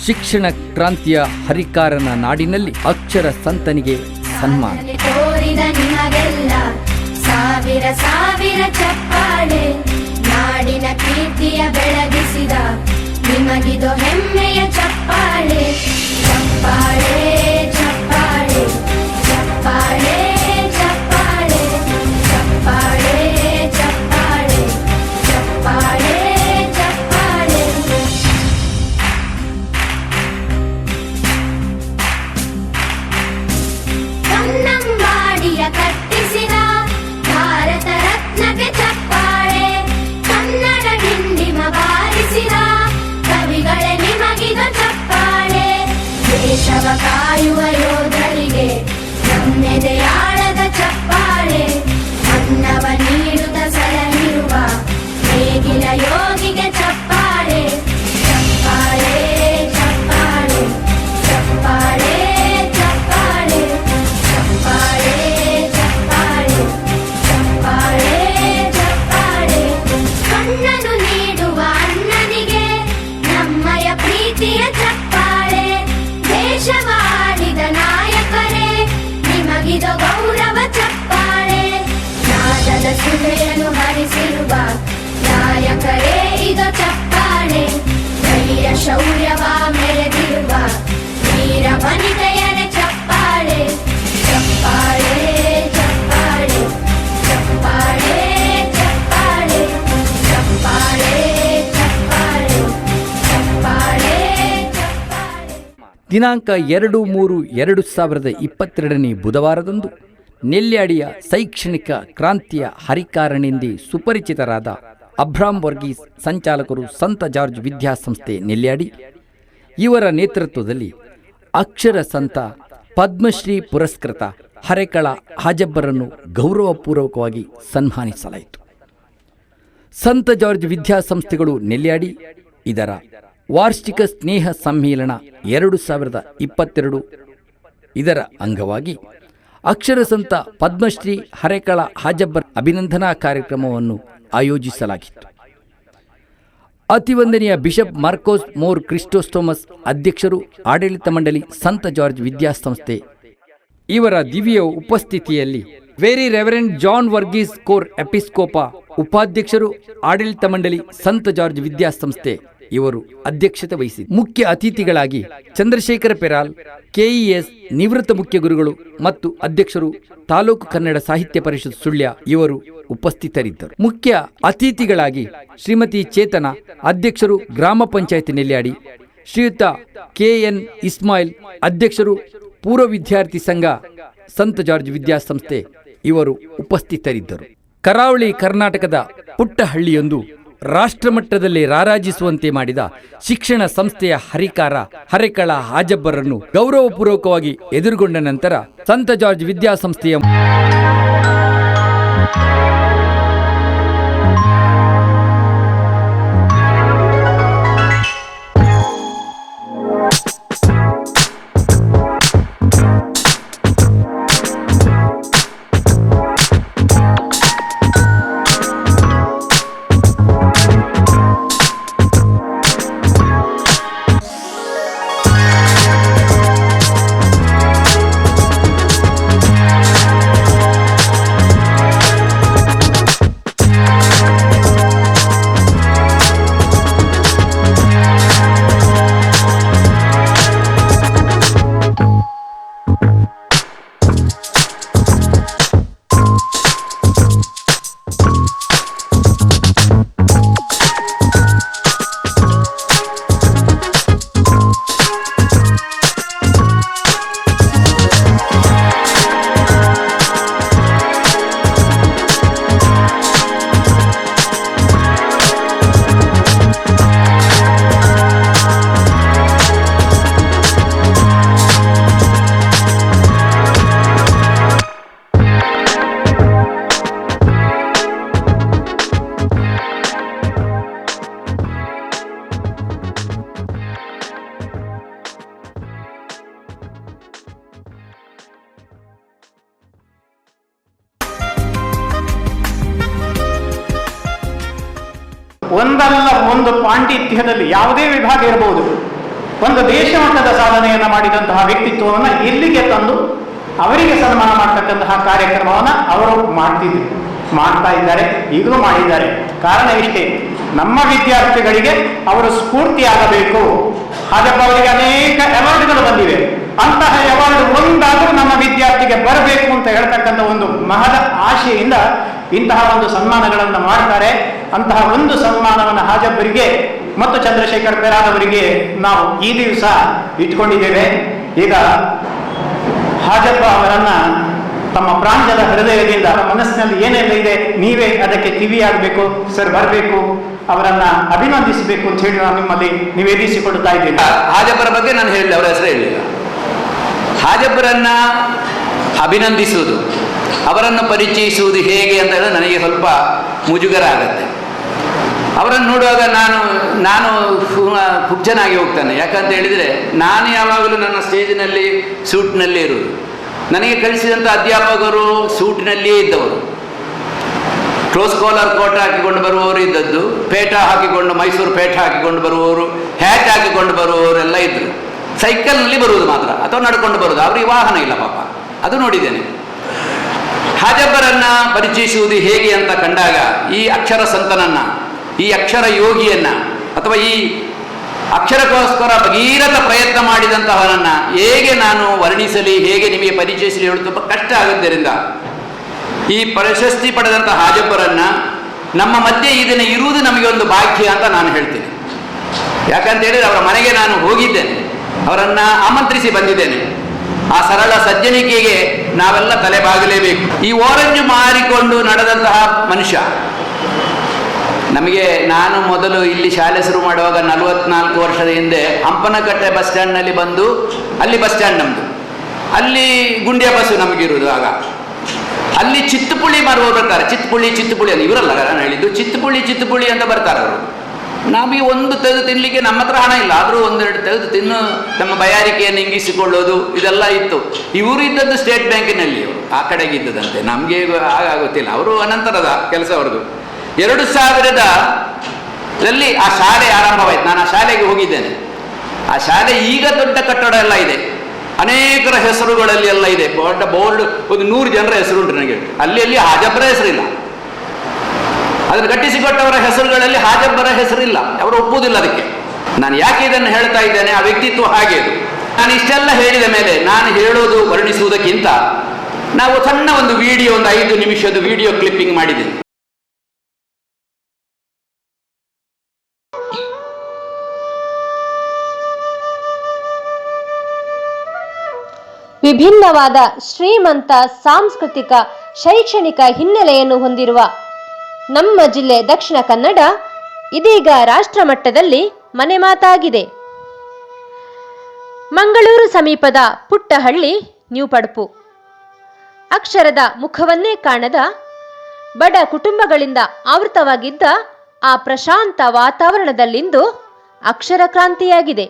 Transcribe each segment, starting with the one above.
ಶಿಕ್ಷಣ ಕ್ರಾಂತಿಯ ಹರಿಕಾರನ ನಾಡಿನಲ್ಲಿ ಅಕ್ಷರ ಸಂತನಿಗೆ ಸನ್ಮಾನ. ತೋರಿದ ನಿಮಗೆಲ್ಲ ಸಾವಿರ ಸಾವಿರ ಚಪ್ಪಾಳೆ, ನಾಡಿನ ಕೀರ್ತಿಯ ಬೆಳಗಿಸಿದ ನಿಮಗಿದು ಹೆಮ್ಮೆಯ ಚಪ್ಪಾಳೆ. ಚಪ್ಪಾಳೆ ಚಪ್ಪಾಳೆ ಚಪ್ಪಾಳೆ ಚಪ್ಪಾಳೆ ಚಪ್ಪಾಳೆ ಚಪ್ಪಾಳೆ ಚಪ್ಪಾಳೆ ಚಪ್ಪಾಳೆ. ಕನ್ನಂಬಾಡಿಯ ಕಟ್ಟಿಸಿದ ಭಾರತ ರತ್ನಕ್ಕೆ ಚಪ್ಪಾಳೆ, ಕನ್ನಡ ಡಿಂಡಿಮ ಬಾರಿಸಿದ ಕವಿಗಳೇ ನಿಮಗಿದು ಚಪ್ಪಾಳೆ. ದೇಶವ ಕಾಯುವ ಯೋಧರಿಗೆ ನಮ್ಮೆದೆಯಾಳದ ಚಪ್ಪಾಳೆ, ಅನ್ನವ ನೀಡುತ್ತ ಸಲಹಿರುವ ನೇಗಿಲ ಯೋಗಿಗೆ ಚಪ್ಪಾಳೆ. ಚಪ್ಪಾಳೆ ಚಪ್ಪಾಳೆ ಚಪ್ಪಾಳೆ ಚಪ್ಪಾಳೆ ಚಪ್ಪಾಳೆ ಚಪ್ಪಾಳೆ ಚಪ್ಪಾಳೆ ಚಪ್ಪಾಳೆ. ಕಣ್ಣನು ನೀಡುವ ಅಣ್ಣನಿಗೆ ನಮ್ಮಯ ಪ್ರೀತಿಯ ಚಪ್ಪಾಳೆ, ದೇಶವಾಡಿದ ನಾಯಕರೇ ನಿಮಗಿದು ಗೌರವ ಚಪ್ಪಾಳೆ. ನಾದದ ಸುಧೆಯನ್ನು ಹರಿಸಿರುವ ನಾಯಕರೇ ಇದು ಚಪ್ಪಾಳೆ, ಧೈರ್ಯ ಶೌರ್ಯವ ಮೆರೆದಿರುವ ವೀರ ವನಿತೆಯರ ಚಪ್ಪಾಳೆ. ಚಪ್ಪಾಳೆ ಚಪ್ಪಾಳೆ ಚಪ್ಪಾಳೆ ಚಪ್ಪಾಳೆ ಚಪ್ಪಾಳೆ ಚಪ್ಪಾಳೆ ಚಪ್ಪಾಳೆ ಚಪ್ಪಾಳೆ. ದಿನಾಂಕ 2/3/2022 ಬುಧವಾರದಂದು ನೆಲ್ಯಾಡಿಯ ಶೈಕ್ಷಣಿಕ ಕ್ರಾಂತಿಯ ಹರಿಕಾರನೆಂದೇ ಸುಪರಿಚಿತರಾದ ಅಬ್ರಾಮ್ ವರ್ಗೀಸ್ ಸಂಚಾಲಕರು ಸಂತ ಜಾರ್ಜ್ ವಿದ್ಯಾಸಂಸ್ಥೆ ನೆಲ್ಯಾಡಿ ಇವರ ನೇತೃತ್ವದಲ್ಲಿ ಅಕ್ಷರ ಸಂತ ಪದ್ಮಶ್ರೀ ಪುರಸ್ಕೃತ ಹರೇಕಳ ಹಾಜಬ್ಬರನ್ನು ಗೌರವಪೂರ್ವಕವಾಗಿ ಸನ್ಮಾನಿಸಲಾಯಿತು. ಸಂತ ಜಾರ್ಜ್ ವಿದ್ಯಾಸಂಸ್ಥೆಗಳು ನೆಲ್ಯಾಡಿ ಇದರ ವಾರ್ಷಿಕ ಸ್ನೇಹ ಸಮ್ಮೇಳನ 2022 ಇದರ ಅಂಗವಾಗಿ ಅಕ್ಷರ ಸಂತ ಪದ್ಮಶ್ರೀ ಹರೇಕಳ ಹಾಜಬ್ಬರ್ ಅಭಿನಂದನಾ ಕಾರ್ಯಕ್ರಮವನ್ನು ಆಯೋಜಿಸಲಾಗಿತ್ತು. ಅತಿವಂದನೀಯ ಬಿಷಪ್ ಮಾರ್ಕೋಸ್ ಮೋರ್ ಕ್ರಿಸ್ಟೋಸ್ಟೋಮಸ್ ಅಧ್ಯಕ್ಷರು, ಆಡಳಿತ ಮಂಡಳಿ ಸಂತ ಜಾರ್ಜ್ ವಿದ್ಯಾಸಂಸ್ಥೆ ಇವರ ದಿವ್ಯ ಉಪಸ್ಥಿತಿಯಲ್ಲಿ very reverend John Varghese Cor Episcopa ಉಪಾಧ್ಯಕ್ಷರು, ಆಡಳಿತ ಮಂಡಳಿ ಸಂತ ಜಾರ್ಜ್ ವಿದ್ಯಾಸಂಸ್ಥೆ ಇವರು ಅಧ್ಯಕ್ಷತೆ ವಹಿಸಿ ಮುಖ್ಯ ಅತಿಥಿಗಳಾಗಿ ಚಂದ್ರಶೇಖರ ಪೆರಾಲ್ ಕೆಇಎಸ್ ನಿವೃತ್ತ ಮುಖ್ಯ ಗುರುಗಳು ಮತ್ತು ಅಧ್ಯಕ್ಷರು ತಾಲೂಕು ಕನ್ನಡ ಸಾಹಿತ್ಯ ಪರಿಷತ್ ಸುಳ್ಯ ಇವರು ಉಪಸ್ಥಿತರಿದ್ದರು. ಮುಖ್ಯ ಅತಿಥಿಗಳಾಗಿ ಶ್ರೀಮತಿ ಚೇತನ ಅಧ್ಯಕ್ಷರು ಗ್ರಾಮ ಪಂಚಾಯತ್ ನೆಲ್ಯಾಡಿ, ಶ್ರೀಯುತ ಕೆಎನ್ ಇಸ್ಮಾಯಿಲ್ ಅಧ್ಯಕ್ಷರು ಪೂರ್ವ ವಿದ್ಯಾರ್ಥಿ ಸಂಘ ಸಂತ ಜಾರ್ಜ್ ವಿದ್ಯಾಸಂಸ್ಥೆ ಇವರು ಉಪಸ್ಥಿತರಿದ್ದರು. ಕರಾವಳಿ ಕರ್ನಾಟಕದ ಪುಟ್ಟ ಹಳ್ಳಿಯೊಂದು ರಾಷ್ಟ್ರಮಟ್ಟದಲ್ಲಿ ರಾರಾಜಿಸುವಂತೆ ಮಾಡಿದ ಶಿಕ್ಷಣ ಸಂಸ್ಥೆಯ ಹರಿಕಾರ ಹರೇಕಳ ಹಾಜಬ್ಬರನ್ನು ಗೌರವಪೂರ್ವಕವಾಗಿ ಎದುರುಗೊಂಡ ನಂತರ ಸಂತ ಜಾರ್ಜ್ ವಿದ್ಯಾಸಂಸ್ಥೆಯ ಒಂದಲ್ಲ ಒಂದು ಪಾಂಡಿತ್ಯದಲ್ಲಿ ಯಾವುದೇ ವಿಭಾಗ ಇರಬಹುದು, ಒಂದು ದೇಶ ಮಟ್ಟದ ಸಾಧನೆಯನ್ನು ಮಾಡಿದಂತಹ ವ್ಯಕ್ತಿತ್ವವನ್ನು ಇಲ್ಲಿಗೆ ತಂದು ಅವರಿಗೆ ಸನ್ಮಾನ ಮಾಡ್ತಕ್ಕಂತಹ ಕಾರ್ಯಕ್ರಮವನ್ನು ಅವರು ಮಾಡ್ತಾ ಇದ್ದಾರೆ, ಈಗಲೂ ಮಾಡಿದ್ದಾರೆ. ಕಾರಣ ಇಷ್ಟೇ, ನಮ್ಮ ವಿದ್ಯಾರ್ಥಿಗಳಿಗೆ ಅವರು ಸ್ಫೂರ್ತಿಯಾಗಬೇಕು. ಹಾಗಪ್ಪ ಅವರಿಗೆ ಅನೇಕ ಅವಾರ್ಡ್ಗಳು ಬಂದಿವೆ, ಅಂತಹ ಅವಾರ್ಡ್ ಒಂದಾದರೂ ನಮ್ಮ ವಿದ್ಯಾರ್ಥಿಗೆ ಬರಬೇಕು ಅಂತ ಹೇಳ್ತಕ್ಕಂಥ ಒಂದು ಮಹದ ಆಶೆಯಿಂದ ಇಂತಹ ಒಂದು ಸನ್ಮಾನಗಳನ್ನು ಮಾಡ್ತಾರೆ. ಅಂತಹ ಒಂದು ಸನ್ಮಾನವನ್ನು ಹಾಜಬ್ಬರಿಗೆ ಮತ್ತು ಚಂದ್ರಶೇಖರ್ ಪೆರಾದವರಿಗೆ ನಾವು ಈ ದಿವಸ ಇಟ್ಕೊಂಡಿದ್ದೇವೆ. ಈಗ ಹಾಜಬ್ಬ ಅವರನ್ನ ತಮ್ಮ ಪ್ರಾಂಜಲ ಹೃದಯದಿಂದ ಮನಸ್ಸಿನಲ್ಲಿ ಏನೆಲ್ಲ ಇದೆ ನೀವೇ ಅದಕ್ಕೆ ಕಿವಿಯಾಗಬೇಕು, ಸರ್ ಬರಬೇಕು, ಅವರನ್ನ ಅಭಿನಂದಿಸಬೇಕು ಅಂತ ಹೇಳಿ ನಾನು ನಿಮ್ಮಲ್ಲಿ ನಿವೇದಿಸಿಕೊಡ್ತಾ ಇದ್ದೀನಿ. ಹಾಜಬ್ಬರ ಬಗ್ಗೆ ನಾನು ಹೇಳಿಲ್ಲ, ಅವರ ಹೆಸರು ಹೇಳಲಿಲ್ಲ. ಹಾಜಬ್ಬರನ್ನ ಅಭಿನಂದಿಸುವುದು, ಅವರನ್ನು ಪರಿಚಯಿಸುವುದು ಹೇಗೆ ಅಂತ ಹೇಳಿದ್ರೆ ನನಗೆ ಸ್ವಲ್ಪ ಮುಜುಗರ ಆಗುತ್ತೆ. ಅವರನ್ನು ನೋಡುವಾಗ ನಾನು ಹುಚ್ಚನಾಗಿ ಹೋಗ್ತಾನೆ. ಯಾಕಂತ ಹೇಳಿದರೆ ನಾನು ಯಾವಾಗಲೂ ನನ್ನ ಸ್ಟೇಜಿನಲ್ಲಿ ಸೂಟ್ನಲ್ಲೇ ಇರುವುದು. ನನಗೆ ಕಲಿಸಿದಂಥ ಅಧ್ಯಾಪಕರು ಸೂಟಿನಲ್ಲಿಯೇ ಇದ್ದವರು. ಕ್ಲೋಸ್ ಕಾಲರ್ ಕೋಟ್ ಹಾಕಿಕೊಂಡು ಬರುವವರು ಇದ್ದದ್ದು, ಪೇಟ ಹಾಕಿಕೊಂಡು ಮೈಸೂರು ಪೇಟ ಹಾಕಿಕೊಂಡು ಬರುವವರು, ಹ್ಯಾಟ್ ಹಾಕಿಕೊಂಡು ಬರುವವರೆಲ್ಲ ಇದ್ದರು. ಸೈಕಲ್ನಲ್ಲಿ ಬರುವುದು ಮಾತ್ರ ಅಥವಾ ನಡ್ಕೊಂಡು ಬರುವುದು, ಅವರಿಗೆ ವಾಹನ ಇಲ್ಲ ಪಾಪ, ಅದು ನೋಡಿದ್ದೇನೆ. ಹಾಜಬ್ಬರನ್ನ ಪರಿಚಯಿಸುವುದು ಹೇಗೆ ಅಂತ ಕಂಡಾಗ ಈ ಅಕ್ಷರ ಸಂತನನ್ನ, ಈ ಅಕ್ಷರ ಯೋಗಿಯನ್ನ, ಅಥವಾ ಈ ಅಕ್ಷರಕ್ಕೋಸ್ಕರ ಭಗೀರಥ ಪ್ರಯತ್ನ ಮಾಡಿದಂತಹವನನ್ನು ಹೇಗೆ ನಾನು ವರ್ಣಿಸಲಿ, ಹೇಗೆ ನಿಮಗೆ ಪರಿಚಯಿಸಲಿ ಹೇಳೋದು ತುಂಬ ಕಷ್ಟ ಆಗುವುದರಿಂದ ಈ ಪ್ರಶಸ್ತಿ ಪಡೆದಂಥ ಹಾಜಬ್ಬರನ್ನ ನಮ್ಮ ಮಧ್ಯೆ ಈ ದಿನ ಇರುವುದು ನಮಗೆ ಒಂದು ಭಾಗ್ಯ ಅಂತ ನಾನು ಹೇಳ್ತೀನಿ. ಯಾಕಂತ ಹೇಳಿದರೆ ಅವರ ಮನೆಗೆ ನಾನು ಹೋಗಿದ್ದೇನೆ, ಅವರನ್ನು ಆಮಂತ್ರಿಸಿ ಬಂದಿದ್ದೇನೆ. ಆ ಸರಳ ಸಜ್ಜನಿಕೆಗೆ ನಾವೆಲ್ಲ ತಲೆಬಾಗಲೇಬೇಕು. ಈ ಓರಂಜು ಮಾರಿಕೊಂಡು ನಡೆದಂತಹ ಮನುಷ್ಯ ನಮಗೆ, ನಾನು ಮೊದಲು ಇಲ್ಲಿ ಶಾಲೆ ಶುರು ಮಾಡುವಾಗ 44 ವರ್ಷದ ಹಿಂದೆ ಹಂಪನಕಟ್ಟೆ ಬಸ್ ಸ್ಟ್ಯಾಂಡ್ನಲ್ಲಿ ಬಂದು, ಅಲ್ಲಿ ಬಸ್ ಸ್ಟ್ಯಾಂಡ್ ನಮ್ಮದು, ಅಲ್ಲಿ ಗುಂಡಿಯ ಬಸ್ಸು ನಮಗಿರುವುದು. ಆಗ ಅಲ್ಲಿ ಚಿತ್ತುಪುಳಿ ಮಾರುವವರು ಬರ್ತಾರೆ. ಚಿತ್ತುಪುಳಿ ಅಂತ ಇವರಲ್ಲ ನಾನು ಹೇಳಿದ್ದು, ಚಿತ್ತುಪುಳಿ ಅಂತ ಬರ್ತಾರೆ ಅವರು. ನಮಗೆ ಒಂದು ತೆಗೆದು ತಿನ್ನಲಿಕ್ಕೆ ನಮ್ಮ ಹತ್ರ ಹಣ ಇಲ್ಲ, ಆದರೂ ಒಂದೆರಡು ತೆಗೆದು ತಿನ್ನು ನಮ್ಮ ಬಯಾರಿಕೆಯನ್ನು ಇಂಗಿಸಿಕೊಳ್ಳೋದು ಇದೆಲ್ಲ ಇತ್ತು. ಇವರು ಇದ್ದದ್ದು ಸ್ಟೇಟ್ ಬ್ಯಾಂಕಿನಲ್ಲಿ, ಆ ಕಡೆಗೆ ಇದ್ದದಂತೆ, ನಮಗೆ ಆಗೋತ್ತಿಲ್ಲ. ಅವರು ಅನಂತರದ ಕೆಲಸ ಅವ್ರದ್ದು. 2000ರಲ್ಲಿ ಆ ಶಾಲೆ ಆರಂಭವಾಯಿತು. ನಾನು ಆ ಶಾಲೆಗೆ ಹೋಗಿದ್ದೇನೆ. ಆ ಶಾಲೆ ಈಗ ದೊಡ್ಡ ಕಟ್ಟಡ ಎಲ್ಲ ಇದೆ, ಅನೇಕರ ಹೆಸರುಗಳಲ್ಲಿ ಎಲ್ಲ ಇದೆ, ದೊಡ್ಡ ಬೋರ್ಡ್, ಒಂದು 100 ಜನರ ಹೆಸರು ಉಂಟು ನನಗೆ. ಅಲ್ಲಿ ಹಾಜಬ್ಬರ ಹೆಸರಿಲ್ಲ, ಅದನ್ನು ಕಟ್ಟಿಸಿಕೊಟ್ಟವರ ಹೆಸರುಗಳಲ್ಲಿ ಹಾಜಬ್ಬರ ಹೆಸರಿಲ್ಲ, ಅವರು ಒಪ್ಪುವುದಿಲ್ಲ ಅದಕ್ಕೆ. ನಾನು ಯಾಕೆ ಇದನ್ನು ಹೇಳ್ತಾ ಇದ್ದೇನೆ, ಆ ವ್ಯಕ್ತಿತ್ವ ಹಾಗೆ ಅದು. ನಾನು ಇಷ್ಟೆಲ್ಲ ಹೇಳಿದ ಮೇಲೆ ನಾನು ಹೇಳೋದು ವರ್ಣಿಸುವುದಕ್ಕಿಂತ ನಾವು ಸಣ್ಣ ಒಂದು ವಿಡಿಯೋ, ಒಂದು 5 ನಿಮಿಷದ ವಿಡಿಯೋ ಕ್ಲಿಪ್ಪಿಂಗ್ ಮಾಡಿದ್ದೇನೆ. ವಿಭಿನ್ನವಾದ ಶ್ರೀಮಂತ ಸಾಂಸ್ಕೃತಿಕ ಶೈಕ್ಷಣಿಕ ಹಿನ್ನೆಲೆಯನ್ನು ಹೊಂದಿರುವ ನಮ್ಮ ಜಿಲ್ಲೆ ದಕ್ಷಿಣ ಕನ್ನಡ ಇದೀಗ ರಾಷ್ಟ್ರ ಮಟ್ಟದಲ್ಲಿ ಮನೆ ಮಾತಾಗಿದೆ. ಮಂಗಳೂರು ಸಮೀಪದ ಪುಟ್ಟಹಳ್ಳಿ ನ್ಯೂ ಪಡ್ಪು, ಅಕ್ಷರದ ಮುಖವನ್ನೇ ಕಾಣದ ಬಡ ಕುಟುಂಬಗಳಿಂದ ಆವೃತವಾಗಿದ್ದ ಆ ಪ್ರಶಾಂತ ವಾತಾವರಣದಲ್ಲಿಂದು ಅಕ್ಷರ ಕ್ರಾಂತಿಯಾಗಿದೆ.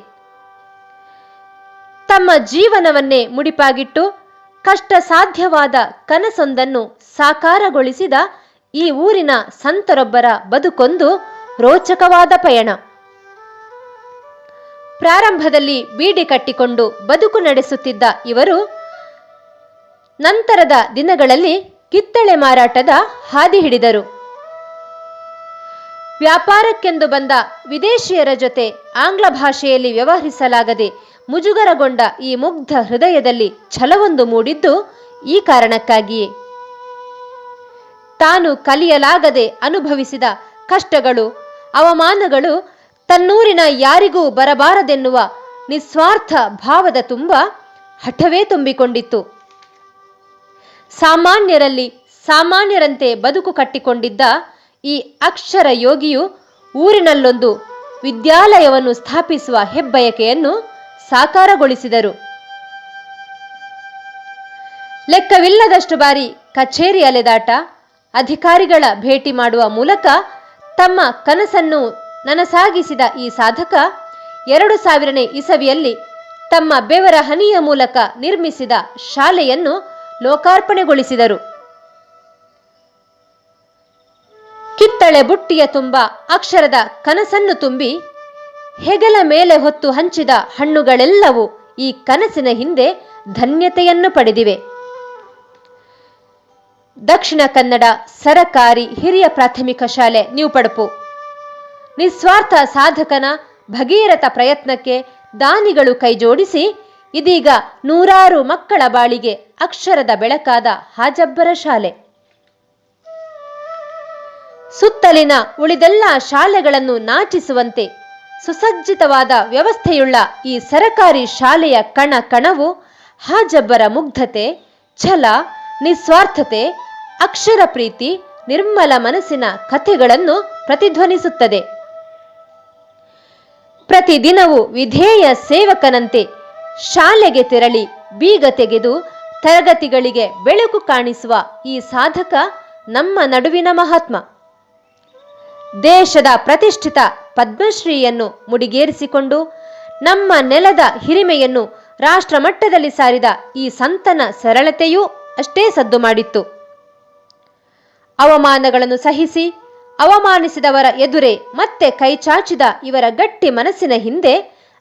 ತಮ್ಮ ಜೀವನವನ್ನೇ ಮುಡಿಪಾಗಿಟ್ಟು ಕಷ್ಟ ಸಾಧ್ಯವಾದ ಕನಸೊಂದನ್ನು ಸಾಕಾರಗೊಳಿಸಿದ ಈ ಊರಿನ ಸಂತರೊಬ್ಬರ ಬದುಕೊಂದು ರೋಚಕವಾದ ಪಯಣ. ಪ್ರಾರಂಭದಲ್ಲಿ ಬೀಡಿ ಕಟ್ಟಿಕೊಂಡು ಬದುಕು ನಡೆಸುತ್ತಿದ್ದ ಇವರು ನಂತರದ ದಿನಗಳಲ್ಲಿ ಕಿತ್ತಳೆ ಮಾರಾಟದ ಹಾದಿ ಹಿಡಿದರು. ವ್ಯಾಪಾರಕ್ಕೆಂದು ಬಂದ ವಿದೇಶಿಯರ ಜೊತೆ ಆಂಗ್ಲ ಭಾಷೆಯಲ್ಲಿ ವ್ಯವಹರಿಸಲಾಗದೆ ಮುಜುಗರಗೊಂಡ ಈ ಮುಗ್ಧ ಹೃದಯದಲ್ಲಿ ಛಲವೊಂದು ಮೂಡಿದ್ದು ಈ ಕಾರಣಕ್ಕಾಗಿಯೇ. ತಾನು ಕಲಿಯಲಾಗದೆ ಅನುಭವಿಸಿದ ಕಷ್ಟಗಳು, ಅವಮಾನಗಳು ತನ್ನೂರಿನ ಯಾರಿಗೂ ಬರಬಾರದೆನ್ನುವ ನಿಸ್ವಾರ್ಥ ಭಾವದ ತುಂಬ ಹಠವೇ ತುಂಬಿಕೊಂಡಿತ್ತು. ಸಾಮಾನ್ಯರಲ್ಲಿ ಸಾಮಾನ್ಯರಂತೆ ಬದುಕು ಕಟ್ಟಿಕೊಂಡಿದ್ದ ಈ ಅಕ್ಷರ ಯೋಗಿಯು ಊರಿನಲ್ಲೊಂದು ವಿದ್ಯಾಲಯವನ್ನು ಸ್ಥಾಪಿಸುವ ಹೆಬ್ಬಯಕೆಯನ್ನು ಸಾಕಾರಗೊಳಿಸಿದರು. ಲೆಕ್ಕವಿಲ್ಲದಷ್ಟು ಬಾರಿ ಕಚೇರಿ ಅಲೆದಾಟ, ಅಧಿಕಾರಿಗಳ ಭೇಟಿ ಮಾಡುವ ಮೂಲಕ ತಮ್ಮ ಕನಸನ್ನು ನನಸಾಗಿಸಿದ ಈ ಸಾಧಕ 2000ನೇ ಇಸವಿಯಲ್ಲಿ ತಮ್ಮ ಬೆವರ ಹನಿಯ ಮೂಲಕ ನಿರ್ಮಿಸಿದ ಶಾಲೆಯನ್ನು ಲೋಕಾರ್ಪಣೆಗೊಳಿಸಿದರು. ಕಿತ್ತಳೆ ಬುಟ್ಟಿಯ ತುಂಬ ಅಕ್ಷರದ ಕನಸನ್ನು ತುಂಬಿ ಹೆಗಲ ಮೇಲೆ ಹೊತ್ತು ಹಂಚಿದ ಹಣ್ಣುಗಳೆಲ್ಲವೂ ಈ ಕನಸಿನ ಹಿಂದೆ ಧನ್ಯತೆಯನ್ನು ಪಡೆದಿವೆ. ದಕ್ಷಿಣ ಕನ್ನಡ ಸರಕಾರಿ ಹಿರಿಯ ಪ್ರಾಥಮಿಕ ಶಾಲೆ ನ್ಯೂಪಡಪು ನಿಸ್ವಾರ್ಥ ಸಾಧಕನ ಭಗೀರಥ ಪ್ರಯತ್ನಕ್ಕೆ ದಾನಿಗಳು ಕೈಜೋಡಿಸಿ ಇದೀಗ ನೂರಾರು ಮಕ್ಕಳ ಬಾಳಿಗೆ ಅಕ್ಷರದ ಬೆಳಕಾದ ಹಾಜಬ್ಬರ ಶಾಲೆ. ಸುತ್ತಲಿನ ಉಳಿದೆಲ್ಲ ಶಾಲೆಗಳನ್ನು ನಾಚಿಸುವಂತೆ ಸುಸಜ್ಜಿತವಾದ ವ್ಯವಸ್ಥೆಯುಳ್ಳ ಈ ಸರಕಾರಿ ಶಾಲೆಯ ಕಣ ಕಣವು ಹಾಜಬ್ಬರ ಮುಗ್ಧತೆ, ಛಲ, ನಿಸ್ವಾರ್ಥತೆ, ಅಕ್ಷರ ಪ್ರೀತಿ, ನಿರ್ಮಲ ಮನಸ್ಸಿನ ಕಥೆಗಳನ್ನು ಪ್ರತಿಧ್ವನಿಸುತ್ತದೆ. ಪ್ರತಿದಿನವೂ ವಿಧೇಯ ಸೇವಕನಂತೆ ಶಾಲೆಗೆ ತೆರಳಿ ಬೀಗ ತೆಗೆದು ತರಗತಿಗಳಿಗೆ ಬೆಳಕು ಕಾಣಿಸುವ ಈ ಸಾಧಕ ನಮ್ಮ ನಡುವಿನ ಮಹಾತ್ಮ. ದೇಶದ ಪ್ರತಿಷ್ಠಿತ ಪದ್ಮಶ್ರೀಯನ್ನು ಮುಡಿಗೇರಿಸಿಕೊಂಡು ನಮ್ಮ ನೆಲದ ಹಿರಿಮೆಯನ್ನು ರಾಷ್ಟ್ರ ಮಟ್ಟದಲ್ಲಿ ಸಾರಿದ ಈ ಸಂತನ ಸರಳತೆಯೂ ಅಷ್ಟೇ ಸದ್ದು ಮಾಡಿತ್ತು. ಅವಮಾನಗಳನ್ನು ಸಹಿಸಿ ಅವಮಾನಿಸಿದವರ ಎದುರೇ ಮತ್ತೆ ಕೈಚಾಚಿದ ಇವರ ಗಟ್ಟಿ ಮನಸ್ಸಿನ ಹಿಂದೆ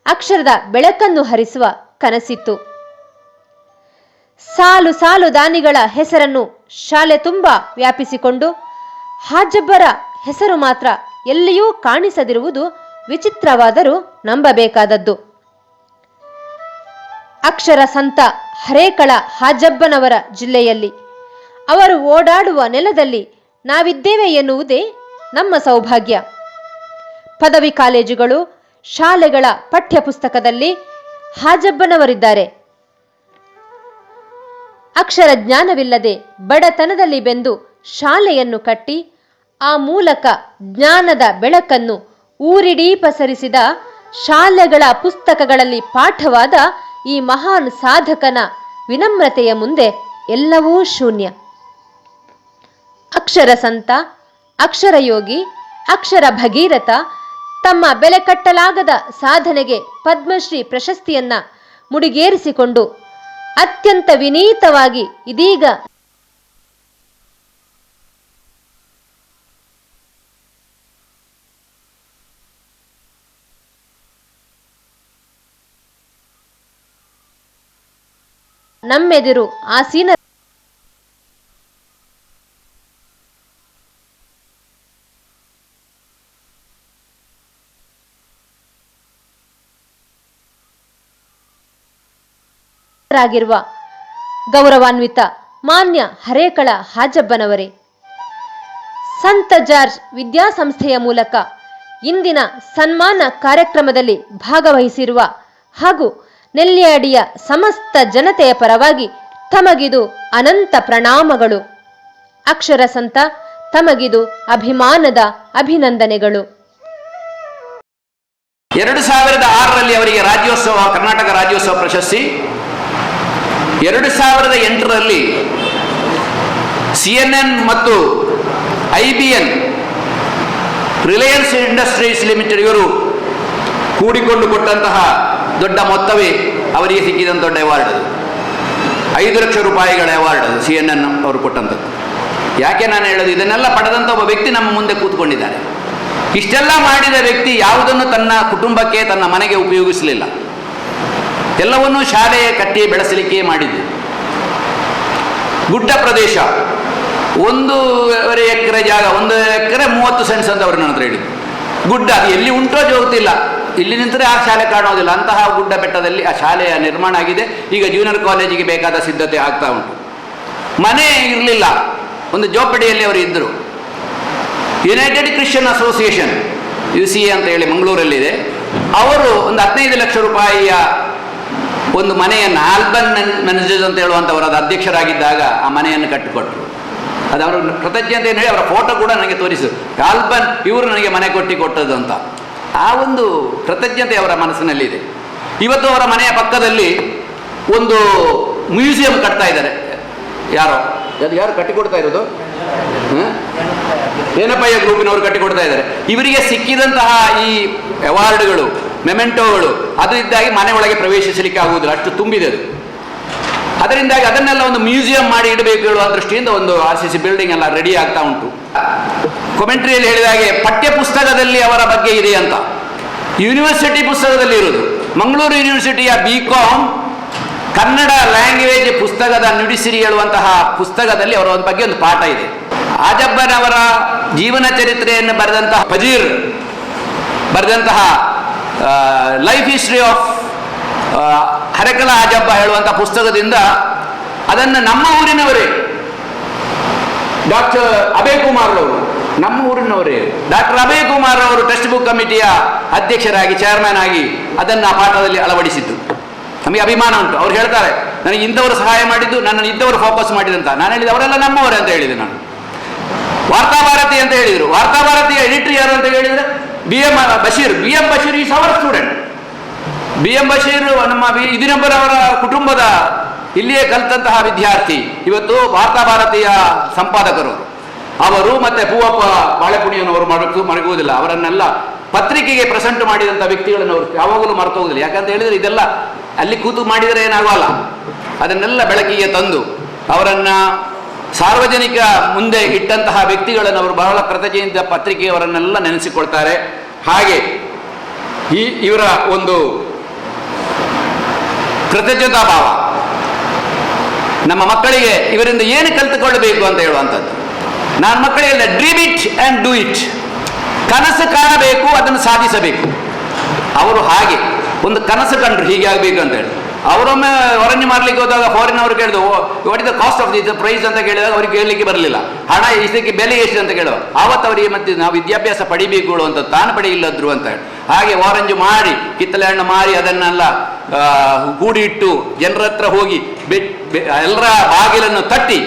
ಅಕ್ಷರದ ಬೆಳಕನ್ನು ಹರಿಸುವ ಕನಸಿತ್ತು. ಸಾಲು ಸಾಲು ದಾನಿಗಳ ಹೆಸರನ್ನು ಶಾಲೆ ತುಂಬ ವ್ಯಾಪಿಸಿಕೊಂಡು ಹಾಜಬ್ಬರ ಹೆಸರು ಮಾತ್ರ ಎಲ್ಲಿಯೂ ಕಾಣಿಸದಿರುವುದು ವಿಚಿತ್ರವಾದರೂ ನಂಬಬೇಕಾದದ್ದು. ಅಕ್ಷರ ಸಂತ ಹರೇಕಳ ಹಾಜಬ್ಬನವರ ಜಿಲ್ಲೆಯಲ್ಲಿ ಅವರು ಓಡಾಡುವ ನೆಲದಲ್ಲಿ ನಾವಿದ್ದೇವೆ ಎನ್ನುವುದೇ ನಮ್ಮ ಸೌಭಾಗ್ಯ. ಪದವಿ ಕಾಲೇಜುಗಳು, ಶಾಲೆಗಳ ಪಠ್ಯಪುಸ್ತಕದಲ್ಲಿ ಹಾಜಬ್ಬನವರಿದ್ದಾರೆ. ಅಕ್ಷರ ಜ್ಞಾನವಿಲ್ಲದೆ ಬಡತನದಲ್ಲಿ ಬೆಂದು ಶಾಲೆಯನ್ನು ಕಟ್ಟಿ ಆ ಮೂಲಕ ಜ್ಞಾನದ ಬೆಳಕನ್ನು ಊರಿಡೀ ಪಸರಿಸಿದ ಶಾಲೆಗಳ ಪುಸ್ತಕಗಳಲ್ಲಿ ಪಾಠವಾದ ಈ ಮಹಾನ್ ಸಾಧಕನ ವಿನಮ್ರತೆಯ ಮುಂದೆ ಎಲ್ಲವೂ ಶೂನ್ಯ. ಅಕ್ಷರ ಸಂತ, ಅಕ್ಷರ ಯೋಗಿ, ಅಕ್ಷರ ಭಗೀರಥ ತಮ್ಮ ಬೆಲೆ ಕಟ್ಟಲಾಗದ ಸಾಧನೆಗೆ ಪದ್ಮಶ್ರೀ ಪ್ರಶಸ್ತಿಯನ್ನ ಮುಡಿಗೇರಿಸಿಕೊಂಡು ಅತ್ಯಂತ ವಿನೀತವಾಗಿ ಇದೀಗ ನಮ್ಮೆದುರು ಆಸೀನ ರಾಗಿರುವ ಗೌರವಾನ್ವಿತ ಮಾನ್ಯ ಹರೇಕಳ ಹಾಜಬ್ಬನವರೇ, ಸಂತ ಜಾರ್ಜ್ ವಿದ್ಯಾಸಂಸ್ಥೆಯ ಮೂಲಕ ಇಂದಿನ ಸನ್ಮಾನ ಕಾರ್ಯಕ್ರಮದಲ್ಲಿ ಭಾಗವಹಿಸಿರುವ ಹಾಗೂ ನೆಲ್ಯಾಡಿಯ ಸಮಸ್ತ ಜನತೆಯ ಪರವಾಗಿ ತಮಗಿದು ಅನಂತ ಪ್ರಣಾಮಗಳು. ಅಕ್ಷರ ಸಂತ ತಮಗಿದು ಅಭಿಮಾನದ ಅಭಿನಂದನೆಗಳು. 2006ರಲ್ಲಿ ಅವರಿಗೆ ರಾಜ್ಯೋತ್ಸವ, ಕರ್ನಾಟಕ ರಾಜ್ಯೋತ್ಸವ ಪ್ರಶಸ್ತಿ. 2008ರಲ್ಲಿ CNN ಮತ್ತು IBN ರಿಲಯನ್ಸ್ ಇಂಡಸ್ಟ್ರೀಸ್ ಲಿಮಿಟೆಡ್ ಇವರು ಕೂಡಿಕೊಂಡು ಕೊಟ್ಟಂತಹ ದೊಡ್ಡ ಮೊತ್ತವೇ ಅವರಿಗೆ ಸಿಕ್ಕಿದಂಥ ದೊಡ್ಡ ಅವಾರ್ಡ್ ಅದು. 5 ಲಕ್ಷ ರೂಪಾಯಿಗಳ ಅವಾರ್ಡ್ ಅದು CNN ಅವರು ಕೊಟ್ಟಂಥದ್ದು. ಯಾಕೆ ನಾನು ಹೇಳೋದು, ಇದನ್ನೆಲ್ಲ ಪಡೆದಂಥ ಒಬ್ಬ ವ್ಯಕ್ತಿ ನಮ್ಮ ಮುಂದೆ ಕೂತ್ಕೊಂಡಿದ್ದಾರೆ. ಇಷ್ಟೆಲ್ಲ ಮಾಡಿದ ವ್ಯಕ್ತಿ ಯಾವುದನ್ನು ತನ್ನ ಕುಟುಂಬಕ್ಕೆ, ತನ್ನ ಮನೆಗೆ ಉಪಯೋಗಿಸಲಿಲ್ಲ. ಎಲ್ಲವನ್ನೂ ಶಾಲೆ ಕಟ್ಟಿ ಬೆಳೆಸಲಿಕ್ಕೆ ಮಾಡಿದ್ದು. ಗುಡ್ಡ ಪ್ರದೇಶ, 1 ಎಕರೆ ಜಾಗ, 1 ಎಕರೆ 30 ಸೆಂಟ್ಸ್ ಅಂತ ಅವರು ನನ್ನ ಹತ್ರ ಹೇಳಿದ್ದು. ಗುಡ್ಡ ಅದು ಎಲ್ಲಿ ಉಂಟೋ ಜೋಗ್ತಿಲ್ಲ, ಇಲ್ಲಿ ನಿಂತರೆ ಆ ಶಾಲೆ ಕಾಣೋದಿಲ್ಲ. ಅಂತಹ ಗುಡ್ಡ ಬೆಟ್ಟದಲ್ಲಿ ಆ ಶಾಲೆಯ ನಿರ್ಮಾಣ ಆಗಿದೆ. ಈಗ ಜೂನಿಯರ್ ಕಾಲೇಜಿಗೆ ಬೇಕಾದ ಸಿದ್ಧತೆ ಆಗ್ತಾ ಉಂಟು. ಮನೆ ಇರಲಿಲ್ಲ, ಒಂದು ಜೋಪಡಿಯಲ್ಲಿ ಅವರು ಇದ್ದರು. ಯುನೈಟೆಡ್ ಕ್ರಿಶ್ಚಿಯನ್ ಅಸೋಸಿಯೇಷನ್ UCA ಅಂತ ಹೇಳಿ ಮಂಗಳೂರಲ್ಲಿದೆ. ಅವರು ಒಂದು 15 ಲಕ್ಷ ರೂಪಾಯಿಯ ಒಂದು ಮನೆಯನ್ನು, ಆಲ್ಬನ್ ಮ್ಯಾನೇಜರ್ಸ್ ಅಂತ ಹೇಳುವಂಥವರು ಅದು ಅಧ್ಯಕ್ಷರಾಗಿದ್ದಾಗ ಆ ಮನೆಯನ್ನು ಕಟ್ಟಿಕೊಟ್ರು. ಅದು ಅವರ ಕೃತಜ್ಞತೆ ಅಂತ ಹೇಳಿ ಅವರ ಫೋಟೋ ಕೂಡ ನನಗೆ ತೋರಿಸಿದ್ರು. ಆಲ್ಬನ್ ಇವರು ನನಗೆ ಮನೆ ಕೊಟ್ಟದ್ದು ಅಂತ. ಆ ಒಂದು ಕೃತಜ್ಞತೆ ಅವರ ಮನಸ್ಸಿನಲ್ಲಿದೆ. ಇವತ್ತು ಅವರ ಮನೆಯ ಪಕ್ಕದಲ್ಲಿ ಒಂದು ಮ್ಯೂಸಿಯಂ ಕಟ್ತಾ ಇದ್ದಾರೆ. ಯಾರು ಕಟ್ಟಿಕೊಡ್ತಾ ಇರೋದು? ಏನಪ್ಪಯ್ಯ ಗ್ರೂಪಿನವರು ಕಟ್ಟಿಕೊಡ್ತಾ ಇದ್ದಾರೆ. ಇವರಿಗೆ ಸಿಕ್ಕಿದಂತಹ ಈ ಅವಾರ್ಡ್ಗಳು, ಮೆಮೆಂಟೋಗಳು ಅದು ಇದ್ದಾಗಿ ಮನೆ ಒಳಗೆ ಪ್ರವೇಶಿಸಲಿಕ್ಕೆ ಆಗುವುದಿಲ್ಲ, ಅಷ್ಟು ತುಂಬಿದೆ ಅದು. ಅದರಿಂದಾಗಿ ಅದನ್ನೆಲ್ಲ ಒಂದು ಮ್ಯೂಸಿಯಂ ಮಾಡಿ ಇಡಬೇಕು ಹೇಳುವ ದೃಷ್ಟಿಯಿಂದ ಒಂದು RCC ಬಿಲ್ಡಿಂಗ್ ಎಲ್ಲ ರೆಡಿ ಆಗ್ತಾ ಉಂಟು. ಕಾಮೆಂಟ್ರಿಯಲ್ಲಿ ಹೇಳಿದ ಹಾಗೆ ಪಠ್ಯ ಪುಸ್ತಕದಲ್ಲಿ ಅವರ ಬಗ್ಗೆ ಇದೆ ಅಂತ, ಯೂನಿವರ್ಸಿಟಿ ಪುಸ್ತಕದಲ್ಲಿ ಇರುವುದು. ಮಂಗಳೂರು ಯೂನಿವರ್ಸಿಟಿಯ BCom ಕನ್ನಡ ಲ್ಯಾಂಗ್ವೇಜ್ ಪುಸ್ತಕದ ನುಡಿಸಿರಿ ಹೇಳುವಂತಹ ಪುಸ್ತಕದಲ್ಲಿ ಅವರ ಬಗ್ಗೆ ಒಂದು ಪಾಠ ಇದೆ. ಆಜಬ್ಬನವರ ಜೀವನ ಚರಿತ್ರೆಯನ್ನು ಬರೆದಂತಹ ಫಜೀರ್ ಬರೆದಂತಹ ಲೈಫ್ ಹಿಸ್ಟ್ರಿ ಆಫ್ ಹರಕಲ ಆಜಬ್ಬ ಹೇಳುವಂತಹ ಪುಸ್ತಕದಿಂದ ಅದನ್ನು ನಮ್ಮ ಊರಿನವರೇ ಡಾಕ್ಟರ್ ಅಭಯ್ ಕುಮಾರ್ ಅವರು, ನಮ್ಮ ಊರಿನವರೇ ಡಾಕ್ಟರ್ ಅಭಯ್ ಕುಮಾರ್ ಅವರು ಟೆಕ್ಸ್ಟ್ ಬುಕ್ ಕಮಿಟಿಯ ಅಧ್ಯಕ್ಷರಾಗಿ ಚೇರ್ಮನ್ ಆಗಿ ಅದನ್ನು ಆ ಪಾಠದಲ್ಲಿ ಅಳವಡಿಸಿದ್ದು. ನಮಗೆ ಅಭಿಮಾನ ಉಂಟು. ಅವ್ರು ಹೇಳ್ತಾರೆ, ನನಗೆ ಇಂಥವರು ಸಹಾಯ ಮಾಡಿದ್ದು, ನನ್ನನ್ನು ಇದ್ದವರು ಫೋಕಸ್ ಮಾಡಿದಂತ. ನಾನು ಹೇಳಿದೆ ಅವರೆಲ್ಲ ನಮ್ಮವರೇ ಅಂತ ಹೇಳಿದೆ. ನಾನು ವಾರ್ತಾಭಾರತಿ ಅಂತ ಹೇಳಿದರು. ವಾರ್ತಾಭಾರತಿಯ ಎಡಿಟರ್ ಯಾರು ಅಂತ ಹೇಳಿದರೆ BM Bashir is our student. BM Bashir ನಮ್ಮ ಇದೀನೊಬ್ಬರವರ ಕುಟುಂಬದ ಇಲ್ಲಿಯೇ ಕಲಿತಂತಹ ವಿದ್ಯಾರ್ಥಿ. ಇವತ್ತು ವಾರ್ತಾಭಾರತಿಯ ಸಂಪಾದಕರು ಅವರು. ಮತ್ತೆ ಪೂವಪ್ಪ ಬಾಳೆಪುಣಿಯನ್ನವರು ಮಡಗುವುದಿಲ್ಲ. ಅವರನ್ನೆಲ್ಲ ಪತ್ರಿಕೆಗೆ ಪ್ರೆಸೆಂಟ್ ಮಾಡಿದಂಥ ವ್ಯಕ್ತಿಗಳನ್ನು ಅವರು ಯಾವಾಗಲೂ ಮರೆತು ಹೋಗುದಿಲ್ಲ. ಯಾಕಂತ ಹೇಳಿದರೆ ಇದೆಲ್ಲ ಅಲ್ಲಿ ಕೂತು ಮಾಡಿದರೆ ಏನಾಗೋಲ್ಲ. ಅದನ್ನೆಲ್ಲ ಬೆಳಕಿಗೆ ತಂದು ಅವರನ್ನು ಸಾರ್ವಜನಿಕ ಮುಂದೆ ಇಟ್ಟಂತಹ ವ್ಯಕ್ತಿಗಳನ್ನು ಅವರು ಬಹಳ ಕೃತಜ್ಞತೆಯಿಂದ ಪತ್ರಿಕೆಯವರನ್ನೆಲ್ಲ ನೆನೆಸಿಕೊಳ್ತಾರೆ. ಹಾಗೆ ಇವರ ಒಂದು ಕೃತಜ್ಞತಾ ಭಾವ ನಮ್ಮ ಮಕ್ಕಳಿಗೆ ಇವರಿಂದ ಏನು ಕಲಿತುಕೊಳ್ಳಬೇಕು ಅಂತ ಹೇಳುವಂಥದ್ದು. ನಾನು ಮಕ್ಕಳಿಗೆಲ್ಲ dream it and do it, ಕನಸು ಕಾಣಬೇಕು, ಅದನ್ನು ಸಾಧಿಸಬೇಕು. ಅವರು ಹಾಗೆ ಒಂದು ಕನಸು ಕಂಡ್ರು ಹೀಗೆ ಆಗಬೇಕು ಅಂತ ಹೇಳಿ. ಅವರೊಮ್ಮೆ ಹೊರನ್ಯ ಮಾರಲಿಕ್ಕೆ ಹೋದಾಗ ಫಾರಿನ್ ಅವರು ಕೇಳಿದ್ರು, what is the cost of the price ಅಂತ ಕೇಳಿದಾಗ ಅವ್ರಿಗೆ ಕೇಳಲಿಕ್ಕೆ ಬರಲಿಲ್ಲ. ಹಣ ಇದಕ್ಕೆ ಬೆಲೆ ಎಷ್ಟು ಅಂತ ಕೇಳುವ. ಆವತ್ತು ಅವರಿಗೆ ಮತ್ತೆ ನಾವು ವಿದ್ಯಾಭ್ಯಾಸ ಪಡಿಬೇಕು ಅಂತ ತಾನು ಪಡೆಯಿಲ್ಲದ್ರು ಅಂತ ಹೇಳಿ. ಹಾಗೆ ಆರೆಂಜ್ ಮಾಡಿ ಕಿತ್ತಲೆ ಹಣ್ಣು ಮಾರಿ ಅದನ್ನೆಲ್ಲ ಕೂಡಿ ಇಟ್ಟು ಜನರ ಹತ್ರ ಹೋಗಿ ಎಲ್ಲರ ಬಾಗಿಲನ್ನು ತಟ್ಟಿ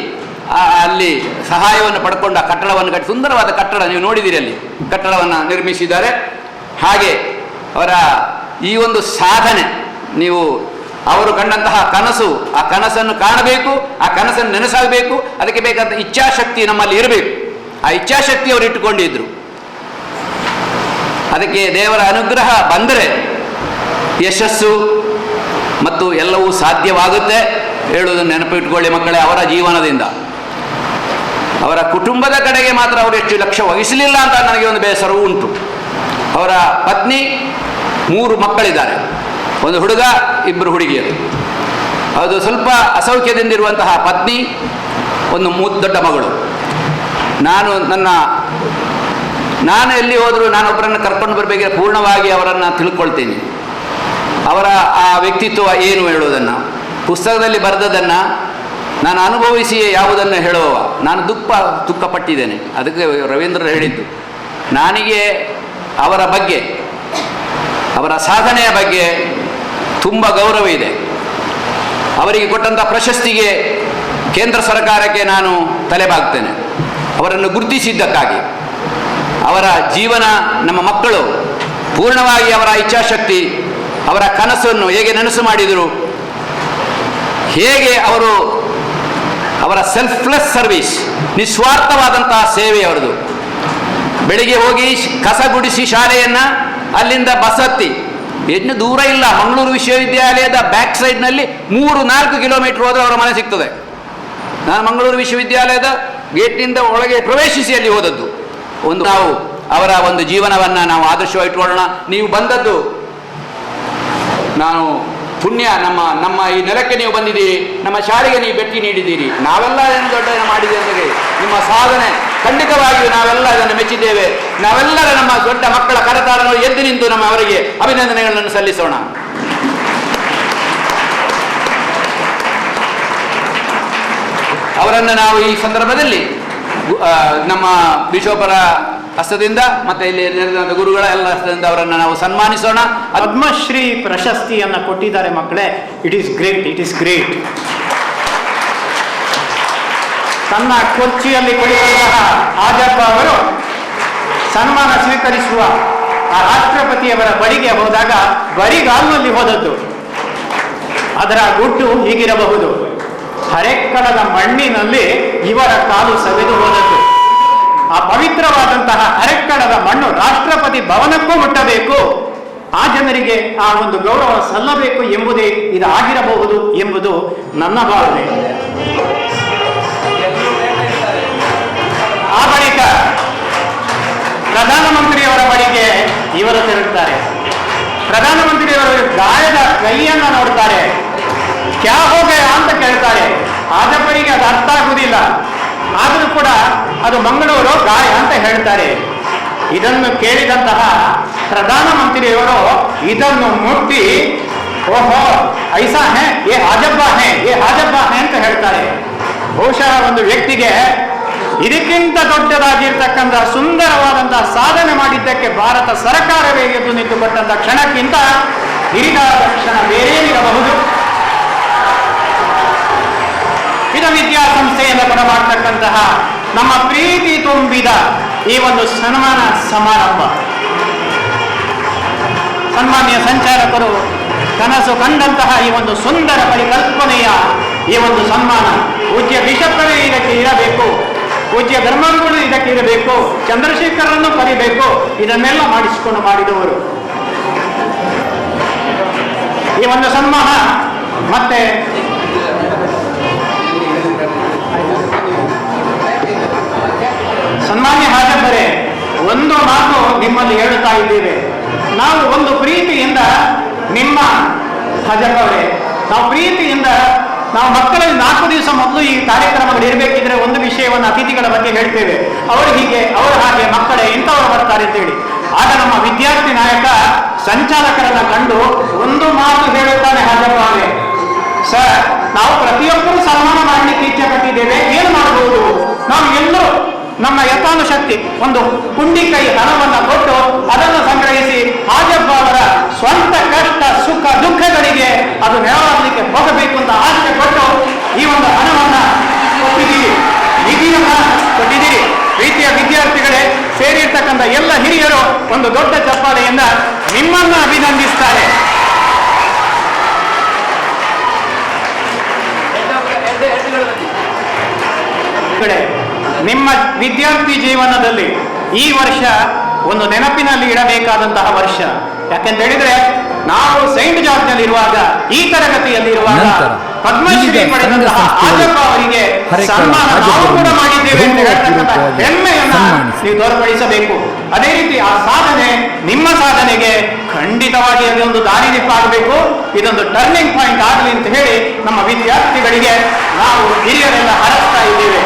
ಅಲ್ಲಿ ಸಹಾಯವನ್ನು ಪಡ್ಕೊಂಡು ಆ ಕಟ್ಟಡವನ್ನು ಕಟ್ಟಿ ಸುಂದರವಾದ ಕಟ್ಟಡ ನೀವು ನೋಡಿದ್ದೀರಿ, ಅಲ್ಲಿ ಕಟ್ಟಡವನ್ನು ನಿರ್ಮಿಸಿದ್ದಾರೆ. ಹಾಗೆ ಅವರ ಈ ಒಂದು ಸಾಧನೆ, ನೀವು ಅವರು ಕಂಡಂತಹ ಕನಸು, ಆ ಕನಸನ್ನು ಕಾಣಬೇಕು, ಆ ಕನಸನ್ನು ನೆನೆಸಾಗಬೇಕು. ಅದಕ್ಕೆ ಬೇಕಾದ ಇಚ್ಛಾಶಕ್ತಿ ನಮ್ಮಲ್ಲಿ ಇರಬೇಕು. ಆ ಇಚ್ಛಾಶಕ್ತಿ ಅವರು ಇಟ್ಟುಕೊಂಡಿದ್ರು. ಅದಕ್ಕೆ ದೇವರ ಅನುಗ್ರಹ ಬಂದರೆ ಯಶಸ್ಸು ಮತ್ತು ಎಲ್ಲವೂ ಸಾಧ್ಯವಾಗುತ್ತೆ ಹೇಳುವುದನ್ನು ನೆನಪಿಟ್ಟುಕೊಳ್ಳಿ ಮಕ್ಕಳೇ. ಅವರ ಜೀವನದಿಂದ ಅವರ ಕುಟುಂಬದ ಕಡೆಗೆ ಮಾತ್ರ ಅವರು ಎಷ್ಟು ಲಕ್ಷ್ಯ ವಹಿಸಲಿಲ್ಲ ಅಂತ ನನಗೆ ಒಂದು ಬೇಸರವೂ ಉಂಟು. ಅವರ ಪತ್ನಿ, 3 ಮಕ್ಕಳಿದ್ದಾರೆ, ಒಂದು ಹುಡುಗ, 2 ಹುಡುಗಿಯರು. ಅದು ಸ್ವಲ್ಪ ಅಸೌಖ್ಯದಿಂದಿರುವಂತಹ ಪತ್ನಿ, ಒಂದು ದೊಡ್ಡ ಮಗಳು. ನಾನು ಎಲ್ಲಿ ಹೋದರೂ ನಾನೊಬ್ಬರನ್ನು ಕರ್ಕೊಂಡು ಬರಬೇಕಾದ್ರೆ ಪೂರ್ಣವಾಗಿ ಅವರನ್ನು ತಿಳ್ಕೊಳ್ತೀನಿ. ಅವರ ಆ ವ್ಯಕ್ತಿತ್ವ ಏನು ಹೇಳುವುದನ್ನು, ಪುಸ್ತಕದಲ್ಲಿ ಬರೆದದನ್ನು ನಾನು ಅನುಭವಿಸಿ ಯಾವುದನ್ನು ಹೇಳುವ. ನಾನು ದುಃಖಪಟ್ಟಿದ್ದೇನೆ. ಅದಕ್ಕೆ ರವೀಂದ್ರ ಹೇಳಿದ್ದು, ನನಗೆ ಅವರ ಬಗ್ಗೆ, ಅವರ ಸಾಧನೆಯ ಬಗ್ಗೆ ತುಂಬ ಗೌರವ ಇದೆ. ಅವರಿಗೆ ಕೊಟ್ಟಂಥ ಪ್ರಶಸ್ತಿಗೆ ಕೇಂದ್ರ ಸರ್ಕಾರಕ್ಕೆ ನಾನು ತಲೆಬಾಗ್ತೇನೆ, ಅವರನ್ನು ಗುರುತಿಸಿದ್ದಕ್ಕಾಗಿ. ಅವರ ಜೀವನ, ನಮ್ಮ ಮಕ್ಕಳು ಪೂರ್ಣವಾಗಿ ಅವರ ಇಚ್ಛಾಶಕ್ತಿ, ಅವರ ಕನಸನ್ನು ಹೇಗೆ ನನಸು ಮಾಡಿದರು, ಹೇಗೆ ಅವರು ಅವರ ಸೆಲ್ಫ್ಲೆಸ್ ಸರ್ವಿಸ್, ನಿಸ್ವಾರ್ಥವಾದಂತಹ ಸೇವೆ ಅವರದು. ಬೆಳಿಗ್ಗೆ ಹೋಗಿ ಕಸ ಗುಡಿಸಿ ಶಾಲೆಯನ್ನು, ಅಲ್ಲಿಂದ ಬಸ್ ಹತ್ತಿ, ಎಷ್ಟು ದೂರ ಇಲ್ಲ, ಮಂಗಳೂರು ವಿಶ್ವವಿದ್ಯಾಲಯದ ಬ್ಯಾಕ್ ಸೈಡ್ನಲ್ಲಿ 3-4 ಕಿಲೋಮೀಟರ್ ಹೋದರೆ ಅವರ ಮನೆ ಸಿಗ್ತದೆ. ನಾನು ಮಂಗಳೂರು ವಿಶ್ವವಿದ್ಯಾಲಯದ ಗೇಟ್ನಿಂದ ಒಳಗೆ ಪ್ರವೇಶಿಸಿ ಅಲ್ಲಿ ಹೋದದ್ದು. ನಾವು ಅವರ ಒಂದು ಜೀವನವನ್ನು ನಾವು ಆದರ್ಶವಾಗಿ ಇಟ್ಕೊಳ್ಳೋಣ. ನೀವು ಬಂದದ್ದು ನಾನು ಪುಣ್ಯ, ನಮ್ಮ ಈ ನೆಲಕ್ಕೆ ನೀವು ಬಂದಿದ್ದೀರಿ, ನಮ್ಮ ಶಾಲೆಗೆ ನೀವು ಭೇಟಿ ನೀಡಿದ್ದೀರಿ. ನಾವೆಲ್ಲ ಏನು ದೊಡ್ಡ ಮಾಡಿದೆ ಅಂತ ಹೇಳಿ ನಿಮ್ಮ ಸಾಧನೆ ಖಂಡಿತವಾಗಿಯೂ ನಾವೆಲ್ಲ ಅದನ್ನು ಮೆಚ್ಚಿದ್ದೇವೆ. ನಾವೆಲ್ಲರ ನಮ್ಮ ದೊಡ್ಡ ಮಕ್ಕಳ ಕರತಾರನ್ನು ಎದ್ದು ನಿಂತು ನಮ್ಮ ಅವರಿಗೆ ಅಭಿನಂದನೆಗಳನ್ನು ಸಲ್ಲಿಸೋಣ. ಅವರನ್ನು ನಾವು ಈ ಸಂದರ್ಭದಲ್ಲಿ ನಮ್ಮ ಬಿಷೋಪರ ಹಸ್ತದಿಂದ ಮತ್ತೆ ಇಲ್ಲಿ ನೆರೆದಂತ ಗುರುಗಳ ಎಲ್ಲ ಹಸ್ತದಿಂದ ಅವರನ್ನು ನಾವು ಸನ್ಮಾನಿಸೋಣ. ಪದ್ಮಶ್ರೀ ಪ್ರಶಸ್ತಿಯನ್ನು ಕೊಟ್ಟಿದ್ದಾರೆ ಮಕ್ಕಳೇ. It is great. ತನ್ನ ಕೊಚ್ಚಿಯಲ್ಲಿ ಕುಳಿತಂತಹ ಆಜಪ್ಪ ಅವರು ಸನ್ಮಾನ ಸ್ವೀಕರಿಸುವ ಆ ರಾಷ್ಟ್ರಪತಿಯವರ ಬಳಿಗೆ ಹೋದಾಗ ಬರಿಗಾಲಿನಲ್ಲಿ ಹೋದದ್ದು. ಅದರ ಗುಟ್ಟು ಹೀಗಿರಬಹುದು: ಹರೆಕ್ಕಡದ ಮಣ್ಣಿನಲ್ಲಿ ಇವರ ಕಾಲು ಸವೆದು ಹೋದದ್ದು. ಆ ಪವಿತ್ರವಾದಂತಹ ಅರೆಕ್ಕಡದ ಮಣ್ಣು ರಾಷ್ಟ್ರಪತಿ ಭವನಕ್ಕೂ ಮುಟ್ಟಬೇಕು, ಆ ಜನರಿಗೆ ಆ ಒಂದು ಗೌರವ ಸಲ್ಲಬೇಕು ಎಂಬುದೇ ಇದಾಗಿರಬಹುದು ಎಂಬುದು ನನ್ನ ಭಾವನೆ. ಆ ಬಳಿಕ ಪ್ರಧಾನಮಂತ್ರಿಯವರ ಬಳಿಗೆ ಇವರು ತಿರುಗುತ್ತಾರೆ. ಪ್ರಧಾನಮಂತ್ರಿಯವರು ಗಾಯದ ಕೈಯನ್ನು ನೋಡ್ತಾರೆ. ಕ್ಯಾ ಹೋಗೆ ಅಂತ ಕೇಳ್ತಾರೆ. ಆಜಪರಿಗೆ ಅದು ಅರ್ಥ ಆಗುವುದಿಲ್ಲ, ಆದರೂ ಕೂಡ ಅದು ಮಂಗಳೂರು ಗಾಯ ಅಂತ ಹೇಳ್ತಾರೆ. ಇದನ್ನು ಕೇಳಿದಂತಹ ಪ್ರಧಾನಮಂತ್ರಿಯವರು ಇದನ್ನು ಮುಟ್ಟಿ ಓಹೋ ಐಸಾ ಹೇ ಏ ಹಾಜಬ್ಬ ಹೇ ಅಂತ ಹೇಳ್ತಾರೆ. ಬಹುಶಃ ಒಂದು ವ್ಯಕ್ತಿಗೆ ಇದಕ್ಕಿಂತ ದೊಡ್ಡದಾಗಿರ್ತಕ್ಕಂಥ ಸುಂದರವಾದಂತಹ ಸಾಧನೆ ಮಾಡಿದ್ದಕ್ಕೆ ಭಾರತ ಸರ್ಕಾರವೇ ಎದ್ದು ನಿಂತುಕೊಟ್ಟಂತಹ ಕ್ಷಣಕ್ಕಿಂತ ಹಿರಿದಾದ ಕ್ಷಣ ಬೇರೇನಿರಬಹುದು? ಇದು ವಿದ್ಯಾಸಂಸ್ಥೆಯಿಂದ ಕೂಡ ಮಾಡತಕ್ಕಂತಹ ನಮ್ಮ ಪ್ರೀತಿ ತುಂಬಿದ ಈ ಒಂದು ಸನ್ಮಾನ ಸಮಾರಂಭ. ಸನ್ಮಾನ್ಯ ಸಂಚಾಲಕರು ಕನಸು ಕಂಡಂತಹ ಈ ಒಂದು ಸುಂದರ ಪರಿಕಲ್ಪನೆಯ ಈ ಒಂದು ಸನ್ಮಾನ ಪೂಜ್ಯ ಬಿಷಪ್ಪರೇ ಇದಕ್ಕೆ ಇರಬೇಕು, ಪೂಜ್ಯ ಧರ್ಮಗುರು ಇದಕ್ಕೆ ಇರಬೇಕು, ಚಂದ್ರಶೇಖರನ್ನು ಕರಿಬೇಕು, ಇದನ್ನೆಲ್ಲ ಮಾಡಿಸಿಕೊಂಡು ಮಾಡಿದವರು. ಈ ಒಂದು ಸನ್ಮಾನ ಮತ್ತೆ ಸನ್ಮಾನ್ಯ ಹಾಜಬ್ಬರೇ, ಒಂದು ಮಾತು ನಿಮ್ಮಲ್ಲಿ ಹೇಳುತ್ತಾ ಇದ್ದೇವೆ. ನಾವು ಒಂದು ಪ್ರೀತಿಯಿಂದ ನಿಮ್ಮ ಹಾಜಬ್ಬರೇ, ನಾವು ಪ್ರೀತಿಯಿಂದ ನಾವು ಮಕ್ಕಳಲ್ಲಿ 4 ದಿವಸ ಮೊದಲು ಈ ಕಾರ್ಯಕ್ರಮಗಳು ಇರಬೇಕಿದ್ರೆ ಒಂದು ವಿಷಯವನ್ನು ಅತಿಥಿಗಳ ಬಗ್ಗೆ ಹೇಳ್ತೇವೆ. ಅವರು ಹೀಗೆ, ಅವರು ಹಾಗೆ, ಮಕ್ಕಳೇ ಇಂಥವರು ಬರ್ತಾರೆ ಅಂತೇಳಿ. ಆಗ ನಮ್ಮ ವಿದ್ಯಾರ್ಥಿ ನಾಯಕ ಸಂಚಾಲಕರನ್ನ ಕಂಡು ಒಂದು ಮಾತು ಹೇಳುತ್ತಾನೆ ಹಾಜಬ್ಬ ಅವರೇ, ಸರ್ ನಾವು ಪ್ರತಿಯೊಬ್ಬರು ಸನ್ಮಾನ ಮಾಡಲಿಕ್ಕೆ ಇಚ್ಛೆ ಪಟ್ಟಿದ್ದೇವೆ, ಏನು ಮಾಡಬಹುದು? ನಾವು ಎಲ್ಲರೂ ನಮ್ಮ ಯಥಾನುಶಕ್ತಿ ಒಂದು ಪುಂಡಿಕೈ ಹಣವನ್ನು ಕೊಟ್ಟು ಅದನ್ನು ಸಂಗ್ರಹಿಸಿ ಹಾಜಬ್ಬ ಅವರ ಸ್ವಂತ ಕಷ್ಟ ಸುಖ ದುಃಖಗಳಿಗೆ ಅದು ನೆರವಾಗಲಿಕ್ಕೆ ಹೋಗಬೇಕು ಅಂತ ಆಸೆ ಕೊಟ್ಟು ಈ ಒಂದು ಹಣವನ್ನ ಕೊಟ್ಟಿದ್ದೀರಿ, ನಿಧಿಯನ್ನ ಕೊಟ್ಟಿದ್ದೀರಿ. ಪ್ರೀತಿಯ ವಿದ್ಯಾರ್ಥಿಗಳೇ, ಸೇರಿರ್ತಕ್ಕಂಥ ಎಲ್ಲ ಹಿರಿಯರು ಒಂದು ದೊಡ್ಡ ಚಪ್ಪಾಳೆಯಿಂದ ನಿಮ್ಮನ್ನು ಅಭಿನಂದಿಸ್ತಾರೆ. ನಿಮ್ಮ ವಿದ್ಯಾರ್ಥಿ ಜೀವನದಲ್ಲಿ ಈ ವರ್ಷ ಒಂದು ನೆನಪಿನಲ್ಲಿ ಇಡಬೇಕಾದಂತಹ ವರ್ಷ. ಯಾಕೆಂತ ಹೇಳಿದ್ರೆ ನಾವು ಸೈಂಟ್ ಜಾರ್ಜ್ ನಲ್ಲಿ ಇರುವಾಗ, ಈ ತರಗತಿಯಲ್ಲಿರುವಾಗ ಪದ್ಮಶ್ರೀ ಪಡೆದಂತಹ ಹಾಜಬ್ಬ ಅವರಿಗೆ ಸನ್ಮಾನ ನಾವು ಕೂಡ ಮಾಡಿದ್ದೇವೆ ಅಂತ ಹೇಳ್ತಕ್ಕಂಥ ಹೆಮ್ಮೆಯನ್ನ ನೀವು ತೋರ್ಪಡಿಸಬೇಕು. ಅದೇ ರೀತಿ ಆ ಸಾಧನೆ ನಿಮ್ಮ ಸಾಧನೆಗೆ ಖಂಡಿತವಾಗಿ ಅದೊಂದು ದಾರಿದೀಪಾಗಬೇಕು, ಇದೊಂದು ಟರ್ನಿಂಗ್ ಪಾಯಿಂಟ್ ಆಗಲಿ ಅಂತ ಹೇಳಿ ನಮ್ಮ ವಿದ್ಯಾರ್ಥಿಗಳಿಗೆ ನಾವು ಹಿರಿಯರೆಲ್ಲ ಹರಸ್ತಾ ಇದ್ದೇವೆ.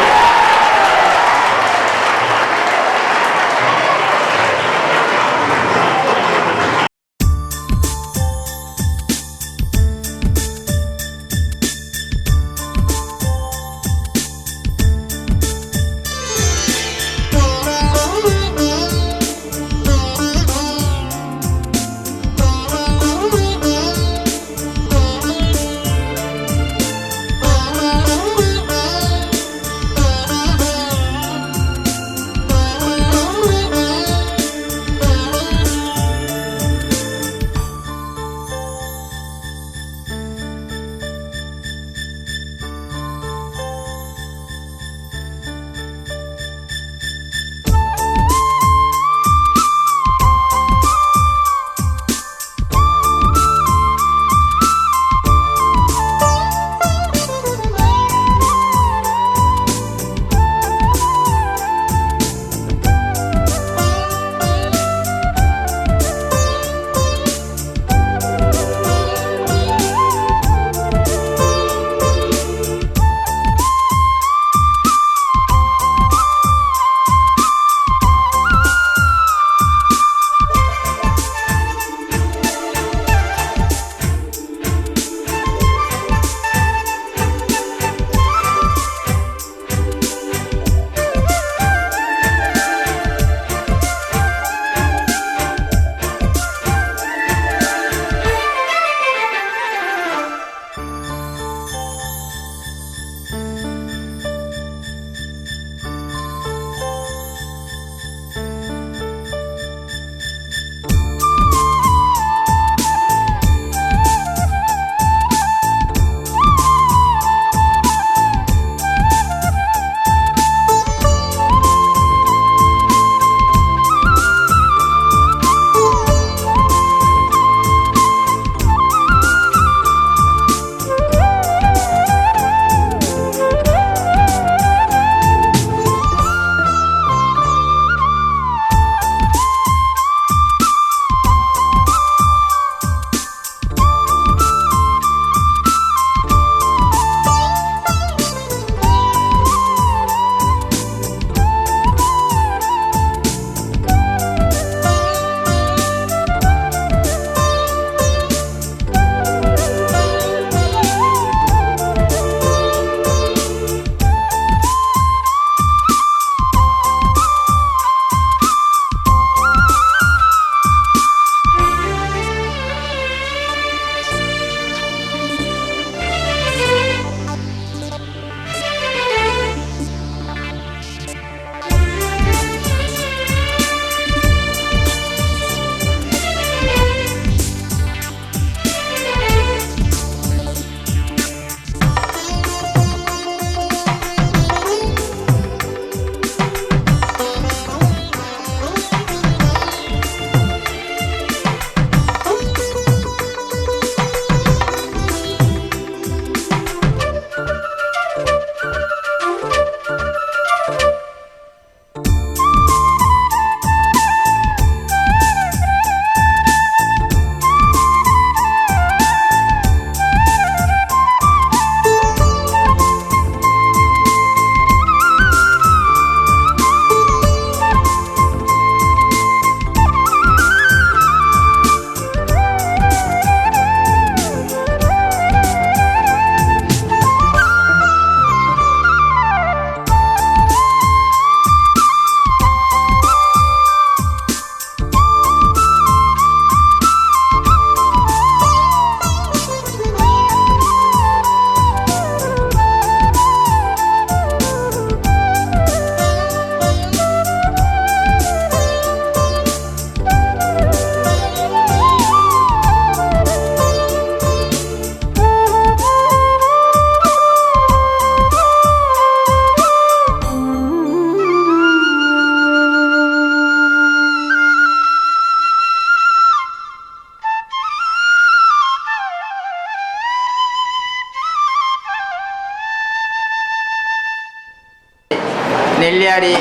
ನೆಲ್ಯಾಡಿ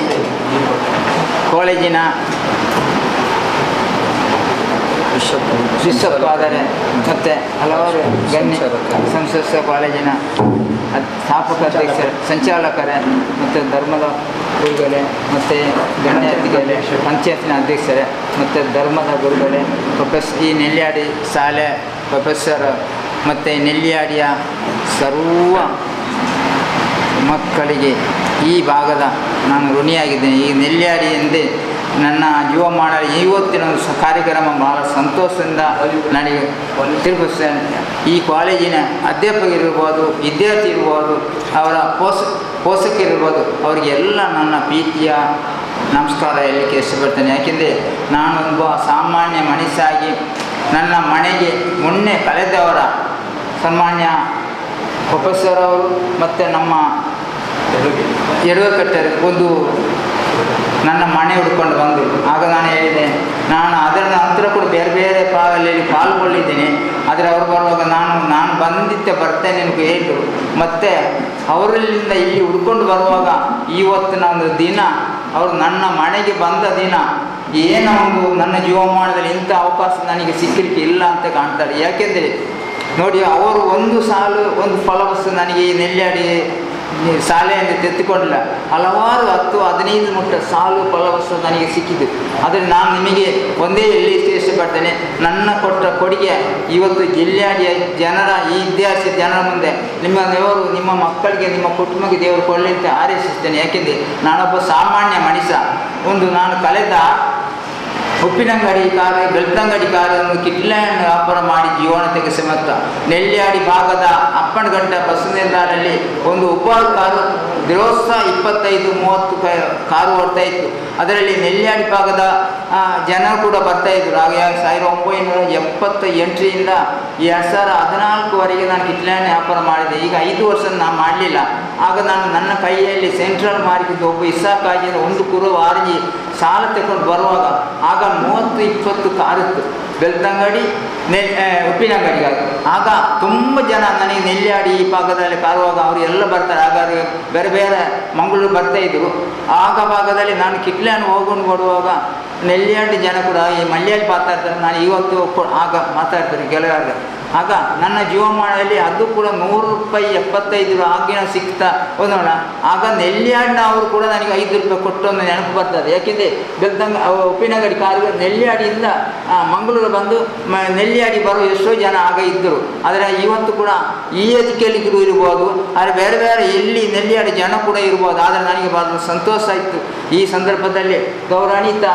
ಕಾಲೇಜಿನ ಶಿಕ್ಷಕರಾದರೆ ಮತ್ತು ಹಲವಾರು ಗಣ್ಯ ಸಂಸ್ಥೆ ಕಾಲೇಜಿನ ಸ್ಥಾಪಕ ಅಧ್ಯಕ್ಷರೇ, ಸಂಚಾಲಕರೇ ಮತ್ತು ಧರ್ಮದ ಗುರುಗಳೇ ಮತ್ತು ಗಣ್ಯ ಅತಿಥಿಗಳೇ, ಪಂಚಾಯತಿನ ಅಧ್ಯಕ್ಷರೇ ಮತ್ತು ಧರ್ಮದ ಗುರುಗಳೇ, ಈ ನೆಲ್ಯಾಡಿ ಶಾಲೆ ಪ್ರೊಫೆಸರ್ ಮತ್ತು ನೆಲ್ಯಾಡಿಯ ಸರ್ವ ಮಕ್ಕಳಿಗೆ ಈ ಭಾಗದ ನಾನು ಋಣಿಯಾಗಿದ್ದೇನೆ. ಈ ನೆಲ್ಯಾಡಿ ಎಂದೇ ನನ್ನ ಜೀವಮಾನದಲ್ಲಿ ಇವತ್ತಿನ ಒಂದು ಕಾರ್ಯಕ್ರಮ ಭಾಳ ಸಂತೋಷದಿಂದ ನನಗೆ ತಿರುಗಿಸ್ತೇನೆ. ಈ ಕಾಲೇಜಿನ ಅಧ್ಯಾಪಕರಿರ್ಬೋದು, ವಿದ್ಯಾರ್ಥಿ ಇರ್ಬೋದು, ಅವರ ಪೋಷಕರಿರ್ಬೋದು, ಅವರಿಗೆಲ್ಲ ನನ್ನ ಪ್ರೀತಿಯ ನಮಸ್ಕಾರ ಹೇಳಲಿಕ್ಕೆ ಇಷ್ಟಪಡ್ತೇನೆ. ಯಾಕೆಂದರೆ ನಾನೊಬ್ಬ ಸಾಮಾನ್ಯ ಮನುಷ್ಯಾಗಿ ನನ್ನ ಮನೆಗೆ ಮೊನ್ನೆ ಕಳೆದವರ ಸನ್ಮಾನ್ಯ ಪ್ರೊಫೆಸರ್ ಅವರು ಮತ್ತು ನಮ್ಮ ಎಡವಕಟ್ಟರು ಒಂದು ನನ್ನ ಮನೆ ಹುಡ್ಕೊಂಡು ಬಂದರು. ಆಗ ನಾನು ಹೇಳಿದೆ, ನಾನು ಅದರ ನಂತರ ಕೂಡ ಬೇರೆ ಬೇರೆ ಭಾಗದಲ್ಲಿ ಪಾಲ್ಗೊಳ್ಳಿದ್ದೇನೆ, ಆದರೆ ಅವರು ಬರುವಾಗ ನಾನು ಬರ್ತೇನೆ ಅಂತ ಹೇಳಿದರು. ಮತ್ತು ಅವರಲ್ಲಿಂದ ಇಲ್ಲಿ ಹುಡ್ಕೊಂಡು ಬರುವಾಗ ಇವತ್ತಿನ ಒಂದು ದಿನ ಅವರು ನನ್ನ ಮನೆಗೆ ಬಂದ ದಿನ ಏನೋ ಒಂದು ನನ್ನ ಜೀವಮಾನದಲ್ಲಿ ಇಂಥ ಅವಕಾಶ ನನಗೆ ಸಿಕ್ಕಲಿಕ್ಕೆ ಇಲ್ಲ ಅಂತ ಕಾಣ್ತಾರೆ. ಯಾಕೆಂದರೆ ನೋಡಿ, ಅವರು ಒಂದು ಸಾಲು ಒಂದು ಫಲವಸ್ತು ನನಗೆ ಈ ನೆಲ್ಯಾಡಿ ಶಾಲೆಯಿಂದ ತೆತ್ತುಕೊಂಡಿಲ್ಲ, ಹಲವಾರು 10-15 ಮುಟ್ಟ ಸಾಲು ಫಲವಸ್ತು ನನಗೆ ಸಿಕ್ಕಿದ್ದು. ಆದರೆ ನಾನು ನಿಮಗೆ ಒಂದೇ ಹೇಳಲಿಕ್ಕೆ ಇಷ್ಟಪಡ್ತೇನೆ, ನನ್ನ ಕೊಟ್ಟ ಕೊಡುಗೆ ಇವತ್ತು ಜಿಲ್ಲೆಯಾಡಿಯ ಜನರ ಈ ವಿದ್ಯಾರ್ಥಿ ಜನರ ಮುಂದೆ ನಿಮ್ಮ ಮಕ್ಕಳಿಗೆ ನಿಮ್ಮ ಕುಟುಂಬಕ್ಕೆ ದೇವರು ಕೊಳ್ಳಿ ಅಂತ ಹಾರೈಸುತ್ತೇನೆ. ಯಾಕೆಂದರೆ ನಾನೊಬ್ಬ ಸಾಮಾನ್ಯ ಮನುಷ್ಯ. ನಾನು ಕಳೆದ ಉಪ್ಪಿನಂಗಡಿ ಕಾರು, ಬೆಳ್ತಂಗಡಿ ಕಾರನ್ನು ಕಿಟ್ಲ್ಯಾಂಡ್ ವ್ಯಾಪಾರ ಮಾಡಿ ಜೀವನ ತೆಗೆಸಮತ್ತ ನೆಲ್ಯಾಡಿ ಭಾಗದ ಅಪ್ಪನಘಟ್ಟ ಬಸ್ ನಿಲ್ದಾಣದಲ್ಲಿ ಒಂದು ಉಪಹಾರ ಕಾರು ದಿವಸ 25-30 ಕಾರು ಓಡ್ತಾ ಇತ್ತು. ಅದರಲ್ಲಿ ನೆಲ್ಯಾಡಿ ಭಾಗದ ಜನರು ಕೂಡ ಬರ್ತಾಯಿದ್ರು. ಹಾಗೆ 1978ರಿಂದ 2014ವರೆಗೆ ನಾನು ಕಿಟ್ಲ್ಯಾಂಡ್ ವ್ಯಾಪಾರ ಮಾಡಿದೆ. ಈಗ 5 ವರ್ಷ ನಾನು ಮಾಡಲಿಲ್ಲ. ಆಗ ನಾನು ನನ್ನ ಕೈಯಲ್ಲಿ ಸೆಂಟ್ರಲ್ ಮಾರ್ಕೆಟ್ ಒಬ್ಬ ಇಸ್ಸಾಕಾಗಿ ಒಂದು ಕುರು ಆರ್ಜಿ ಸಾಲ ತಗೊಂಡು ಬರುವಾಗ ಆಗ 30-20 ಕಾರಿತ್ತು ಬೆಳ್ತಂಗಡಿ ಉಪ್ಪಿನಂಗಡಿಗಾಗಿ. ಆಗ ತುಂಬ ಜನ ನನಗೆ ನೆಲ್ಯಾಡಿ ಈ ಭಾಗದಲ್ಲಿ ಕಾರುವಾಗ ಅವರು ಎಲ್ಲ ಬರ್ತಾರೆ. ಹಾಗಾಗಿ ಬೇರೆ ಬೇರೆ ಮಂಗಳೂರು ಬರ್ತಾಯಿದ್ರು. ಆಗ ಭಾಗದಲ್ಲಿ ನಾನು ಕಿಟ್ಲ್ಯಾಂಡ್ ಹೋಗೊಂಡು ಬರುವಾಗ ನೆಲ್ಯಾಡಿ ಜನ ಕೂಡ ಈ ಮಲ್ಯಾಡಿ ಮಾತಾಡ್ತಾರೆ. ನಾನು ಇವತ್ತು ಆಗ ಮಾತಾಡ್ತಾರೆ ಗೆಳೆಯರು. ಆಗ ನನ್ನ ಜೀವಮಾನದಲ್ಲಿ ಅದು ಕೂಡ 100 ರೂಪಾಯಿ 75 ಆಗಿನ ಸಿಗ್ತಾ ಒಂದೋಣ. ಆಗ ನೆಲ್ಯಾಡಿನ ಅವರು ಕೂಡ ನನಗೆ 5 ರೂಪಾಯಿ ಕೊಟ್ಟು ಒಂದು ನೆನಪು ಬರ್ತದೆ. ಯಾಕೆಂದರೆ ಉಪ್ಪಿನಂಗಡಿ ಕಾರು ನೆಲ್ಯಾಡಿಯಿಂದ ಮಂಗಳೂರು ಬಂದು ನೆಲ್ಯಾಡಿ ಬರೋ ಎಷ್ಟೋ ಜನ ಆಗ ಇದ್ದರು. ಆದರೆ ಇವತ್ತು ಕೂಡ ಈ ಅಧಿಕಾರಿಗಳು ಇರ್ಬೋದು, ಆದರೆ ಬೇರೆ ಬೇರೆ ಎಲ್ಲಿ ನೆಲ್ಯಾಡಿ ಜನ ಕೂಡ ಇರ್ಬೋದು. ಆದರೆ ನನಗೆ ಭಾಳ ಸಂತೋಷ ಆಯಿತು. ಈ ಸಂದರ್ಭದಲ್ಲಿ ಗೌರವಾನ್ವಿತ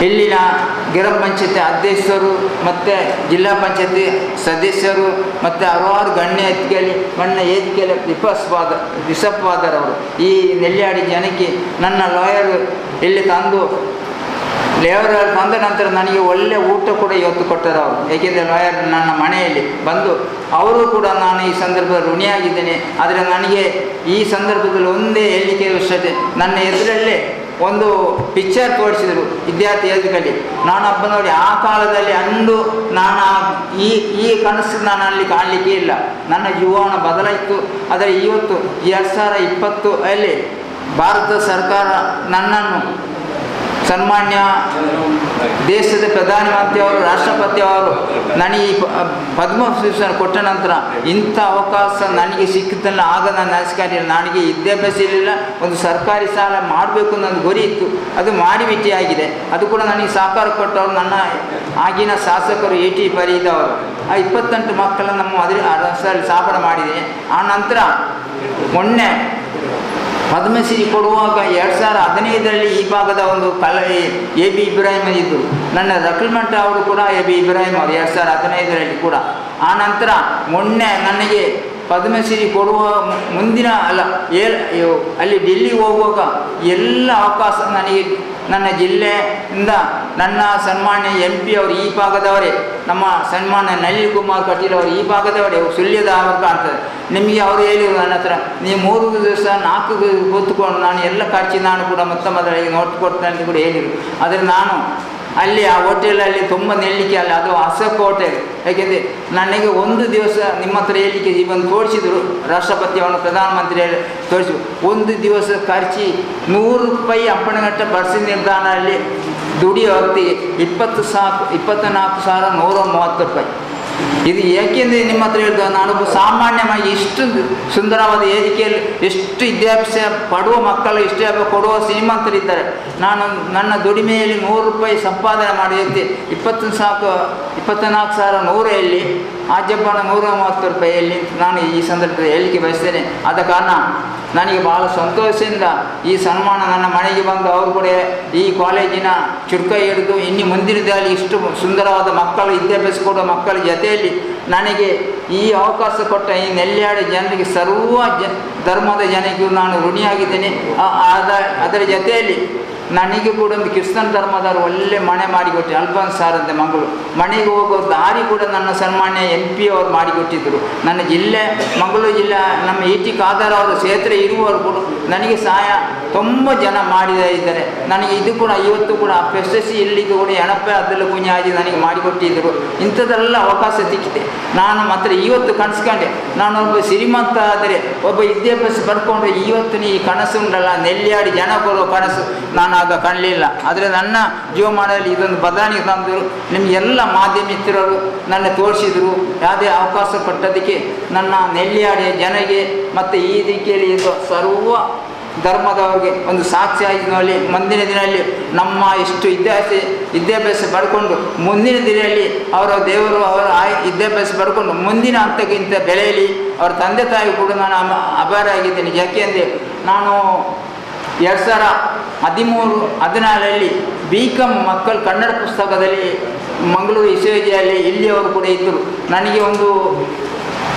ಇಲ್ಲಿನ ಗ್ರಾಮ ಪಂಚಾಯತಿ ಅಧ್ಯಕ್ಷರು ಮತ್ತು ಜಿಲ್ಲಾ ಪಂಚಾಯತಿ ಸದಸ್ಯರು ಮತ್ತು ಹಲವಾರು ಗಣ್ಯ ವೇದಿಕೆಯಲ್ಲಿ ವಿಷಪ್ವಾದರವರು ಈ ನೆಲ್ಯಾಡಿ ಜನಕ್ಕೆ ನನ್ನ ಲಾಯರು ಇಲ್ಲಿ ತಂದು ಲೇವರ್ ಬಂದ ನಂತರ ನನಗೆ ಒಳ್ಳೆಯ ಊಟ ಕೂಡ ಇವತ್ತು ಕೊಟ್ಟರು ಅವರು. ಏಕೆಂದರೆ ಲಾಯರ್ ನನ್ನ ಮನೆಯಲ್ಲಿ ಬಂದು ಅವರು ಕೂಡ ನಾನು ಈ ಸಂದರ್ಭದಲ್ಲಿ ಋಣಿಯಾಗಿದ್ದೇನೆ. ಆದರೆ ನನಗೆ ಈ ಸಂದರ್ಭದಲ್ಲಿ ಒಂದೇ ಹೇಳಲಿಕ್ಕೆ ವಿಷಯ, ನನ್ನ ಎದುರಲ್ಲೇ ಒಂದು ಪಿಕ್ಚರ್ ತೋರಿಸಿದರು ವಿದ್ಯಾರ್ಥಿ ವೇದಿಕೆಯಲ್ಲಿ. ನಾನೊಬ್ಬ ನೋಡಿ ಆ ಕಾಲದಲ್ಲಿ ಅಂದು ನಾನು ಈ ಕನಸು ನಾನು ಅಲ್ಲಿ ಕಾಣಲಿಕ್ಕೆ ಇಲ್ಲ. ನನ್ನ ಜೀವನ ಬದಲಾಯಿತು. ಆದರೆ ಇವತ್ತು 2020 ಭಾರತ ಸರ್ಕಾರ ನನ್ನನ್ನು ಸನ್ಮಾನ್ಯ ದೇಶದ ಪ್ರಧಾನಮಂತ್ರಿಯವರು, ರಾಷ್ಟ್ರಪತಿಯವರು ನನಗೆ ಈ ಪದ್ಮಭೂಷಣ ಕೊಟ್ಟ ನಂತರ ಇಂಥ ಅವಕಾಶ ನನಗೆ ಸಿಕ್ಕಿದ್ದಲ್ಲ. ಆಗ ನಾನು ಅಧಿಕಾರಿ ನನಗೆ ವಿದ್ಯಾಭ್ಯಾಸ ಇರಲಿಲ್ಲ, ಒಂದು ಸರ್ಕಾರಿ ಶಾಲೆ ಮಾಡಬೇಕು ಅನ್ನೋದು ಗುರಿ ಇತ್ತು. ಅದು ಮಾಡಿಬಿಟ್ಟಿಯಾಗಿದೆ. ಅದು ಕೂಡ ನನಗೆ ಸಹಕಾರ ಕೊಟ್ಟವರು ನನ್ನ ಆಗಿನ ಶಾಸಕರು AT ಫರೀದ್ ಅವರು. ಆ 28 ಮಕ್ಕಳನ್ನು ನಮ್ಮ ಅದರಲ್ಲಿ ಸ್ಥಾಪನೆ ಮಾಡಿದ್ದೀನಿ. ಆ ನಂತರ ಮೊನ್ನೆ ಪದ್ಮಶ್ರೀ ಕೊಡುವಾಗ 2015ರಲ್ಲಿ ಈ ಭಾಗದ ಒಂದು AB ಇಬ್ರಾಹಿಂ ಇದ್ದರು. ನನ್ನ ರಕಲ್ಮಂಟ ಅವರು ಕೂಡ AB ಇಬ್ರಾಹಿಂ ಅವರು 2015ರಲ್ಲಿ ಕೂಡ. ಆ ನಂತರ ಮೊನ್ನೆ ನನಗೆ ಪದ್ಮಶ್ರೀ ಕೊಡುವ ಮುಂದಿನ ಅಲ್ಲಿ ಡೆಲ್ಲಿಗೆ ಹೋಗುವಾಗ ಎಲ್ಲ ಅವಕಾಶ ನನಗೆ ನನ್ನ ಜಿಲ್ಲೆಯಿಂದ ನನ್ನ ಸನ್ಮಾನ್ಯ MP ಅವರು ಈ ಭಾಗದವರೇ, ನಮ್ಮ ಸನ್ಮಾನ್ಯ ನಳಿನ್ ಕುಮಾರ್ ಕಟೀಲ್ ಅವರು ಈ ಭಾಗದವರೇ, ಸುಳ್ಯದ ಅವರು ಕಾಣ್ತದೆ. ನಿಮಗೆ ಅವರು ಹೇಳಿದರು ನನ್ನ ಹತ್ರ, ನೀವು 3 ದಿವಸ 4 ಕೂತ್ಕೊಂಡು ನಾನು ಎಲ್ಲ ಖರ್ಚು ನಾನು ಕೂಡ ಮೊದಲಿಗೆ ನೋಟ್ ಕೊಡ್ತೇನೆ ಅಂತ ಕೂಡ ಹೇಳಿದರು. ಆದರೆ ನಾನು ಅಲ್ಲಿ ಆ ಹೋಟೆಲಲ್ಲಿ ತುಂಬ ನೆಲ್ಲಿಕ್ಕೆ ಅಲ್ಲ, ಅದು ಅಶೋಕ್ ಹೋಟೆಲ್. ಯಾಕೆಂದರೆ ನನಗೆ ಒಂದು ದಿವಸ ನಿಮ್ಮ ಹತ್ರ ಹೇಳಲಿಕ್ಕೆ ಇವನು ತೋರಿಸಿದರು, ರಾಷ್ಟ್ರಪತಿ ಅವನು ಪ್ರಧಾನಮಂತ್ರಿ ತೋರಿಸಿದ್ರು. ಒಂದು ದಿವಸ ಖರ್ಚಿ 100 ರೂಪಾಯಿ ಅಪ್ಪಣಘಟ್ಟ ಬಸ್ ನಿಲ್ದಾಣದಲ್ಲಿ ದುಡಿಯೋ ಹೊತ್ತಿಗೆ 24,130 ರೂಪಾಯಿ. ಇದು ಏಕೆಂದರೆ ನಿಮ್ಮ ಹತ್ರ ಹೇಳಿದ ನಾನೊಬ್ಬ ಸಾಮಾನ್ಯವಾಗಿ ಇಷ್ಟು ಸುಂದರವಾದ ವೇದಿಕೆಯಲ್ಲಿ ಎಷ್ಟು ವಿದ್ಯಾಭ್ಯಾಸ ಪಡುವ ಮಕ್ಕಳು ಇಷ್ಟೇ ಕೊಡುವ ಶ್ರೀಮಂತರಿದ್ದಾರೆ. ನಾನು ನನ್ನ ದುಡಿಮೆಯಲ್ಲಿ 100 ರೂಪಾಯಿ ಸಂಪಾದನೆ ಮಾಡಿ 24,130 ಆಜಪ್ಪನ 130 ರೂಪಾಯಿಯಲ್ಲಿ ನಾನು ಈ ಸಂದರ್ಭದಲ್ಲಿ ಹೇಳಲಿಕ್ಕೆ ಬಯಸ್ತೇನೆ. ಆದ ಕಾರಣ ನನಗೆ ಭಾಳ ಸಂತೋಷದಿಂದ ಈ ಸನ್ಮಾನ ನನ್ನ ಮನೆಗೆ ಬಂದು ಅವರು ಕೂಡ ಈ ಕಾಲೇಜಿನ ಚುರುಕ ಹಿಡಿದು ಇನ್ನು ಮುಂದಿನ ದಿನದಲ್ಲಿ ಇಷ್ಟು ಸುಂದರವಾದ ಮಕ್ಕಳು ವಿದ್ಯಾಭ್ಯಾಸ ಕೊಡುವ ಮಕ್ಕಳ ಜೊತೆಯಲ್ಲಿ ನನಗೆ ಈ ಅವಕಾಶ ಕೊಟ್ಟ ಈ ನೆಲ್ಯಾಡಿ ಜನರಿಗೆ ಸರ್ವ ಧರ್ಮದ ಜನರಿಗೂ ನಾನು ಋಣಿಯಾಗಿದ್ದೇನೆ. ಅದರ ಜೊತೆಯಲ್ಲಿ ನನಗೆ ಕೂಡ ಒಂದು ಕ್ರಿಸ್ತನ್ ಧರ್ಮದವರು ಒಳ್ಳೆ ಮನೆ ಮಾಡಿಕೊಟ್ಟು ಅಲ್ಫಾನ್ಸ್ ಸಾರ್ ಅಂತ ಮಂಗಳೂರು ಮನೆಗೆ ಹೋಗೋ ದಾರಿ ಕೂಡ ನನ್ನ ಸನ್ಮಾನ್ಯ MP ಅವರು ಮಾಡಿಕೊಟ್ಟಿದ್ದರು. ನನ್ನ ಜಿಲ್ಲೆ ಮಂಗಳೂರು ಜಿಲ್ಲೆ ನಮ್ಮ ET ಖಾದರ್ ಅವರು ಕ್ಷೇತ್ರ ಇರುವವರು ಕೂಡ ನನಗೆ ಸಹಾಯ ತುಂಬ ಜನ ಇದ್ದಾರೆ. ನನಗೆ ಇದು ಕೂಡ ಇವತ್ತು ಕೂಡ PSSC ಇಲ್ಲಿಗೆ ಕೂಡ ಎಣಪೆ ಅದೆಲ್ಲ ಕುഞ്ഞാಜಿ ನನಗೆ ಮಾಡಿಕೊಟ್ಟಿದ್ದರು. ಇಂಥದ್ದೆಲ್ಲ ಅವಕಾಶ ಸಿಕ್ಕಿದೆ. ನಾನು ಮಾತ್ರ ಇವತ್ತು ಕನಸ್ಕೊಂಡೆ ನಾನೊಬ್ಬ ಶ್ರೀಮಂತ ಆದರೆ ಒಬ್ಬ ವಿದ್ಯಾಭ್ಯಾಸ ಪಡ್ಕೊಂಡ್ರೆ ಇವತ್ತು ಈ ಕನಸು ಉಂಟಲ್ಲ ನೆಲ್ಲಿಯಾಡಿ ಜನ ಕೊಡುವ ಕನಸು ನಾನು ಆಗ ಕಾಣಲಿಲ್ಲ. ಆದರೆ ನನ್ನ ಜೀವಮಾನದಲ್ಲಿ ಇದೊಂದು ಬದಲಾವಣೆ ತಂದರು. ನಿಮಗೆಲ್ಲ ಮಾಧ್ಯಮ ಮಿತ್ರರು ನನ್ನ ತೋರಿಸಿದರು. ಯಾವುದೇ ಅವಕಾಶ ಕೊಟ್ಟದಕ್ಕೆ ನನ್ನ ನೆಲ್ಲಿಯಾಡಿಯ ಜನಗೆ ಮತ್ತು ಈ ದಿಕ್ಕಿಯಲ್ಲಿ ಇದು ಸರ್ವ ಧರ್ಮದವ್ರಿಗೆ ಒಂದು ಸಾಕ್ಷಿಯಾಗಿ ಮುಂದಿನ ದಿನದಲ್ಲಿ ನಮ್ಮ ಇಷ್ಟು ವಿದ್ಯಾಭ್ಯಾಸ ಪಡ್ಕೊಂಡು ಮುಂದಿನ ದಿನದಲ್ಲಿ ಅವರ ದೇವರು ಅವರ ವಿದ್ಯಾಭ್ಯಾಸ ಪಡ್ಕೊಂಡು ಮುಂದಿನ ಹಂತಕ್ಕಿಂತ ಬೆಳೆಯಲಿ. ಅವರ ತಂದೆ ತಾಯಿ ಕೂಡ ನಾನು ಆಭಾರ ಆಗಿದ್ದೇನೆ. ಯಾಕೆಂದರೆ ನಾನು 2013-14 BCom ಮಕ್ಕಳು ಕನ್ನಡ ಪುಸ್ತಕದಲ್ಲಿ ಮಂಗಳೂರು ವಿಶ್ವವಿದ್ಯಾಲಯ ಇಲ್ಲಿಯವರು ಕೂಡ ಇದ್ದರು. ನನಗೆ ಒಂದು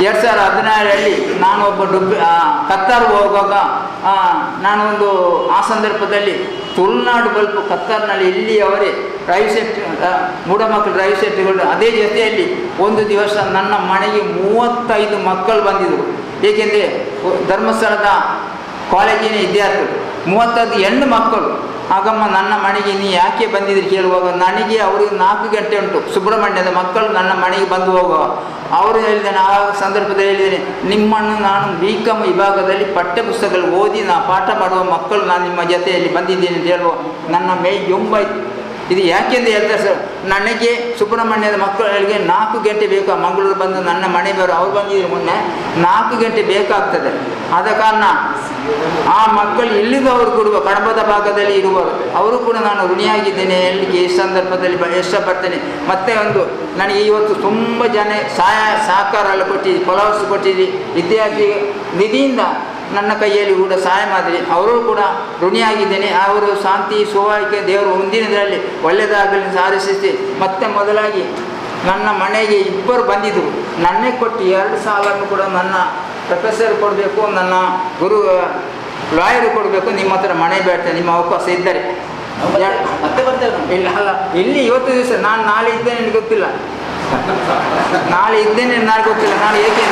2017 ನಾನು ಒಬ್ಬ ಕತ್ತಾರು ಹೋಗುವಾಗ ನಾನೊಂದು ಆ ಸಂದರ್ಭದಲ್ಲಿ ತುಳುನಾಡು ಬಲ್ಪು ಕತ್ತಾರ್ನಲ್ಲಿ ಇಲ್ಲಿಯವರೇ ರೈಸ್ ಮೂಢಮಕ್ಕಳು ರೈಸ್ ಸೆಟ್ಗಳು. ಅದೇ ಜೊತೆಯಲ್ಲಿ ಒಂದು ದಿವಸ ನನ್ನ ಮನೆಗೆ 35 ಮಕ್ಕಳು ಬಂದಿದ್ದರು. ಏಕೆಂದರೆ ಧರ್ಮಸ್ಥಳದ ಕಾಲೇಜಿನ ವಿದ್ಯಾರ್ಥಿಗಳು 35 ಹೆಣ್ಣು ಮಕ್ಕಳು. ಆಗಮ್ಮ ನನ್ನ ಮನೆಗೆ ನೀ ಯಾಕೆ ಬಂದಿದ್ರಿ ಕೇಳುವಾಗ ನನಗೆ ಅವರಿಗೆ 4 ಗಂಟೆ ಉಂಟು. ಸುಬ್ರಹ್ಮಣ್ಯದ ಮಕ್ಕಳು ನನ್ನ ಮನೆಗೆ ಬಂದು ಹೋಗುವ ಅವರು ಹೇಳಿದ್ದೇನೆ. ಆ ಸಂದರ್ಭದಲ್ಲಿ ಹೇಳಿದ್ದೇನೆ, ನಿಮ್ಮನ್ನು ನಾನು BCom ವಿಭಾಗದಲ್ಲಿ ಪಠ್ಯಪುಸ್ತಕಗಳು ಓದಿ ನಾನು ಪಾಠ ಮಾಡುವ ಮಕ್ಕಳು ನಾನು ನಿಮ್ಮ ಜೊತೆಯಲ್ಲಿ ಬಂದಿದ್ದೀನಿ ಅಂತ ಹೇಳುವ ನನ್ನ ಮೈ ಜೊಂಬಾಯ್ತು. ಇದು ಯಾಕೆಂದು ಹೇಳ್ತಾರೆ ಸರ್, ನನಗೆ ಸುಬ್ರಹ್ಮಣ್ಯದ ಮಕ್ಕಳಿಗೆ 4 ಗಂಟೆ ಬೇಕು. ಮಂಗಳೂರು ಬಂದು ನನ್ನ ಮನೆ ಬರೋ ಅವ್ರು ಬಂದಿದ್ರು ಮೊನ್ನೆ 4 ಗಂಟೆ ಬೇಕಾಗ್ತದೆ. ಆದ ಕಾರಣ ಆ ಮಕ್ಕಳು ಇಲ್ಲಿದವರು ಕೂಡ ಕಡಬದ ಭಾಗದಲ್ಲಿ ಇರುವವರು ಅವರು ಕೂಡ ನಾನು ಋಣಿಯಾಗಿದ್ದೇನೆ ಹೇಳಲಿಕ್ಕೆ ಈ ಸಂದರ್ಭದಲ್ಲಿ ಇಷ್ಟಪಡ್ತೇನೆ. ಮತ್ತೆ ಒಂದು ನನಗೆ ಇವತ್ತು ತುಂಬ ಜನ ಸಹಕಾರ ಎಲ್ಲ ಕೊಟ್ಟಿದ್ದಿ, ಫಾಲೋವರ್ಸ್ ಕೊಟ್ಟಿದ್ದಿ, ವಿದ್ಯಾರ್ಥಿ ನಿಧಿಯಿಂದ ನನ್ನ ಕೈಯಲ್ಲಿ ಕೂಡ ಸಹಾಯ ಮಾಡಿರಿ. ಅವರು ಕೂಡ ಋಣಿಯಾಗಿದ್ದೇನೆ. ಅವರು ಶಾಂತಿ ಸೌಹಾರ್ದಕ್ಕೆ ದೇವರು ಮುಂದಿನದರಲ್ಲಿ ಒಳ್ಳೆಯದಾಗಲಿ ಸಾಧಿಸಿ. ಮತ್ತೆ ಮೊದಲಾಗಿ ನನ್ನ ಮನೆಗೆ 2 ಬಂದಿದ್ದರು. ನನ್ನೇ ಕೊಟ್ಟು 2 ಸಾಲನ್ನು ಕೂಡ ನನ್ನ ಪ್ರೊಫೆಸರ್ ಕೊಡಬೇಕು, ನನ್ನ ಗುರು ಲಾಯರ್ ಕೊಡಬೇಕು. ನಿಮ್ಮ ಹತ್ರ ಮನೆ ಬೇಡ್ತೇನೆ, ನಿಮ್ಮ ಅವಕಾಶ ಇದ್ದರೆ ಮತ್ತೆ ಬರ್ತೇವೆ. ಇಲ್ಲ ಅಲ್ಲ, ಇಲ್ಲಿ ಇವತ್ತು ದಿವಸ ನಾನು ನಾಳೆ ಇದ್ದೇನೆ ನನಗೆ ಗೊತ್ತಿಲ್ಲ, ನಾಳೆ ಇದ್ದೇನೆ ನನಗೆ ಗೊತ್ತಿಲ್ಲ. ನಾನು ಏಕೆ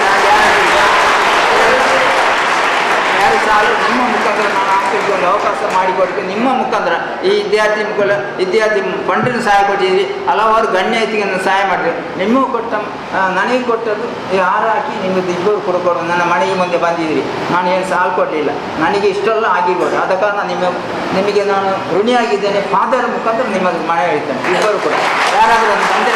ಯಾರು ಸಾಲು ನಿಮ್ಮ ಮುಖಾಂತರ ನಾನು ಆಗ್ತಿದ್ದು ಒಂದು ಅವಕಾಶ ಮಾಡಿಕೊಡ್ತೀನಿ. ನಿಮ್ಮ ಮುಖಾಂತರ ಈ ವಿದ್ಯಾರ್ಥಿ ಫಂಡಿನ ಸಹಾಯ ಕೊಟ್ಟಿದ್ದೀರಿ, ಹಲವಾರು ಗಣ್ಯ ವ್ಯಕ್ತಿಗಳನ್ನು ಸಹಾಯ ಮಾಡಿರಿ. ನಿಮಗೂ ಕೊಟ್ಟ ನನಗೆ ಕೊಟ್ಟದ್ದು ಹಾರ ಹಾಕಿ ನಿಮ್ಮದು 2 ಕೊಡ್ಕೊಡು. ನನ್ನ ಮನೆಗೆ ಮುಂದೆ ಬಂದಿದ್ದೀರಿ, ನಾನು ಏನು ಸಾಲು ಕೊಡಲಿಲ್ಲ, ನನಗೆ ಇಷ್ಟೆಲ್ಲ ಆಗಿರ್ಬೋದು. ಆದ ಕಾರಣ ನಿಮಗೆ ನಾನು ಋಣಿಯಾಗಿದ್ದೇನೆ. ಫಾದರ್ ಮುಖಾಂತರ ನಿಮ್ಮದು ಮನೆ ಹೇಳ್ತೇನೆ. 2 ಕೂಡ ಯಾರಾದರೂ ಒಂದು ತಂದೆ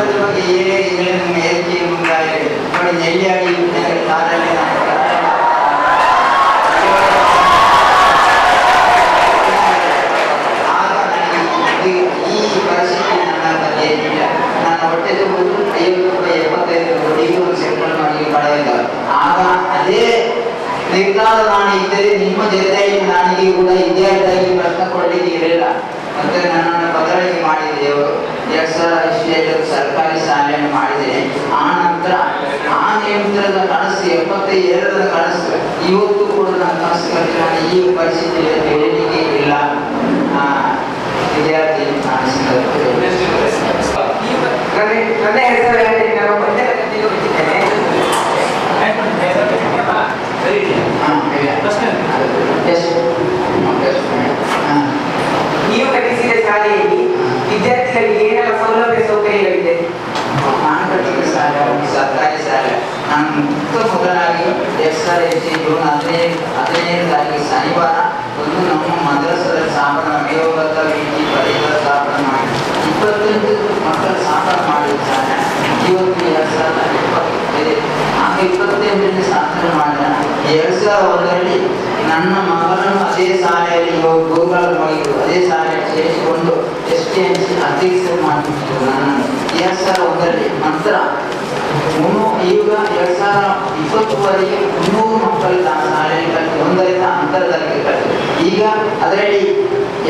ಸಂಬಳದ ಬಗ್ಗೆ ಏನೇ ನಮ್ಮ ಏರಿಕೆ ಮುಂದಾಗಿದೆ ನೋಡಿ. ನೆಲ್ಲಿಯಾಗಿ ಕಾರಲ್ಲಿ ಆಗ ನನಗೆ ಈ ಪರಿಸ್ಥಿತಿ ನನ್ನ ಬಗ್ಗೆ ಏನಿಲ್ಲ. ನನ್ನ ಹೊಟ್ಟೆ ತುಂಬುದು 50 ರೂಪಾಯಿ 75 ರೂಪಾಯಿ ಒಂದು ಸೆಂಟ್ರಲ್ ಮಾಡಿ ಪಡೆಯಿಲ್ಲ. ಆಗ ಅದೇ ನಿರ್ಧಾರ ನಾನು ಇದ್ದರೆ ನಿಮ್ಮ ಜೊತೆಯಲ್ಲಿ ನನಗೆ ಕೂಡ ವಿದ್ಯಾರ್ಥಿಯಾಗಿ ಪ್ರಶ್ನೆ ಕೊಡಲಿಕ್ಕೆ ಇರಲಿಲ್ಲ. ಮತ್ತೆ ನನ್ನನ್ನು ಬದಲಾವಣೆ ಮಾಡಿದೆ ಅವರು. 2005 ಸರ್ಕಾರಿ ಶಾಲೆಯನ್ನು ಮಾಡಿದ್ದೇನೆ. ಆ ನಂತರ ಆ ನಿಯಂತ್ರಣದ ಕನಸು 72ರ ಕನಸು ಇವತ್ತು ಕೂಡ ನನ್ನ ಕನಸುಗಳಲ್ಲಿ ನಾನು ಈ ಪರಿಸ್ಥಿತಿಯಲ್ಲಿ ಬೆಳೀಲಿಕ್ಕೆ ಇಲ್ಲ. ವಿದ್ಯಾರ್ಥಿ ನನ್ನ ಹೆಸರು ನಾನು ಪಂಚಾಯತ್ ಹೋಗಿದ್ದೇನೆ. ನೀವು ಕಟ್ಟಿಸಿದ ಶಾಲೆಯಲ್ಲಿ ವಿದ್ಯಾರ್ಥಿಗಳಿಗೆ ಏನೆಲ್ಲ ಸೌಲಭ್ಯ ಸೌಕರ್ಯಗಳಿದೆ? ನಾನು ಕಟ್ಟಿದ ಶಾಲೆ ಒಂದು ಸರ್ಕಾರಿ ಶಾಲೆ. ನಾನು ಮೊದಲಾಗಿ 2005 ಜೂನ್ 15 ತಾರೀಕು ಶನಿವಾರ ಒಂದು ನಮ್ಮ ಮದ್ರಸದ ಸ್ಥಾಪನ ಮೇಯೋಗತ ವೀಟಿ ಪರಿಸರ ಸ್ಥಾಪನ ಮಾಡಿ 28 ಮಕ್ಕಳ ಸ್ಥಾಪನ ಮಾಡಿದ್ದಾನೆ. ಇವತ್ತು 2020 ಆಗ 28ನೇ ಸ್ಥಾಪನೆ ಮಾಡಿದ. 2001ರಲ್ಲಿ ನನ್ನ ಮಗಳನ್ನು ಅದೇ ಶಾಲೆಯಲ್ಲಿ ಗುರುಗಳ ಮಗಳು ಅದೇ ಶಾಲೆಯಲ್ಲಿ ಸೇರಿಸಿಕೊಂಡು STMC ಅಧ್ಯಕ್ಷರು ಮಾಡಿಬಿಟ್ಟು ನನ್ನನ್ನು 2001ರಲ್ಲಿ. ನಂತರ ಈಗ 2020ವರೆಗೆ 300 ಮಕ್ಕಳು ನಾನು ಶಾಲೆಯಲ್ಲಿ ಕಲಿತು 1ರಿಂದ ಅಂತರದಲ್ಲಿ ಕಲಿತು. ಈಗ ಅದರಲ್ಲಿ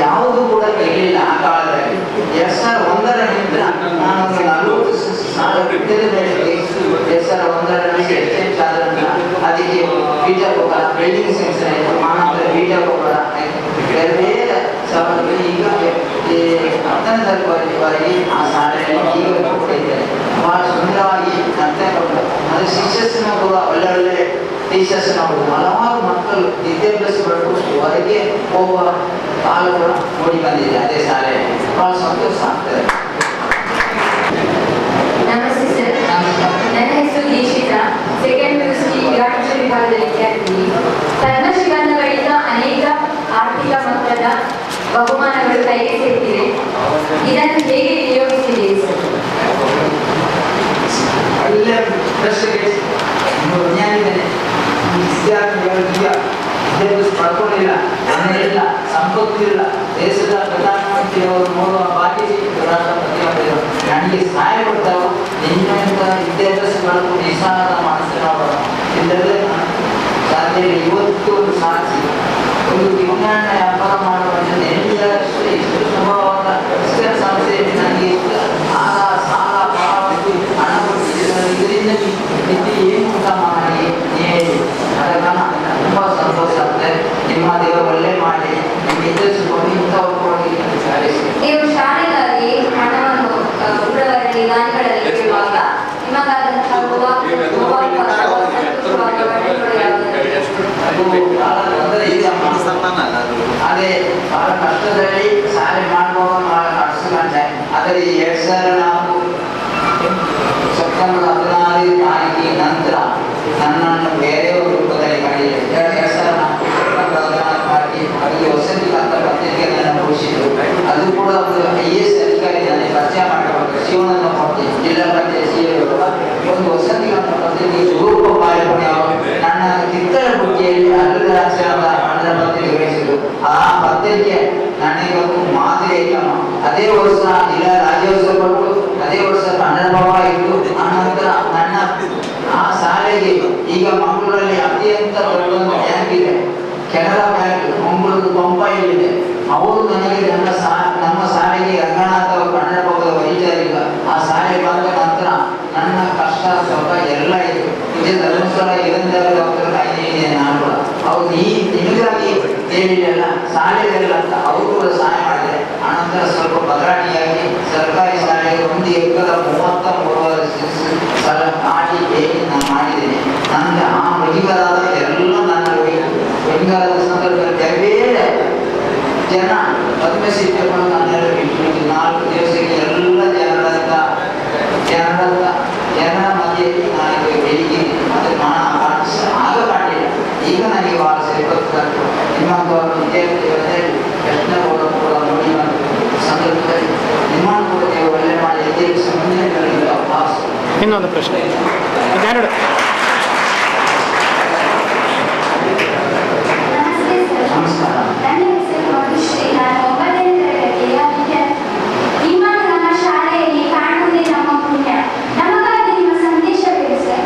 ಯಾವುದೂ ಕೂಡ ಇರಲಿಲ್ಲ ಆ ಕಾಲದಲ್ಲಿ. 2001ರ ನಂತರ ನಾನು 40 ಸಾಲ ಬಿಟ್ಟಿದ ಮೇಲೆ 2001ರಲ್ಲಿ STMC ಆದ ನಂತರ ಅದಕ್ಕೆ ಪೀಠೋಪಕರಣ ಬಿಲ್ಡಿಂಗ್ ಸೆಕ್ಷನ್ ಆಯಿತು. ಆನಂತರ ಪೀಠೋಪಕರಣ ಬೇರೆ ಬೇರೆ ಸಭೆಗಳು ಈಗ 10ನೇ ತರಗತಿವರೆಗೆ ಆ ಶಾಲೆಯಲ್ಲಿ ಈಗ ಕೂಡ ಇದ್ದಾರೆ. ಬಹಳ ಸುಂದರವಾಗಿ ಅರ್ಥ ಕೊಟ್ಟು ಅದು ಶಿಕ್ಷಕನ ಕೂಡ ಒಳ್ಳೆ ಟೀಚರ್ಸ್ ನಾವು ಹಲವಾರು ಮಕ್ಕಳು ವಿದ್ಯಾಭ್ಯಾಸ ಪಡ್ಕೊಂಡು ಹೊರಗೆ ಹೋಗುವ ಕಾಲ ಕೂಡ ನೋಡಿ ಬಂದಿದೆ ಅದೇ ಶಾಲೆಯಲ್ಲಿ. ಬಹಳ ಸಂತೋಷ ಆಗ್ತದೆ. ನಮಸ್ತೆ ಸರ್, ನನ್ನ ಹೆಸರು ದೀಕ್ಷಿತಾ, ಸೆಕೆಂಡ್ PUC ಗ್ರಾಮೀಣ ವಿಭಾಗದ ವಿದ್ಯಾರ್ಥಿ. ಪದ್ಮಶ್ರೀಗಳಿಂದ ಅನೇಕ ಆರ್ಥಿಕ ಮೊತ್ತದ ಬಹುಮಾನಗಳು ಕೈಗೆ ಸೇರಿವೆ. ಇದನ್ನು ಹೇಗೆ ವಿನಿಯೋಗಿಸಿದ್ದೀರಿ ಸರ್? ಒಳ್ಳೆಯ ಪ್ರಶ್ನೆಗೆ ಜ್ಞಾನಿದ್ದೇನೆ. ವಿದ್ಯಾರ್ಥಿಗಳು ವಿದ್ಯಾಭ್ಯಾಸ ಪಡ್ಕೊಂಡಿಲ್ಲ, ಮನೆಯಿಲ್ಲ, ಸಂಪತ್ತಿಲ್ಲ. ದೇಶದ ಪ್ರಧಾನಮಂತ್ರಿಯವರು ನೋಡುವ ಬಾಕಿ ರಾಷ್ಟ್ರಪತಿಯವರು ನನಗೆ ಸಹಾಯ ಕೊಡ್ತಾರೋ ನಿನ್ನಿಂದ ವಿದ್ಯಾಭ್ಯಾಸ ಪಡೆದು ನಿಸಾರದ ಮನಸ್ಸಿನವರು ಇಲ್ಲದೆ ಸಾಧ್ಯ. ಇವತ್ತು ಒಂದು ಸಾಕ್ಷಿ ಒಂದು ವಿಜ್ಞಾನ ವ್ಯಾಪಾರ ಮಾಡುವಂತೆ ನೆನೆಯಷ್ಟು ಎಷ್ಟು ಸುಲಭವಾದ ಸಂಸ್ಥೆಯಲ್ಲಿ ನನಗೆ ಎಷ್ಟು ಆಗ ಸಾಲ ಪಾವತಿ ಹಣ ಕೊಟ್ಟಿದ್ದರು. ಇದರಿಂದ ಮಿತಿ ಏನು ಊಟ ಮಾಡಿ ಹೇಳಿ ಅದಕ್ಕೆ ತುಂಬ ಸಂತೋಷ ಆಗ್ತದೆ. ನಿಮ್ಮ ದೇವರು ಒಳ್ಳೆ ಮಾಡಿ ನಿಮಗೆ ಎದುರಿಸಿಕೊಂಡು ಇಂಥವ್ರು ಕೊಡಿ. ನೀವು ಶಾಲೆಗಾಗಿ ಹಣವನ್ನು ಫೆಬ್ರವರಿ ದಾನಿಗಳಲ್ಲಿ ಕೇಳುವಾಗ ನಿಮಗಾದಂತಹ ಅದೇ ಬಹಳ ಕಷ್ಟದಲ್ಲಿ ಶಾಲೆ ಮಾಡುವಾಗ ಬಹಳ ಕಷ್ಟಗೊಂಡೆ. ಆದರೆ 2004 ಸೆಪ್ಟೆಂಬರ್ 16 ತಾರೀಕಿನ ನಂತರ ನನ್ನನ್ನು ಬೇರೆಯವರು ರೂಪದಲ್ಲಿ ಮಾಡಿದೆ. 2004 ಸೆಪ್ಟೆಂಬರ್ 16 ತಾರೀಕಿಗೆ ಅವರಿಗೆ ವಸತಿ ಪತ್ರಿಕೆ ನನ್ನ ಘೋಷಿಸಿತು. ಅದು ಕೂಡ ಒಂದು IAS ಅಧಿಕಾರಿ ನನಗೆ ಪರಿಚಯ ಮಾಡಬೇಕು. ಶಿವನನ್ನು ಕೊಟ್ಟು ಜಿಲ್ಲಾ ಪಂಚಾಯತ್ CEO ಒಂದು ವಸತಿ ಪತ್ರಿಕೆ ಸ್ವರೂಪ ಪಾಲ್ಪಣೆ ನನ್ನ ಕಿತ್ತಳ ಬುಟ್ಟಿಯಲ್ಲಿ ಅಲ್ಲದ ಅಕ್ಷರದ ಹಣದ ಪತ್ರಿಕೆ ವಹಿಸಿತು. ಆ ಪತ್ರಿಕೆ ನನಗೊಂದು ಮಾದರಿ ಐತಮ್ಮ. ಅದೇ ವರ್ಷ ಜಿಲ್ಲಾ ರಾಜ್ಯೋತ್ಸವ ಕೊಟ್ಟು ಅದೇ ವರ್ಷ ಕನ್ನಡ ಭವ ಇತ್ತು. ಆನಂತರ ನನ್ನ ಆ ಶಾಲೆಗೆ ಈಗ ಮಂಗಳೂರಲ್ಲಿ ಅತ್ಯಂತ ದೊಡ್ಡೊಂದು ಬ್ಯಾಂಕ್ ಇದೆ, ಕೆನರಾ ಬ್ಯಾಂಕ್. ಮಂಗಳೂರು ಬೊಂಬಾಯಿಲಿದೆ. ಅವರು ನನಗೆ ನಮ್ಮ ಶಾಲೆಗೆ ರಂಗನಾಥ ಕನ್ನಡ ಭವದ ವೈದ್ಯರಿಗ ಆ ಶಾಲೆ ಬಂದ ನಂತರ ನನ್ನ ಕಷ್ಟ ಸುಖ ಎಲ್ಲ ಇದೆ. ನಿಜ ಧರ್ಮಸ್ಥಳ ಇರಂದರ ಇದೆ. ನಾನು ಅವ್ರು ನಿಮಗಾಗಿ ಹೇಳಿಲ್ಲ ಶಾಲೆಗೆಲ್ಲ ಅಂತ ಅವರು ಕೂಡ ಸಹಾಯ ಮಾಡಿದೆ. ಅನಂತರ ಸ್ವಲ್ಪ ಬದಲಾವಣೆಯಾಗಿ ಸರ್ಕಾರಿ ಶಾಲೆಗೆ 1 ಎಕರೆ 33 ಸ್ಥಳ ಮಾಡಿ ಹೇಗೆ ನಾನು ಮಾಡಿದ್ದೇನೆ. ನನಗೆ ಆ ಮುಜುಗರಾದ ಎಲ್ಲ ನನ್ನ ಮುಜುಗರಾದ ಸಂದರ್ಭದಲ್ಲಿ ಬೇರೆ ಜನ ಪದ್ಮಶ್ರೀ ತಗೊಂಡು ನನ್ನೆಲ್ಲ ಬಿಟ್ಟು 4 ದಿವಸಕ್ಕೆ ಎಲ್ಲ ಜನರ ಮಧ್ಯೆಯಲ್ಲಿ ನಾನು ಬೆಳಿಗ್ಗೆ ಮತ್ತು ಆಗ ಕಾಣಿಲ್ಲ. ಈಗ ನನಗೆ ಬಹಳ ಸೇರ್ಪಟ್ಟು ನಿಮ್ಮಂಥವರು ವಿದ್ಯಾರ್ಥಿಗಳಲ್ಲಿ ಪ್ರಶ್ನೆ ಕೂಡ ನೋಡಿ ಸಂದರ್ಭದಲ್ಲಿ ನಿಮ್ಮನ್ನು ಕೂಡ ನೀವು ಒಳ್ಳೆ ಮಾಡಿ ಮುಂದೆ ಇನ್ನೊಂದು ಪ್ರಶ್ನೆ ಇನ್ನೆರಡು. ನಮಸ್ತೆ ಸರ್. ನನ್ನ ಹೆಸರು ಮಧುಶ್ರೀ. ನಾನು 9ನೇ ತರಗತಿಯ ವಿದ್ಯಾರ್ಥಿ. ನಿಮ್ಮನ್ನು ನಮ್ಮ ಶಾಲೆಯಲ್ಲಿ ಕಾಣುವುದೇ ನಮ್ಮ ಪುಣ್ಯ. ನಮಗಾಗಿ ನಿಮ್ಮ ಸಂದೇಶವಿದೆ ಸರ್.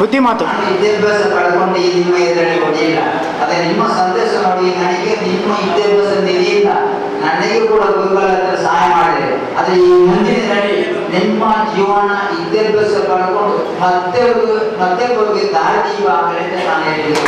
ಬುದ್ಧಿಮಾತು. ವಿದ್ಯಾಭ್ಯಾಸ ಪಡ್ಕೊಂಡು ಈ ನಿಮ್ಮ ಇದರಲ್ಲಿ ಕೊಡಿಲ್ಲ. ಅದೇ ನಿಮ್ಮ ಸಂದೇಶ ನೋಡಿ ನನಗೆ ನಿಮ್ಮ ವಿದ್ಯಾಭ್ಯಾಸ ನಿಧಿಯಿಂದ ನನಗೆ ಕೂಡ ಗುರುಗಳ ಹತ್ರ ಸಹಾಯ ಮಾಡಿದೆ. ಆದ್ರೆ ಈ ಮುಂದಿನದಲ್ಲಿ ನಿಮ್ಮ ಜೀವನ ವಿದ್ಯಾಭ್ಯಾಸ ಪಡ್ಕೊಂಡು ಮತ್ತೆ ಹೋಗಿ ದಾರಿ ದೀಪ ಆಗಲಿ ಅಂತ ನಾನು ಹೇಳಿದೆ.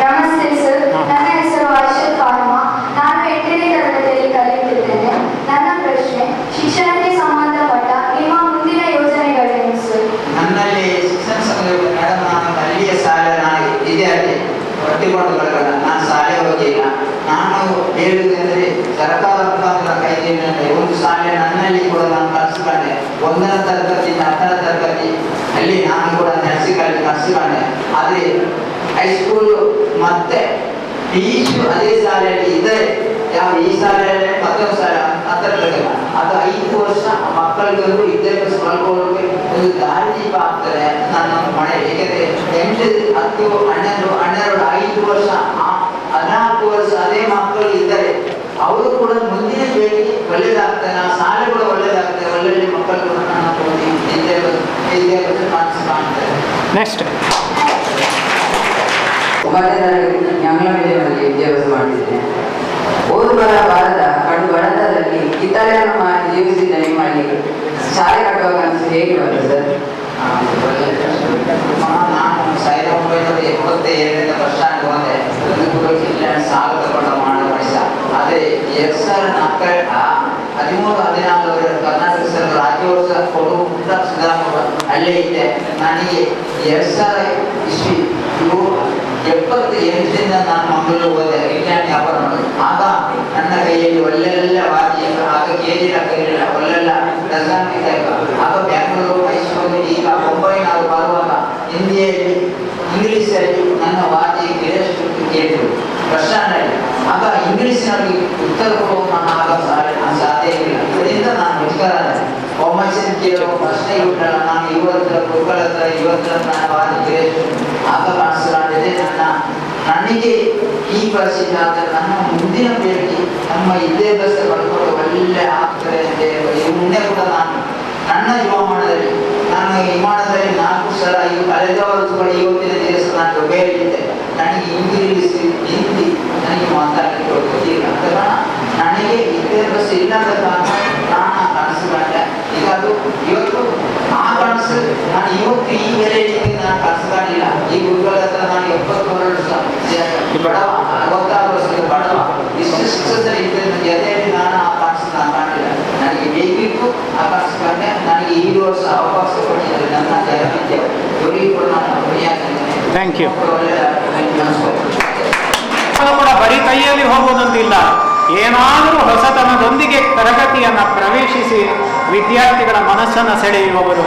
ನಮಸ್ತೆ ಸರ್. ನನ್ನ ಹೆಸರು ಅರ್ಷದ್ ಫಾರ್ಮಾ. ನಾನು 8ನೇ ತರಗತಿಯಲ್ಲಿ ಕಲಿಯುತ್ತಿದ್ದೇನೆ. ನನ್ನ ಪ್ರಶ್ನೆ, ಶಿಕ್ಷಣಕ್ಕೆ ಸಂಬಂಧಪಟ್ಟ ನಿಮ್ಮ ಮುಂದಿನ ಯೋಜನೆಗಳೇನು ಸರ್? ನನ್ನಲ್ಲಿ ಶಿಕ್ಷಣ ಸಂಘ ಮೇಡಮ್, ನಾನು ಅಲ್ಲಿಯ ಶಾಲೆ ನಾನು ವಿದ್ಯಾರ್ಥಿ ಒಟ್ಟಿಕೊಂಡು ಬರಲ್ಲ. ನಾನು ಶಾಲೆ ಹೋಗಿಲ್ಲ. ನಾನು ಹೇಳುವುದಂದ್ರೆ ಸರ್ಕಾರ ಮುಖಾಂತರ ಕೈಗೊಂಡ ಒಂದು ಶಾಲೆ ನನ್ನಲ್ಲಿ ಕೂಡ ನಾನು ಕಲಿಸಿಕೊಂಡೆ. 1ನೇ ತರಗತಿಯಿಂದ 10ನೇ ತರಗತಿ ಅಲ್ಲಿ ನಾನು ಕೂಡ ಕಲಿಸಿಕೊಂಡೆ. ಆದರೆ ಹೈಸ್ಕೂಲು ಮತ್ತೆ PU ಅದೇ ಶಾಲೆಯಲ್ಲಿ ಇದ್ದರೆ ಈ ಶಾಲೆಯಲ್ಲಿ ಮತ್ತೊಂದು ಶಾಲೆ ಅಂತರ್ಗತ ಅದು 5 ವರ್ಷ ಮಕ್ಕಳಿಗೊಂದು ವಿದ್ಯಾಭ್ಯಾಸ ಮಾಡ್ಕೊಳ್ಳೋಕೆ ಒಂದು ದಾರಿ ದೀಪ ಆಗ್ತದೆ ನನ್ನ ಮನೆ. ಏಕೆಂದರೆ 8, 10, 12, 5 ವರ್ಷ 14 ವರ್ಷ ಅದೇ ಮಕ್ಕಳು ಇದ್ದರೆ ಅವರು ಕೂಡ ಮುಂದಿನ ಪೀಳಿಗೆ ಒಳ್ಳೇದಾಗ್ತದೆ. ಆ ಶಾಲೆ ಕೂಡ ಒಳ್ಳೇದಾಗ್ತದೆ. ಒಳ್ಳೊಳ್ಳೆ ಮಕ್ಕಳು ಕೂಡ ನಾನು ವಿದ್ಯಾಭ್ಯಾಸ ಮಾಡಿಸ್ತಾರೆ. ನೆಕ್ಸ್ಟ್. 9ನೇ ತರಗತಿ ಆಂಗ್ಲ ಮೀಡಿಯಂನಲ್ಲಿ ವಿದ್ಯಾಭ್ಯಾಸ ಮಾಡಿದ್ದೇನೆ. ಓದುಗರ ಬಾರದ ಕಡು ಬಡತನದಲ್ಲಿ ಕಿತ್ತಳೆಯನ್ನು ಮಾರಿ ಜೀವಿಸಿದ್ದ ನಿಮ್ಮಲ್ಲಿ ಶಾಲೆ ಕಟ್ಟುವ ಕನಸು ಹೇಗೆ ಬಂತು ಸರ್? ನಾನು 1977 ಬಸ್ ಸ್ಟ್ಯಾಂಡ್ ಹೋದೆ. ಸಾಲ ತಗೊಂಡು ಮಾಡೋ ವಯಸ್ಸ. ಆದರೆ 2013-14 ಕರ್ನಾಟಕ ಸರ್ಕಾರ ರಾಜ್ಯೋತ್ಸವ ಕೊಡು ಸಿದ್ದರಾಮಯ್ಯ ಅಲ್ಲೇ ಇದ್ದೆ. ನನಗೆ 2000 ಇಸ್ವಿ 78ರಿಂದ ನಾನು ಮಂಗಳೂರು ಹೋದೆ ವಿಜ್ಞಾನ ವ್ಯಾಪಾರ ಮಾಡೋದು. ಆಗ ನನ್ನ ಕೈಯಲ್ಲಿ ಒಳ್ಳೆಲ್ಲ ವಾದ್ಯ, ಆಗ KG ಕೈಲಿಲ್ಲ, ಒಳ್ಳೆಲ್ಲ ಡಜನ್ ಇದ್ದಾಗ ಆಗ ಬ್ಯಾಂಗ್ಳೂರು ಮೈಸೂರು. ಈಗ 9 ಬರುವಾಗ ಹಿಂದಿಯಲ್ಲಿ ಇಂಗ್ಲೀಷಲ್ಲಿ ನನ್ನ ವಾದ್ಯ ಕೇಳಿದ್ರು ಬಸ್ ಸ್ಟ್ಯಾಂಡಲ್ಲಿ. ಆಗ ಇಂಗ್ಲೀಷಿನಲ್ಲಿ ಉತ್ತರ ಕೊಡುವ ಆಗ ಸಾಧ್ಯ ಇಲ್ಲ. ಇದರಿಂದ ನಾನು ಮುಜುಗರಾದೆ. ಕಾಮರ್ಷನ್ ಕೇಳೋ ಪ್ರಶ್ನೆ ಇಟ್ಟಲ್ಲ. ನಾನು ಇವತ್ತು ಗುರುಗಳ ಹತ್ರ ನಾನು ವಾದ್ಯ ಕೇಳಿದ್ರು. ಆಗ ಕಾಣಿಸ್ಕೊಂಡಿದೆ ನನಗೆ ಈ ಪರಿಸ್ಥಿತಿ ಆದರೆ ನನ್ನ ಮುಂದಿನ ಪೀಳಿಗೆ ನಮ್ಮ ವಿದ್ಯಾಭ್ಯಾಸ ಪಡ್ಕೊಂಡು ಒಳ್ಳೆ ಆಗ್ತದೆ ಅಂತ ಮುಂದೆ ಕೂಡ ನಾನು ನನ್ನ ಜೀವಮಾನದಲ್ಲಿ ನಾನು ವಿಮಾನದಲ್ಲಿ 4 ಸಲ ಕಳೆದ ವರ್ಷಗಳು ಇವತ್ತಿನ ದಿವಸ ನಾನು ಬೇರಿದ್ದೆ. ನನಗೆ ಇಂಗ್ಲೀಷ್ ಹಿಂದಿ ನನಗೆ ಮಾತಾಡಲಿಕ್ಕೆ ಗೊತ್ತಿಲ್ಲ. ಅಂತ ನನಗೆ ವಿದ್ಯಾಭ್ಯಾಸ ಇಲ್ಲದ ಕಾರಣ ನಾನು ಕನಸುಕೊಂಡೆ. ಈಗ ಅದು ಇವತ್ತು ಆ ಕನಸು ನಾನು ಇವತ್ತು ಈ ವೆರೈಟಿಗೆ ನಾನು ಕನಸುಕೊಂಡಿಲ್ಲ. ಈ ಗುರುಗಳ ಹತ್ರ ನಾನು 70 ವರ್ಷ ಬಡವ, 66 ವರ್ಷದ ಬಡವ, ಇಷ್ಟು ಶಿಕ್ಷಕರು ಇದ್ದರೆ ಎದೆಯಲ್ಲಿ ನಾನು ಆ ಕನಸು ನಾನು ಕಾಣಿಲ್ಲ. ನನಗೆ ಬೇಕಿತ್ತು ಆ ಕನಸು ಕಂಡೆ. ನನಗೆ 5 ವರ್ಷ ಅವಕಾಶ ಕೊಟ್ಟಿದ್ದಾರೆ ನನ್ನ ಜನವಿದ್ಯೆ. ಇವರಿಗೆ ಕೂಡ ನಾನು ಋಣಿಯಾಗಿದ್ದೇನೆ. Thank you. ಕೂಡ ಬರೀ ಕೈಯಲ್ಲಿ ಹೋಗೋದಂತಿಲ್ಲ. ಏನಾದರೂ ಹೊಸತನದೊಂದಿಗೆ ತರಗತಿಯನ್ನು ಪ್ರವೇಶಿಸಿ ವಿದ್ಯಾರ್ಥಿಗಳ ಮನಸ್ಸನ್ನು ಸೆಳೆಯುವವರು.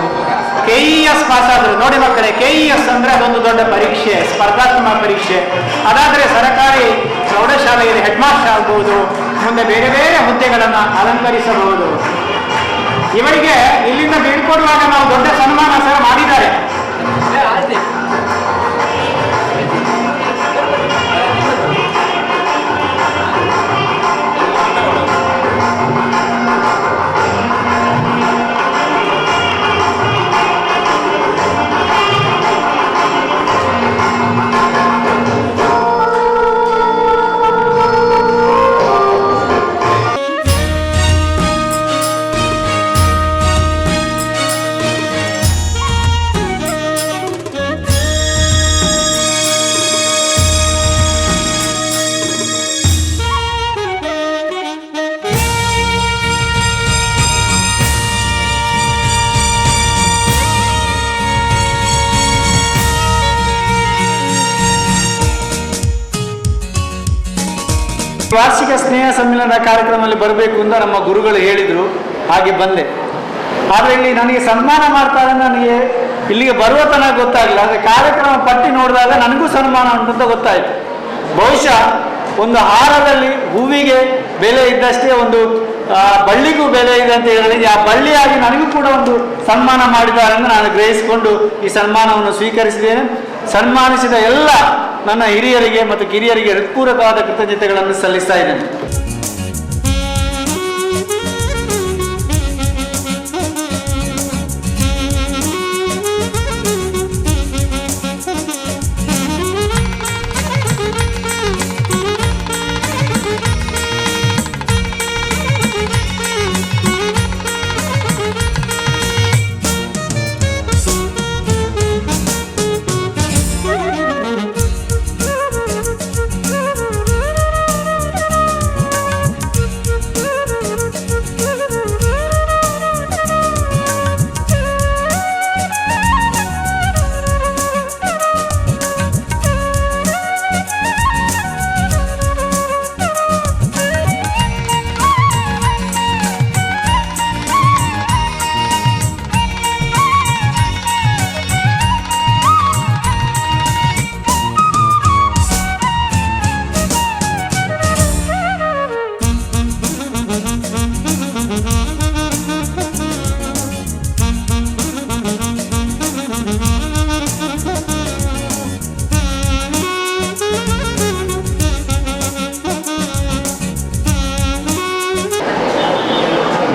KES ಪಾಸ್ ಆದರು ನೋಡಿ ಮಕ್ಕಳೇ. KES ಅಂದರೆ ಅದೊಂದು ದೊಡ್ಡ ಪರೀಕ್ಷೆ, ಸ್ಪರ್ಧಾತ್ಮಕ ಪರೀಕ್ಷೆ. ಅದಾದರೆ ಸರ್ಕಾರಿ ಪ್ರೌಢಶಾಲೆಯಲ್ಲಿ ಹೆಡ್ ಮಾಸ್ಟರ್ ಆಗ್ಬೋದು, ಮುಂದೆ ಬೇರೆ ಬೇರೆ ಹುದ್ದೆಗಳನ್ನು ಅಲಂಕರಿಸಬಹುದು. ಇವರಿಗೆ ಇಲ್ಲಿಂದ ಬೀಳ್ಕೊಡುವಾಗ ನಾವು ದೊಡ್ಡ ಸನ್ಮಾನ ಸಹ ಮಾಡಿದ್ದಾರೆ. ವಾರ್ಷಿಕ ಸ್ನೇಹ ಸಮ್ಮೇಳನ ಕಾರ್ಯಕ್ರಮದಲ್ಲಿ ಬರಬೇಕು ಅಂತ ನಮ್ಮ ಗುರುಗಳು ಹೇಳಿದರು. ಹಾಗೆ ಬಂದೆ. ಆದರೆ ಇಲ್ಲಿ ನನಗೆ ಸನ್ಮಾನ ಮಾಡ್ತಾರೆ ನನಗೆ ಇಲ್ಲಿಗೆ ಬರುವ ತನಕ ಗೊತ್ತಾಗಲಿಲ್ಲ. ಆದರೆ ಕಾರ್ಯಕ್ರಮ ಪಟ್ಟಿ ನೋಡಿ ನೋಡಿದಾಗ ನನಗೂ ಸನ್ಮಾನ ಉಂಟು ಅಂತ ಗೊತ್ತಾಯಿತು. ಬಹುಶಃ ಒಂದು ಹಾರದಲ್ಲಿ ಹೂವಿಗೆ ಬೆಲೆ ಇದ್ದಷ್ಟೇ ಒಂದು ಬಳ್ಳಿಗೂ ಬೆಲೆ ಇದೆ ಅಂತ ಹೇಳಿದ್ರೆ, ಆ ಬಳ್ಳಿಯಾಗಿ ನನಗೂ ಕೂಡ ಒಂದು ಸನ್ಮಾನ ಮಾಡಿದ್ದಾರೆ ಎಂದು ನಾನು ಗ್ರಹಿಸಿಕೊಂಡು ಈ ಸನ್ಮಾನವನ್ನು ಸ್ವೀಕರಿಸಿದ್ದೇನೆ. ಸನ್ಮಾನಿಸಿದ ಎಲ್ಲ ನನ್ನ ಹಿರಿಯರಿಗೆ ಮತ್ತು ಕಿರಿಯರಿಗೆ ಹೃತ್ಪೂರ್ವಕವಾದ ಕೃತಜ್ಞತೆಗಳನ್ನು ಸಲ್ಲಿಸ್ತಾ ಇದ್ದೇನೆ.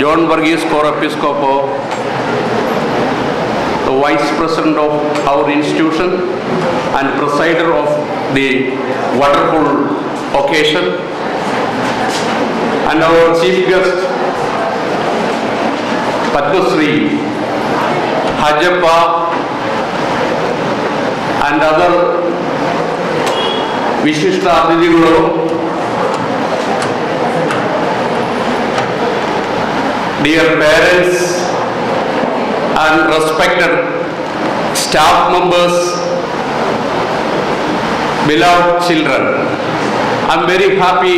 John Varghese, Corps Episcopo, the Vice President of our institution and presider of the wonderful occasion, and our chief guest, Padma Shri Hajappa, and other Vishishta Athithigalaru, dear parents and respected staff members, beloved children, I'm very happy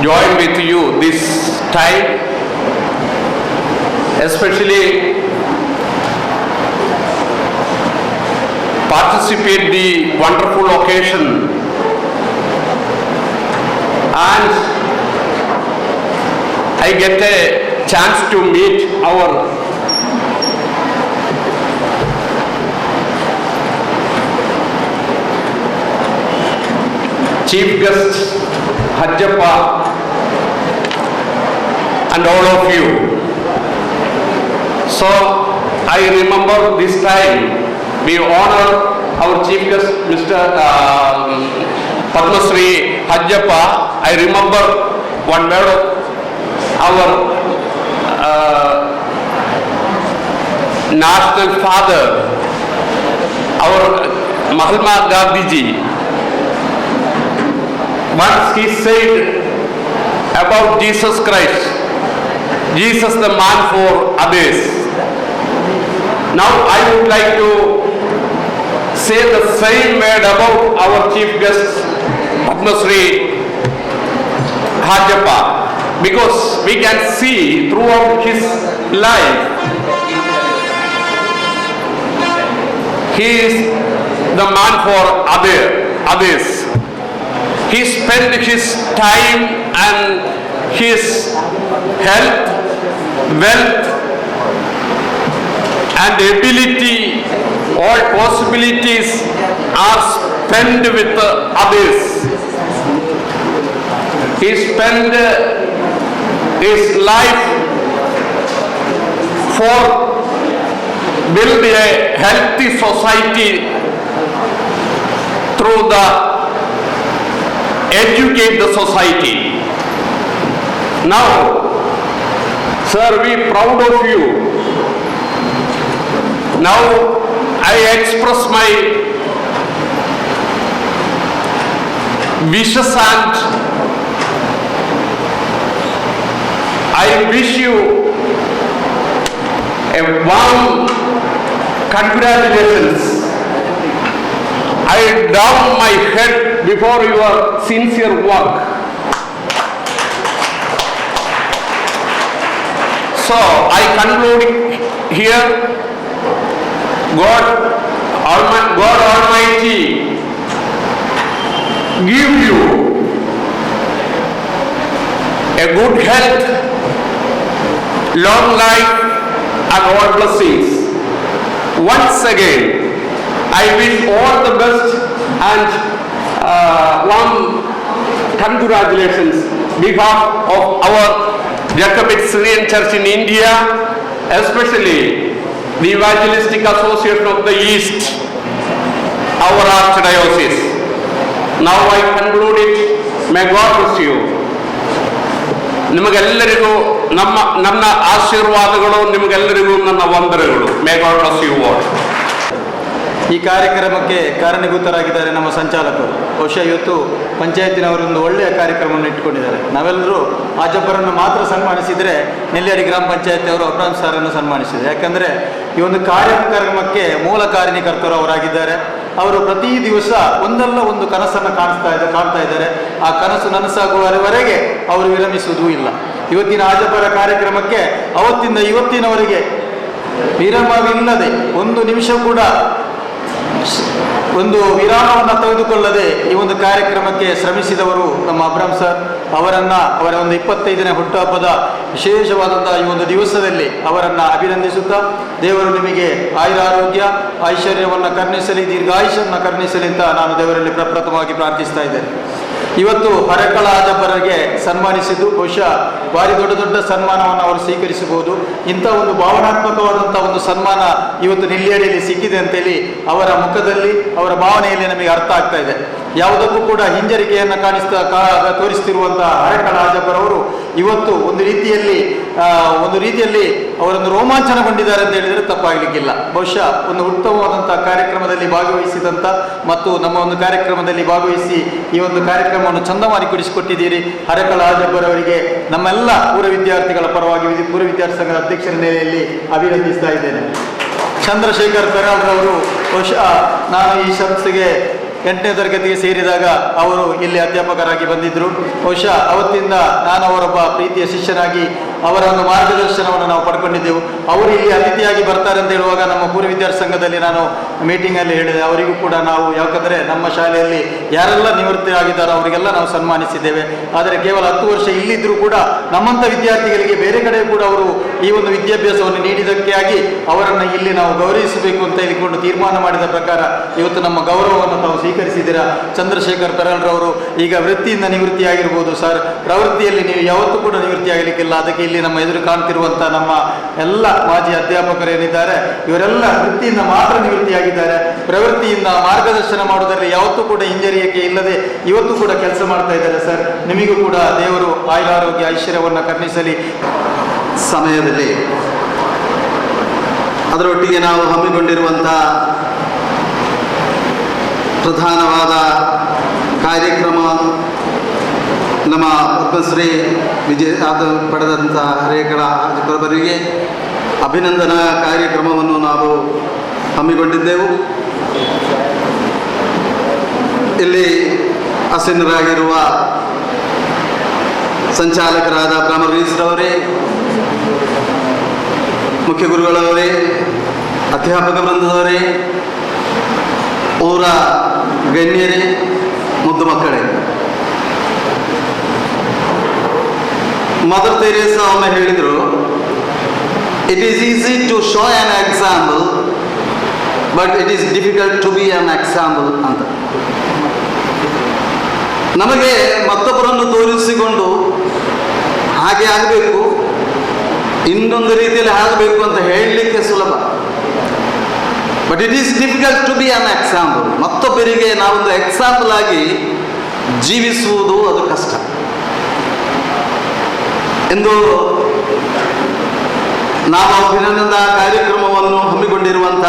join with you this time, especially participate the wonderful occasion, and I get a chance to meet our chief guest Hajappa and all of you. So I remember this time we honor our chief guest Mr. Padma Shri Hajappa. I remember one word of our national father, our Mahatma Gandhi ji. Once he said about Jesus Christ, Jesus the man for others. Now I would like to say the same word about our chief guest Padma Shri Hajappa, because we can see throughout his life he is the man for others. He spent his time and his health, wealth and ability, all possibilities are spent with others. He spent his life for build a healthy society through the educate the society. Now, sir, we proud of you. Now I express my wishes and I wish you a warm congratulations. I down my head before your sincere work. So I conclude here. God God Almighty give you a good health, long life and all blessings. Once again, I wish all the best and warm congratulations behalf of our Jacobite Syrian Church in India, especially the Evangelistic Association of the East, our Archdiocese. Now I conclude it. May God bless you. ನಿಮಗೆಲ್ಲರಿಗೂ ನನ್ನ ಆಶೀರ್ವಾದಗಳು, ನಿಮಗೆಲ್ಲರಿಗೂ ನನ್ನ ವಂದನೆಗಳು. May God bless you all. ಈ ಕಾರ್ಯಕ್ರಮಕ್ಕೆ ಕಾರಣೀಭೂತರಾಗಿದ್ದಾರೆ ನಮ್ಮ ಸಂಚಾಲಕರು. ಬಹುಶಃ ಇವತ್ತು ಪಂಚಾಯತಿನವರು ಒಂದು ಒಳ್ಳೆಯ ಕಾರ್ಯಕ್ರಮವನ್ನು ಇಟ್ಟುಕೊಂಡಿದ್ದಾರೆ. ನಾವೆಲ್ಲರೂ ಆಜಬ್ಬರನ್ನು ಮಾತ್ರ ಸನ್ಮಾನಿಸಿದರೆ ನೆಲ್ಯಾಡಿ ಗ್ರಾಮ ಪಂಚಾಯತಿಯವರು ಅಬ್ರಾಮ್ ಸಾರನ್ನು ಸನ್ಮಾನಿಸಿದ್ದಾರೆ. ಯಾಕಂದರೆ ಈ ಒಂದು ಕಾರ್ಯಕ್ರಮಕ್ಕೆ ಮೂಲ ಕಾರಣೀಕರ್ತರು ಅವರಾಗಿದ್ದಾರೆ. ಅವರು ಪ್ರತಿ ದಿವಸ ಒಂದಲ್ಲ ಒಂದು ಕನಸನ್ನು ಕಾಣ್ತಾ ಇದ್ದಾರೆ. ಆ ಕನಸು ನನಸಾಗುವವರೆಗೆ ಅವರು ವಿರಮಿಸುವುದೂ ಇಲ್ಲ. ಇವತ್ತಿನ ಆಜಬ್ಬರ ಕಾರ್ಯಕ್ರಮಕ್ಕೆ ಅವತ್ತಿಂದ ಇವತ್ತಿನವರೆಗೆ ವಿರಾಮವಿಲ್ಲದೆ ಒಂದು ನಿಮಿಷ ಕೂಡ ಒಂದು ವಿರಾಮವನ್ನು ತೆಗೆದುಕೊಳ್ಳದೆ ಈ ಒಂದು ಕಾರ್ಯಕ್ರಮಕ್ಕೆ ಶ್ರಮಿಸಿದವರು ನಮ್ಮ ಅಬ್ರಾಮ್ ಸರ್. ಅವರ ಒಂದು 25ನೇ ಹುಟ್ಟುಹಬ್ಬದ ವಿಶೇಷವಾದಂತಹ ಈ ಒಂದು ದಿವಸದಲ್ಲಿ ಅವರನ್ನು ಅಭಿನಂದಿಸುತ್ತಾ, ದೇವರು ನಿಮಗೆ ಆಯುರಾರೋಗ್ಯ ಐಶ್ವರ್ಯವನ್ನು ಕರುಣಿಸಲಿ, ದೀರ್ಘಾಯುಷ್ಯವನ್ನು ಕರುಣಿಸಲಿ ಅಂತ ನಾನು ದೇವರಲ್ಲಿ ಪ್ರಪ್ರಥಮವಾಗಿ ಪ್ರಾರ್ಥಿಸ್ತಾ ಇದ್ದೇನೆ. ಇವತ್ತು ಹರಕಳ ಆಜಬ್ಬರಿಗೆ ಸನ್ಮಾನಿಸಿದ್ದು ಬಹುಶಃ ಭಾರಿ ದೊಡ್ಡ ಸನ್ಮಾನವನ್ನು ಅವರು ಸ್ವೀಕರಿಸಬಹುದು. ಇಂಥ ಒಂದು ಭಾವನಾತ್ಮಕವಾದಂಥ ಒಂದು ಸನ್ಮಾನ ಇವತ್ತು ನೆಲ್ಯಾಡಿಯಲ್ಲಿ ಸಿಕ್ಕಿದೆ ಅಂತೇಳಿ ಅವರ ಮುಖದಲ್ಲಿ, ಅವರ ಭಾವನೆಯಲ್ಲಿ ನಮಗೆ ಅರ್ಥ ಆಗ್ತಾ ಇದೆ. ಯಾವುದಕ್ಕೂ ಕೂಡ ಹಿಂಜರಿಕೆಯನ್ನು ತೋರಿಸ್ತಿರುವಂತಹ ಹರಕಳ ಆಜಬ್ಬರವರು ಇವತ್ತು ಒಂದು ರೀತಿಯಲ್ಲಿ ಅವರೊಂದು ರೋಮಾಂಚನಗೊಂಡಿದ್ದಾರೆ ಅಂತ ಹೇಳಿದರೆ ತಪ್ಪಾಗಲಿಕ್ಕಿಲ್ಲ. ಬಹುಶಃ ಒಂದು ಉತ್ತಮವಾದಂತಹ ಕಾರ್ಯಕ್ರಮದಲ್ಲಿ ಭಾಗವಹಿಸಿದಂಥ ಮತ್ತು ನಮ್ಮ ಒಂದು ಕಾರ್ಯಕ್ರಮದಲ್ಲಿ ಭಾಗವಹಿಸಿ ಈ ಒಂದು ಕಾರ್ಯಕ್ರಮವನ್ನು ಚಂದ ಮಾಡಿಕೊಡಿಸಿಕೊಟ್ಟಿದ್ದೀರಿ. ಹರಕಳ ಆಜಬ್ಬರವರಿಗೆ ನಮ್ಮೆಲ್ಲ ಪೂರ್ವ ವಿದ್ಯಾರ್ಥಿಗಳ ಪರವಾಗಿ ಪೂರ್ವ ವಿದ್ಯಾರ್ಥಿ ಸಂಘದ ಅಧ್ಯಕ್ಷರ ನೆಲೆಯಲ್ಲಿ ಅಭಿನಂದಿಸ್ತಾ ಇದ್ದೇನೆ. ಚಂದ್ರಶೇಖರ್ ಪೆರಾಳ್ರವರು ಬಹುಶಃ ನಾನು ಈ ಸಂಸ್ಥೆಗೆ 8ನೇ ತರಗತಿಗೆ ಸೇರಿದಾಗ ಅವರು ಇಲ್ಲಿ ಅಧ್ಯಾಪಕರಾಗಿ ಬಂದಿದ್ದರು. ಬಹುಶಃ ಅವತ್ತಿಂದ ನಾನು ಅವರೊಬ್ಬ ಪ್ರೀತಿಯ ಶಿಷ್ಯನಾಗಿ ಅವರ ಒಂದು ಮಾರ್ಗದರ್ಶನವನ್ನು ನಾವು ಪಡ್ಕೊಂಡಿದ್ದೆವು. ಅವರು ಇಲ್ಲಿ ಅತಿಥಿಯಾಗಿ ಬರ್ತಾರೆ ಅಂತ ಹೇಳುವಾಗ ನಮ್ಮ ಪೂರ್ವ ವಿದ್ಯಾರ್ಥಿ ಸಂಘದಲ್ಲಿ ನಾನು ಮೀಟಿಂಗಲ್ಲಿ ಹೇಳಿದೆ, ಅವರಿಗೂ ಕೂಡ ನಾವು ಯಾಕಂದರೆ ನಮ್ಮ ಶಾಲೆಯಲ್ಲಿ ಯಾರೆಲ್ಲ ನಿವೃತ್ತಿ ಆಗಿದ್ದಾರೋ ಅವರಿಗೆಲ್ಲ ನಾವು ಸನ್ಮಾನಿಸಿದ್ದೇವೆ. ಆದರೆ ಕೇವಲ 10 ವರ್ಷ ಇಲ್ಲಿದ್ದರೂ ಕೂಡ ನಮ್ಮಂಥ ವಿದ್ಯಾರ್ಥಿಗಳಿಗೆ ಬೇರೆ ಕಡೆ ಕೂಡ ಅವರು ಈ ಒಂದು ವಿದ್ಯಾಭ್ಯಾಸವನ್ನು ನೀಡಿದ್ದಕ್ಕೆ ಆಗಿ ಅವರನ್ನು ಇಲ್ಲಿ ನಾವು ಗೌರವಿಸಬೇಕು ಅಂತ ಹೇಳಿಕೊಂಡು ತೀರ್ಮಾನ ಮಾಡಿದ ಪ್ರಕಾರ ಇವತ್ತು ನಮ್ಮ ಗೌರವವನ್ನು ತಾವು ಸ್ವೀಕರಿಸಿದ್ದೀರಾ. ಚಂದ್ರಶೇಖರ್ ಪೆರಾಳ್ರವರು ಈಗ ವೃತ್ತಿಯಿಂದ ನಿವೃತ್ತಿಯಾಗಿರ್ಬೋದು ಸರ್, ಪ್ರವೃತ್ತಿಯಲ್ಲಿ ನೀವು ಯಾವತ್ತೂ ಕೂಡ ನಿವೃತ್ತಿ ಆಗಲಿಕ್ಕಿಲ್ಲ. ಅದಕ್ಕೆ ಇಲ್ಲಿ ನಮ್ಮ ಎದುರು ಕಾಣ್ತಿರುವಂಥ ನಮ್ಮ ಎಲ್ಲ ಮಾಜಿ ಅಧ್ಯಾಪಕರೇನಿದ್ದಾರೆ ಇವರೆಲ್ಲ ವೃತ್ತಿಯಿಂದ ಮಾತ್ರ ನಿವೃತ್ತಿಯಾಗಿದ್ದಾರೆ. ಪ್ರವೃತ್ತಿಯಿಂದ ಮಾರ್ಗದರ್ಶನ ಮಾಡುವುದರಲ್ಲಿ ಯಾವತ್ತೂ ಕೂಡ ಹಿಂಜರಿಕೆ ಇಲ್ಲದೆ ಇವತ್ತು ಕೂಡ ಕೆಲಸ ಮಾಡ್ತಾ ಇದ್ದಾರೆ ಸರ್. ನಿಮಗೂ ಕೂಡ ದೇವರು ಆಯುರಾರೋಗ್ಯ ಐಶ್ವರ್ಯವನ್ನು ಕರುಣಿಸಲಿ. ಸಮಯದಲ್ಲಿ ಅದರೊಟ್ಟಿಗೆ ನಾವು ಹಮ್ಮಿಕೊಂಡಿರುವಂಥ ಪ್ರಧಾನವಾದ ಕಾರ್ಯಕ್ರಮ ನಮ್ಮ ಪದ್ಮಶ್ರೀ ಪಡೆದಂಥ ಹರೇಕಳ ಆಜಬ್ಬರವರಿಗೆ ಅಭಿನಂದನಾ ಕಾರ್ಯಕ್ರಮವನ್ನು ನಾವು ಹಮ್ಮಿಕೊಂಡಿದ್ದೆವು. ಇಲ್ಲಿ ಆಸೀನರಾಗಿರುವ ಸಂಚಾಲಕರಾದ ಬ್ರಹ್ಮರೀಸ್ರವರೇ, ಮುಖ್ಯ ಗುರುಗಳವರೇ, ಅಧ್ಯಾಪಕ ವೃಂದದವರೇ, ಊರ ಗಣ್ಯರೇ, ಮುದ್ದು ಮಕ್ಕಳೇ, ಮದರ್ ತೆರೇಸಾ ಒಮ್ಮೆ ಹೇಳಿದರು, it is easy to show an example but it is difficult to be an example ಅಂತ. ನಮಗೆ ಮತ್ತೊಬ್ಬರನ್ನು ತೋರಿಸಿಕೊಂಡು ಹಾಗೆ ಆಗಬೇಕು, ಇನ್ನೊಂದು ರೀತಿಯಲ್ಲಿ ಆಗಬೇಕು ಅಂತ ಹೇಳಲಿಕ್ಕೆ ಸುಲಭ. But it is difficult to be an example. ಮತ್ತೊಬ್ಬರಿಗೆ ನಾವೊಂದು ಎಕ್ಸಾಂಪಲ್ ಆಗಿ ಜೀವಿಸುವುದು ಅದು ಕಷ್ಟ ಎಂದು ನಾವು ಅಭಿನಂದನಾ ಕಾರ್ಯಕ್ರಮವನ್ನು ಹಮ್ಮಿಕೊಂಡಿರುವಂಥ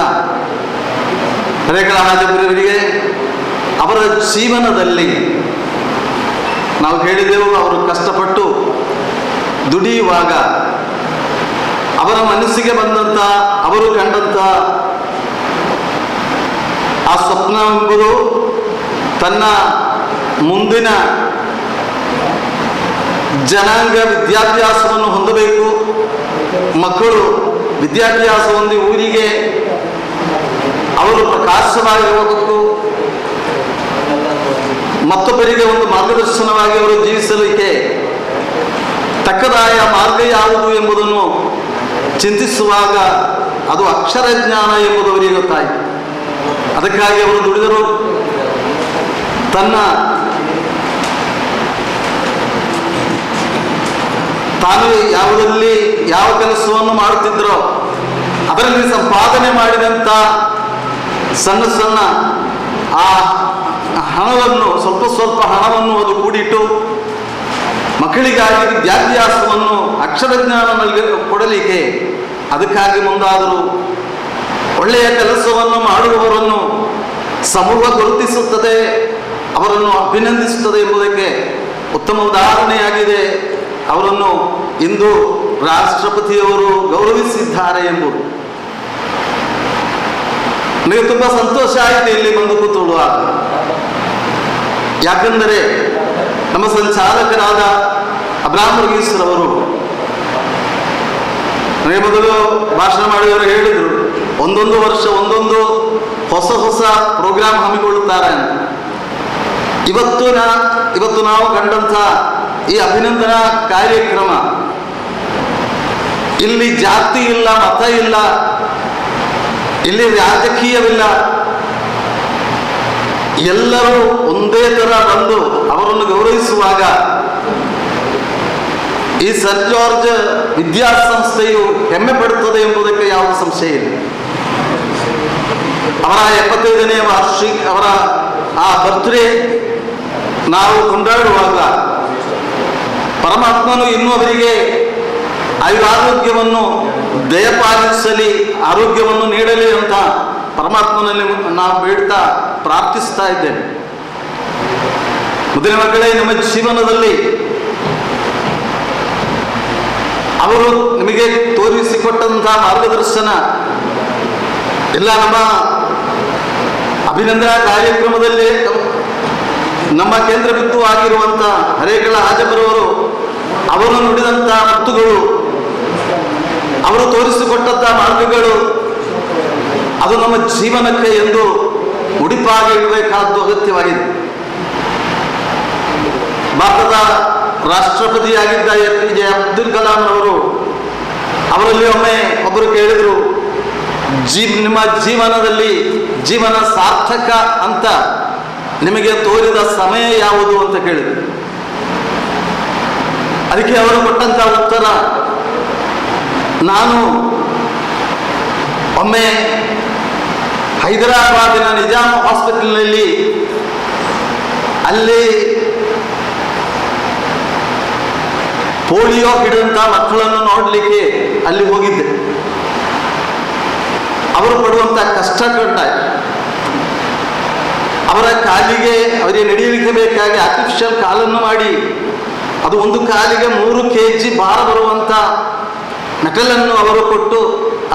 ಹರೇಕಳ ಆಜಬ್ಬರವರಿಗೆ ಅವರ ಜೀವನದಲ್ಲಿ ನಾವು ಹೇಳಿದೆವು, ಅವರು ಕಷ್ಟಪಟ್ಟು ದುಡಿಯುವಾಗ ಅವರ ಮನಸ್ಸಿಗೆ ಬಂದಂಥ, ಅವರು ಕಂಡಂಥ ಆ ಸ್ವಪ್ನ ಎಂಬುದು ತನ್ನ ಮುಂದಿನ ಜನಾಂಗ ವಿದ್ಯಾಭ್ಯಾಸವನ್ನು ಹೊಂದಬೇಕು, ಮಕ್ಕಳು ವಿದ್ಯಾಭ್ಯಾಸ ಹೊಂದಿ ಊರಿಗೆ ಅವರು ಪ್ರಕಾಶವಾಗಿರುವುದಕ್ಕೂ ಮತ್ತೊಬ್ಬರಿಗೆ ಒಂದು ಮಾರ್ಗದರ್ಶನವಾಗಿ ಅವರು ಜೀವಿಸಲಿಕ್ಕೆ ತಕ್ಕದಾಯ ಮಾರ್ಗ ಯಾವುದು ಎಂಬುದನ್ನು ಚಿಂತಿಸುವಾಗ ಅದು ಅಕ್ಷರ ಜ್ಞಾನ ಎಂಬುದು ಅವರಿಗೆ ಗೊತ್ತಾಯಿತು. ಅದಕ್ಕಾಗಿ ಅವರು ದುಡಿದರು. ತಾನು ಯಾವುದಲ್ಲಿ ಯಾವ ಕೆಲಸವನ್ನು ಮಾಡುತ್ತಿದ್ದರೋ ಅದರಲ್ಲಿ ಸಂಪಾದನೆ ಮಾಡಿದಂಥ ಸಣ್ಣ ಸಣ್ಣ ಆ ಹಣವನ್ನು ಸ್ವಲ್ಪ ಹಣವನ್ನು ಅದು ಕೂಡಿಟ್ಟು ಮಕ್ಕಳಿಗಾಗಿ ವಿದ್ಯಾಭ್ಯಾಸವನ್ನು ಅಕ್ಷರ ಜ್ಞಾನದಲ್ಲಿ ಕೊಡಲಿಕ್ಕೆ ಅದಕ್ಕಾಗಿ ಮುಂದಾದರು. ಒಳ್ಳೆಯ ಕೆಲಸವನ್ನು ಮಾಡುವವರನ್ನು ಸಮೂಹ ಗುರುತಿಸುತ್ತದೆ, ಅವರನ್ನು ಅಭಿನಂದಿಸುತ್ತದೆ ಎಂಬುದಕ್ಕೆ ಉತ್ತಮ ಉದಾಹರಣೆಯಾಗಿದೆ. ಅವರನ್ನು ಇಂದು ರಾಷ್ಟ್ರಪತಿಯವರು ಗೌರವಿಸಿದ್ದಾರೆ ಎಂಬುದು ನನಗೆ ತುಂಬ ಸಂತೋಷ ಆಯಿತು ಇಲ್ಲಿ ಬಂದು ಕೂತುಕೊಳ್ಳುವಾಗ. ಯಾಕೆಂದರೆ ನಮ್ಮ ಸಂಚಾಲಕರಾದ ಅಬ್ರಾಹಂ ವರ್ಗೀಸ್ರವರು ನನಗೆ ಮೊದಲು ಭಾಷಣ ಮಾಡಿದವರು ಹೇಳಿದರು, ಒಂದೊಂದು ವರ್ಷ ಒಂದೊಂದು ಹೊಸ ಪ್ರೋಗ್ರಾಮ್ ಹಮ್ಮಿಕೊಳ್ಳುತ್ತಾರೆ ಅಂತ. ಇವತ್ತು ನಾವು ಕಂಡಂಥ ಈ ಅಭಿನಂದನಾ ಕಾರ್ಯಕ್ರಮ, ಇಲ್ಲಿ ಜಾತಿ ಇಲ್ಲ, ಮತ ಇಲ್ಲ, ಇಲ್ಲಿ ರಾಜಕೀಯವಿಲ್ಲ, ಎಲ್ಲರೂ ಒಂದೇ ಥರ ಬಂದು ಅವರನ್ನು ಗೌರವಿಸುವಾಗ ಈ ಸರ್ ಜಾರ್ಜ್ ವಿದ್ಯಾಸಂಸ್ಥೆಯು ಹೆಮ್ಮೆ ಪಡುತ್ತದೆ ಎಂಬುದಕ್ಕೆ ಯಾವುದೇ ಸಂಶಯ ಇಲ್ಲ. ಅವರ 75ನೇ ವಾರ್ಷಿಕ ಅವರ ಆ ಬರ್ತ್ಡೇ ನಾವು ಕೊಂಡಾಡುವಾಗ ಪರಮಾತ್ಮನು ಇನ್ನೂ ಅವರಿಗೆ ಆಯುರಾರೋಗ್ಯವನ್ನು ದಯಪಾಲಿಸಲಿ, ಆರೋಗ್ಯವನ್ನು ನೀಡಲಿ ಅಂತ ಪರಮಾತ್ಮನಲ್ಲಿ ನಾವು ಬೇಡ್ತಾ ಪ್ರಾರ್ಥಿಸ್ತಾ ಇದ್ದೇವೆ. ಮೊದಲ ಮಕ್ಕಳೇ, ನಿಮ್ಮ ಜೀವನದಲ್ಲಿ ಅವರು ನಿಮಗೆ ತೋರಿಸಿಕೊಟ್ಟಂತಹ ಮಾರ್ಗದರ್ಶನ ಎಲ್ಲ ನಮ್ಮ ಅಭಿನಂದನಾ ಕಾರ್ಯಕ್ರಮದಲ್ಲಿ ನಮ್ಮ ಕೇಂದ್ರ ಬಿಂದು ಆಗಿರುವಂಥ ಹರೇಕಳ ಹಾಜಬರವರು ಅವರು ನುಡಿದಂಥ ಮುತ್ತುಗಳು, ಅವರು ತೋರಿಸಿಕೊಟ್ಟಂಥ ಮಾರ್ಗಗಳು, ಅದು ನಮ್ಮ ಜೀವನಕ್ಕೆ ಎಂದು ಮುಡಿಪಾಗಿ ಇಡಬೇಕಾದ್ದು ಅಗತ್ಯವಾಗಿದೆ. ಭಾರತದ ರಾಷ್ಟ್ರಪತಿಯಾಗಿದ್ದ APJ ಅಬ್ದುಲ್ ಕಲಾಂ ಅವರು ಅವರಲ್ಲಿ ಒಮ್ಮೆ ಒಬ್ಬರು ಕೇಳಿದರು, ನಿಮ್ಮ ಜೀವನದಲ್ಲಿ ಜೀವನ ಸಾರ್ಥಕ ಅಂತ ನಿಮಗೆ ತೋರಿದ ಸಮಯ ಯಾವುದು ಅಂತ ಕೇಳಿದರು. ಅದಕ್ಕೆ ಅವರು ಕೊಟ್ಟಂತ ಉತ್ತರ, ನಾನು ಒಮ್ಮೆ ಹೈದರಾಬಾದಿನ ನಿಜಾಮ್ ಹಾಸ್ಪಿಟಲ್ನಲ್ಲಿ ಅಲ್ಲಿ ಪೋಲಿಯೋ ಹಿಡಿದಂಥ ಮಕ್ಕಳನ್ನು ನೋಡಲಿಕ್ಕೆ ಅಲ್ಲಿ ಹೋಗಿದ್ದೆ. ಅವರು ಪಡುವಂಥ ಕಷ್ಟ ಕಂಡ, ಅವರ ಕಾಲಿಗೆ ಅವರಿಗೆ ನಡೆಯಲಿಕ್ಕೆ ಬೇಕಾಗಿ ಆರ್ಟಿಫಿಷಿಯಲ್ ಕಾಲನ್ನು ಮಾಡಿ ಅದು ಒಂದು ಕಾಲಿಗೆ 3 kg ಭಾರ ಬರುವಂಥ ಮೆಟಲನ್ನು ಅವರು ಕೊಟ್ಟು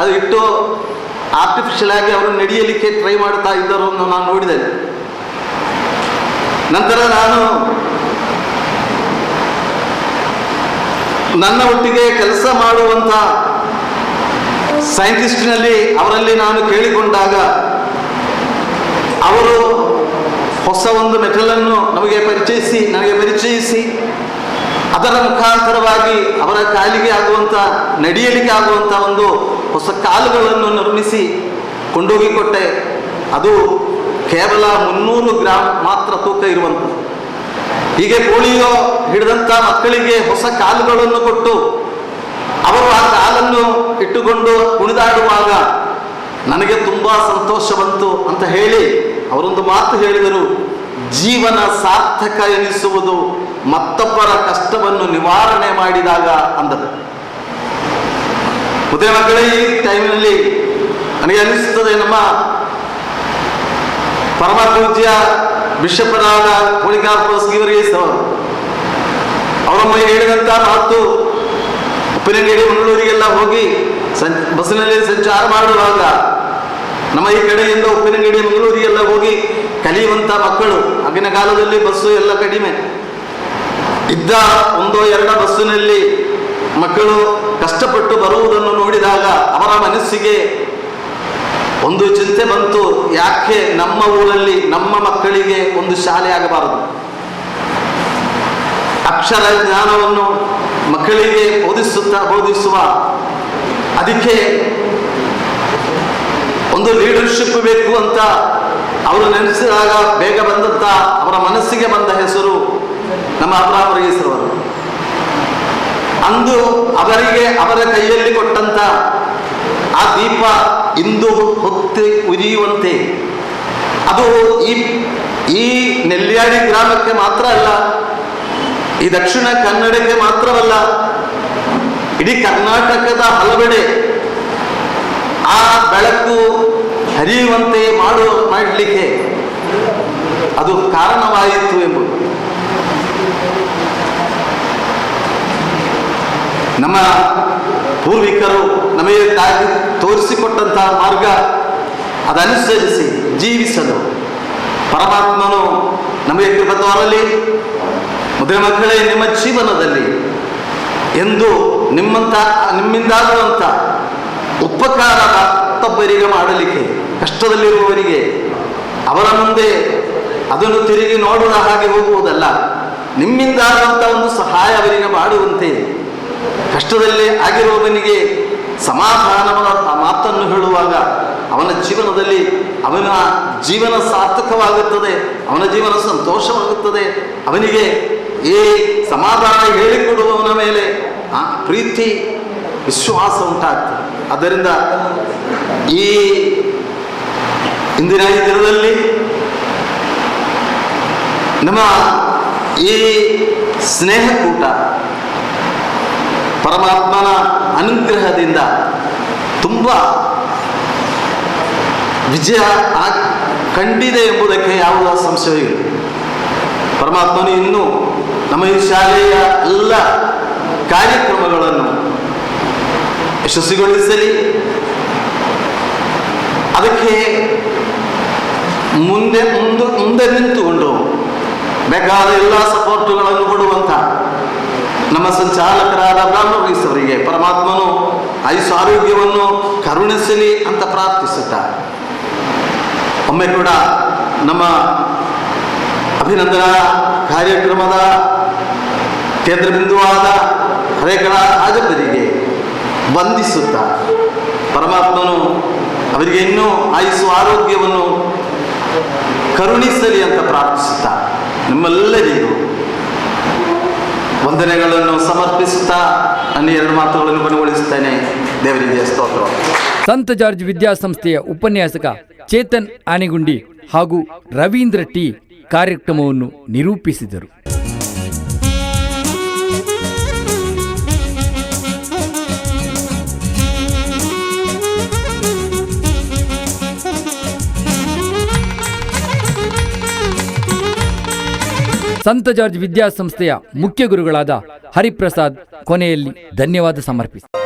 ಅದು ಇಟ್ಟು ಆರ್ಟಿಫಿಷಿಯಲ್ ಆಗಿ ಅವರು ನಡೆಯಲಿಕ್ಕೆ ಟ್ರೈ ಮಾಡ್ತಾ ಇದ್ದರನ್ನು ನಾನು ನೋಡಿದ್ದೇನೆ. ನಂತರ ನಾನು ನನ್ನ ಒಟ್ಟಿಗೆ ಕೆಲಸ ಮಾಡುವಂಥ ಸೈಂಟಿಸ್ಟ್ನಲ್ಲಿ ಅವರಲ್ಲಿ ನಾನು ಕೇಳಿಕೊಂಡಾಗ ಅವರು ಹೊಸ ಒಂದು ಮೆಟಲನ್ನು ನನಗೆ ಪರಿಚಯಿಸಿ ಅದರ ಮುಖಾಂತರವಾಗಿ ಅವರ ಕಾಲಿಗೆ ಆಗುವಂಥ ನಡೆಯಲಿಕ್ಕೆ ಆಗುವಂಥ ಒಂದು ಹೊಸ ಕಾಲುಗಳನ್ನು ನಿರ್ಮಿಸಿ ಕೊಂಡೋಗಿಕೊಟ್ಟೆ. ಅದು ಕೇವಲ 300 ಗ್ರಾಮ್ ಮಾತ್ರ ತೂಕ ಇರುವಂಥದ್ದು. ಹೀಗೆ ಪೋಲಿಯೋ ಹಿಡಿದಂಥ ಮಕ್ಕಳಿಗೆ ಹೊಸ ಕಾಲುಗಳನ್ನು ಕೊಟ್ಟು ಅವರು ಆ ಕಾಲನ್ನು ಇಟ್ಟುಕೊಂಡು ಕುಣಿದಾಡುವಾಗ ನನಗೆ ತುಂಬ ಸಂತೋಷ ಬಂತು ಅಂತ ಹೇಳಿ ಅವರೊಂದು ಮಾತು ಹೇಳಿದರು, ಜೀವನ ಸಾರ್ಥಕ ಎನಿಸುವುದು ಮತ್ತೊಬ್ಬರ ಕಷ್ಟವನ್ನು ನಿವಾರಣೆ ಮಾಡಿದಾಗ ಅಂದರು. ಮುದ್ದೆ ಮಕ್ಕಳೇ, ಈ ಟೈಮಿನಲ್ಲಿ ನನಗೆ ಅನಿಸುತ್ತದೆ, ನಮ್ಮ ಪರಮ ಪೂಜ್ಯ ಬಿಷಪರಾದ ಪೋಲಿಕಾರ್ಪಸ್ ಗಿವರ್ಗೀಸ್ ಅವರೊಮ್ಮೆ ಹೇಳಿದಂಥ ಮಾತು, ಉಪ್ಪಿನಂಗಡಿ ಮಂಗಳೂರಿಗೆಲ್ಲ ಹೋಗಿ ಬಸ್ಸಿನಲ್ಲಿ ಸಂಚಾರ ಮಾಡುವಾಗ ನಮ್ಮ ಈ ಕಡೆಯಿಂದ ಉಪ್ಪಿನಂಗಡಿ ಮಂಗಳೂರಿಗೆಲ್ಲ ಹೋಗಿ ಕಲಿಯುವಂಥ ಮಕ್ಕಳು, ಆಗಿನ ಕಾಲದಲ್ಲಿ ಬಸ್ಸು ಎಲ್ಲ ಕಡಿಮೆ ಇದ್ದ 1-2 ಬಸ್ಸಿನಲ್ಲಿ ಮಕ್ಕಳು ಕಷ್ಟಪಟ್ಟು ಬರುವುದನ್ನು ನೋಡಿದಾಗ ಅವರ ಮನಸ್ಸಿಗೆ ಒಂದು ಚಿಂತೆ ಬಂತು, ಯಾಕೆ ನಮ್ಮ ಊರಲ್ಲಿ ನಮ್ಮ ಮಕ್ಕಳಿಗೆ ಒಂದು ಶಾಲೆ ಆಗಬಾರದು? ಅಕ್ಷರ ಜ್ಞಾನವನ್ನು ಮಕ್ಕಳಿಗೆ ಬೋಧಿಸುವ ಅದಕ್ಕೆ ಒಂದು ಲೀಡರ್ಶಿಪ್ ಬೇಕು ಅಂತ ಅವರು ನೆನೆಸಿದಾಗ ಬೇಗ ಬಂದಂತ ಅವರ ಮನಸ್ಸಿಗೆ ಬಂದ ಹೆಸರು ನಮ್ಮ ಅಬ್ರಹಾಂ ವರ್ಗೀಸ್ ಅವರು. ಅಂದು ಅವರಿಗೆ ಅವರ ಕೈಯಲ್ಲಿ ಕೊಟ್ಟಂತ ಆ ದೀಪ ಇಂದು ಹೊತ್ತಿ ಉರಿಯುವಂತೆ ಅದು ಈ ನೆಲ್ಯಾಡಿ ಗ್ರಾಮಕ್ಕೆ ಮಾತ್ರ ಅಲ್ಲ, ಈ ದಕ್ಷಿಣ ಕನ್ನಡಕ್ಕೆ ಮಾತ್ರವಲ್ಲ, ಇಡೀ ಕರ್ನಾಟಕದ ಹಲವೆಡೆ ಆ ಬೆಳಕು ಹರಿಯುವಂತೆ ಮಾಡಲಿಕ್ಕೆ ಅದು ಕಾರಣವಾಯಿತು ಎಂಬುದು ನಮ್ಮ ಪೂರ್ವಿಕರು ನಮಗೆ ತೋರಿಸಿಕೊಟ್ಟಂತಹ ಮಾರ್ಗ. ಅದನುಸರಿಸಿ ಜೀವಿಸಲು ಪರಮಾತ್ಮನು ನಮಗೆ ಕೃಪೆ ತೋರಲಿ. ಮದುವೆ ಮಕ್ಕಳೇ, ನಿಮ್ಮ ಜೀವನದಲ್ಲಿ ಎಂದು ನಿಮ್ಮಿಂದಾಗುವಂಥ ಉಪಕಾರ ಮತ್ತೊಬ್ಬರಿಗೆ ಮಾಡಲಿಕ್ಕೆ, ಕಷ್ಟದಲ್ಲಿರುವವರಿಗೆ ಅವರ ಮುಂದೆ ಅದನ್ನು ತಿರುಗಿ ನೋಡುವ ಹಾಗೆ ಹೋಗುವುದಲ್ಲ, ನಿಮ್ಮಿಂದಾಗುವಂಥ ಒಂದು ಸಹಾಯ ಅವರಿಗೆ ಮಾಡುವಂತೆ, ಕಷ್ಟದಲ್ಲಿ ಆಗಿರುವವನಿಗೆ ಸಮಾಧಾನದ ಮಾತನ್ನು ಹೇಳುವಾಗ ಅವನ ಜೀವನದಲ್ಲಿ ಅವನ ಜೀವನ ಸಾರ್ಥಕವಾಗುತ್ತದೆ, ಅವನ ಜೀವನ ಸಂತೋಷವಾಗುತ್ತದೆ. ಅವನಿಗೆ ಈ ಸಮಾಧಾನ ಹೇಳಿಕೊಡುವವನ ಮೇಲೆ ಪ್ರೀತಿ ವಿಶ್ವಾಸ ಉಂಟಾಗ್ತದೆ. ಆದ್ದರಿಂದ ಈ ಇಂದಿನ ಈ ದಿನದಲ್ಲಿ ನಮ್ಮ ಈ ಸ್ನೇಹಕೂಟ ಪರಮಾತ್ಮನ ಅನುಗ್ರಹದಿಂದ ತುಂಬ ವಿಜಯ ಕಂಡಿದೆ ಎಂಬುದಕ್ಕೆ ಯಾವುದೇ ಸಂಶಯವಿಲ್ಲ. ಪರಮಾತ್ಮನು ಇನ್ನೂ ನಮ್ಮ ಈ ಶಾಲೆಯ ಎಲ್ಲ ಕಾರ್ಯಕ್ರಮಗಳನ್ನು ಯಶಸ್ವಿಗೊಳಿಸಲಿ. ಅದಕ್ಕೆ ಮುಂದೆ ನಿಂತುಕೊಂಡು ಬೇಕಾದ ಎಲ್ಲ ಸಪೋರ್ಟುಗಳನ್ನು ಕೊಡುವಂಥ ನಮ್ಮ ಸಂಚಾಲಕರಾದ ಅಬ್ರಹಾಂ ವರ್ಗೀಸ್ ಅವರಿಗೆ ಪರಮಾತ್ಮನು ಆಯುಷ್ಯ ಆರೋಗ್ಯವನ್ನು ಕರುಣಿಸಲಿ ಅಂತ ಪ್ರಾರ್ಥಿಸುತ್ತಾರೆ. ಒಮ್ಮೆ ಕೂಡ ನಮ್ಮ ಅಭಿನಂದನಾ ಕಾರ್ಯಕ್ರಮದ ಕೇಂದ್ರ ಬಿಂದುವಾದ ಹರೇಕಳ ರಾಜಪರಿಗೆ ವಂದಿಸುತ್ತಾ ಪರಮಾತ್ಮನು ಅವರಿಗೆ ಇನ್ನೂ ಆಯುಷ್ಯ ಆರೋಗ್ಯವನ್ನು ಕರುಣಿಸಲಿ ಅಂತ ಪ್ರಾರ್ಥಿಸುತ್ತಾ ನಿಮ್ಮೆಲ್ಲರಿಗೂ ವಂದನೆಗಳನ್ನು ಸಮರ್ಪಿಸುತ್ತಾ ನನ್ನ ಎರಡು ಮಾತುಗಳನ್ನು ಕೊನೆಗೊಳಿಸುತ್ತೇನೆ. ದೇವರಿಗೆ ಸ್ತೋತ್ರ. ಸಂತ ಜಾರ್ಜ್ ವಿದ್ಯಾಸಂಸ್ಥೆಯ ಉಪನ್ಯಾಸಕ ಚೇತನ್ ಆನೆಗುಂಡಿ ಹಾಗೂ ರವೀಂದ್ರ ಟಿ ಕಾರ್ಯಕ್ರಮವನ್ನು ನಿರೂಪಿಸಿದರು. ಸಂತ ಜಾರ್ಜ್ ವಿದ್ಯಾಸಂಸ್ಥೆಯ ಮುಖ್ಯ ಗುರುಗಳಾದ ಹರಿಪ್ರಸಾದ್ ಕೊನೆಯಲ್ಲಿ ಧನ್ಯವಾದ ಸಮರ್ಪಿಸಿದರು.